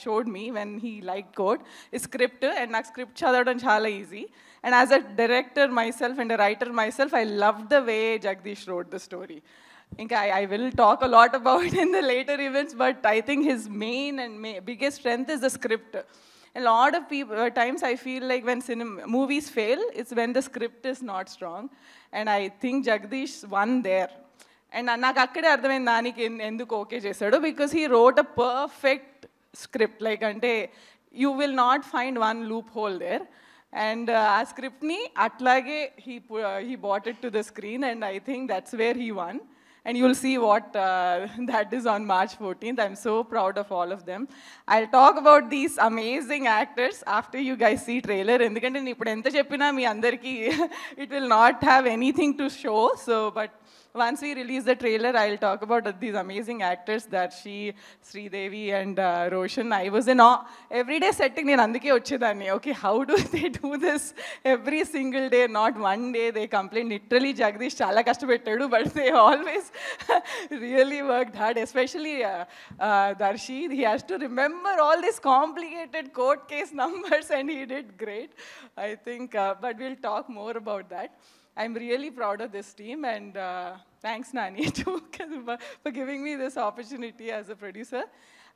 showed me when he liked code is script, and నాకు స్క్రిప్ట్ చదవడం చాలా easy. And as a director myself and a writer myself, I loved the way Jagdish wrote the story. ఇంకా I will talk a lot about it in the later events, but I think his main and biggest strength is the script. A lot of times I feel like when movies fail, it's when the script is not strong, and I think Jagdish won there. And నాకు అక్కడే అర్థమైంది దానికి ఎందుకు okay చేశాడు, because he wrote a perfect script. Like అంటే you will not find one loop hole there. And ఆ స్క్రిప్ట్ని అట్లాగే he brought it to the screen, and I think that's where he won. And you'll see what that is on March 14th. I'm so proud of all of them. I'll talk about these amazing actors after you guys see trailer. ఎందుకంటే నేను ఇప్పుడు ఎంత చెప్పినా మీ అందరికీ it will not have anything to show. So, but once we release the trailer, I'll talk about these amazing actors, Darshi, Sridevi, and Roshan. I was in awe. Everyday setting, నేను అందుకే వచ్చేదాన్ని. Okay, how do they do this every single day? Not one day they complain. Literally, Jagdish చాలా కష్టపెట్టాడు, but they always really worked hard. Especially Darshi, he has to remember all these complicated court case numbers, and he did great, I think. But we'll talk more about that. I'm really proud of this team, and thanks Nani too for giving me this opportunity as a producer.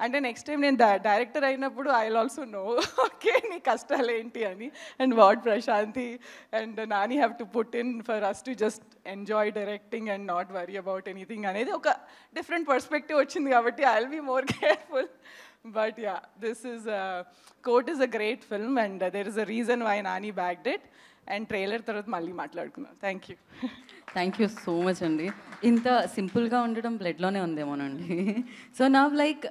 And next time నేను director అయినప్పుడు I'll also know, okay, నీ కష్టాలు ఏంటి అని, and what Prashanti and Nani have to put in for us to just enjoy directing and not worry about anything అనేది ఒక different perspective వచ్చింది కాబట్టి I'll be more careful. But yeah, this is Court is a great film, and there is a reason why Nani backed it. And trailer తర్వాత మళ్ళీ మాట్లాడుకుందాం. Thank you. Thank you so much అండి. ఇంత సింపుల్గా ఉండడం బ్లడ్లోనే ఉందేమోనండి. So నా like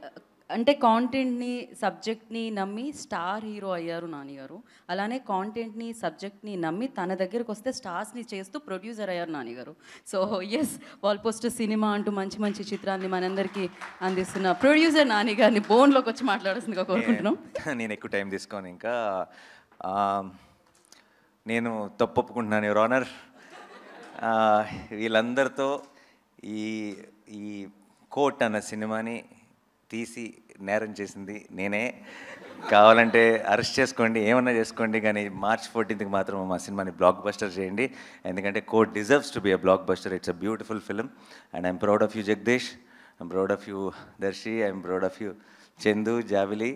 అంటే కాంటెంట్ని సబ్జెక్ట్ని నమ్మి స్టార్ హీరో అయ్యారు నాని గారు. అలానే కాంటెంట్ని సబ్జెక్ట్ని నమ్మి తన దగ్గరికి వస్తే స్టార్స్ని చేస్తూ ప్రొడ్యూసర్ అయ్యారు Nani garu. So yes, wall poster cinema అంటూ మంచి మంచి చిత్రాన్ని మనందరికీ అందిస్తున్న ప్రొడ్యూసర్ నాని గారిని బోన్లోకి వచ్చి మాట్లాడాల్సిందిగా కోరుకుంటున్నాం. నేను ఎక్కువ టైం తీసుకోను. ఇంకా నేను తప్పు ఒప్పుకుంటున్నాను యువర్ ఆనర్. వీళ్ళందరితో ఈ కోర్ట్ అన్న సినిమాని తీసి నేరం చేసింది నేనే. కావాలంటే అరెస్ట్ చేసుకోండి, ఏమన్నా చేసుకోండి, కానీ March 14th మాత్రం మా సినిమాని బ్లాక్ బస్టర్ చేయండి. ఎందుకంటే Court deserves to be a blockbuster. It's a beautiful film, and I'm proud of you Jagadeesh, I'm proud of you Darshi, I'm proud of you Chandu, Jabili,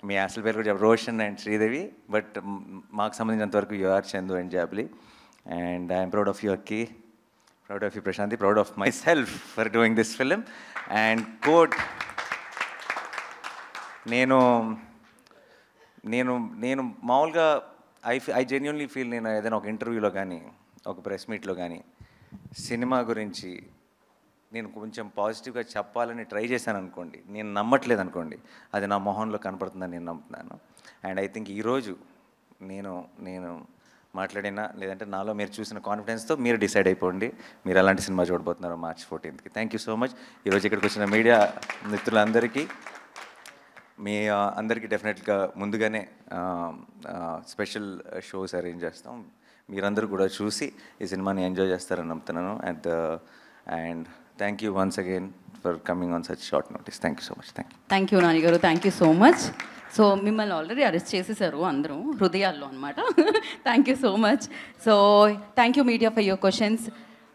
మీ అసలు పేరు కూడా రోషన్ అండ్ శ్రీదేవి, బట్ మాకు సంబంధించినంత వరకు you are Chandu and Jabili. And I'm proud of you Akki, proud of you Prashanthi, proud of myself for doing this film. And court నేను మామూలుగా I genuinely feel, నేను ఏదైనా ఒక ఇంటర్వ్యూలో కానీ ఒక ప్రెస్ మీట్లో కానీ సినిమా గురించి నేను కొంచెం పాజిటివ్గా చెప్పాలని ట్రై చేశాను అనుకోండి, నేను నమ్మట్లేదు అనుకోండి, అది నా మొహంలో కనపడుతుందని నేను నమ్ముతున్నాను. అండ్ ఐ థింక్ ఈరోజు నేను మాట్లాడినా లేదంటే నాలో మీరు చూసిన కాన్ఫిడెన్స్తో మీరు డిసైడ్ అయిపోండి మీరు ఎలాంటి సినిమా చూడబోతున్నారు March 14th. Thank you so much. ఈరోజు ఇక్కడికి వచ్చిన మీడియా మిత్రులందరికీ, మీ అందరికీ డెఫినెట్గా ముందుగానే స్పెషల్ షోస్ అరేంజ్ చేస్తాం. మీరందరూ కూడా చూసి ఈ సినిమాని ఎంజాయ్ చేస్తారని నమ్ముతున్నాను. And thank you once again for coming on such short notice. Thank you so much. Thank you Nani గారు, thank you so much. So మిమ్మల్ని ఆల్రెడీ అరెస్ట్ చేసేసారు అందరూ హృదయాల్లో అనమాట. Thank you so much. So thank you media for your questions.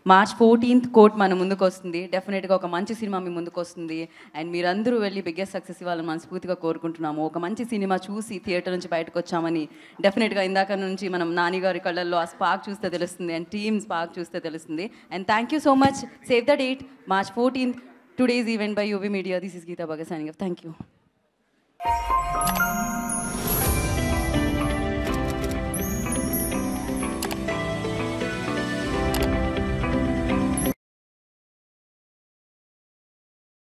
March 14th court మన ముందుకు వస్తుంది. డెఫినెట్గా ఒక మంచి సినిమా మీ ముందుకు వస్తుంది. అండ్ మీరందరూ వెళ్ళి బిగ్గెస్ట్ సక్సెస్ ఇవ్వాలని మనస్ఫూర్తిగా కోరుకుంటున్నాము. ఒక మంచి సినిమా చూసి థియేటర్ నుంచి బయటకు వచ్చామని డెఫినెట్గా ఇందాక నుంచి మనం నాని గారి కళ్ళల్లో ఆ స్పార్క్ చూస్తే తెలుస్తుంది, అండ్ టీమ్ స్పార్క్ చూస్తే తెలుస్తుంది. And thank you so much. Save the date, March 14th, today's event by UV Media. This is Geeta Bhagat signing off. Thank you.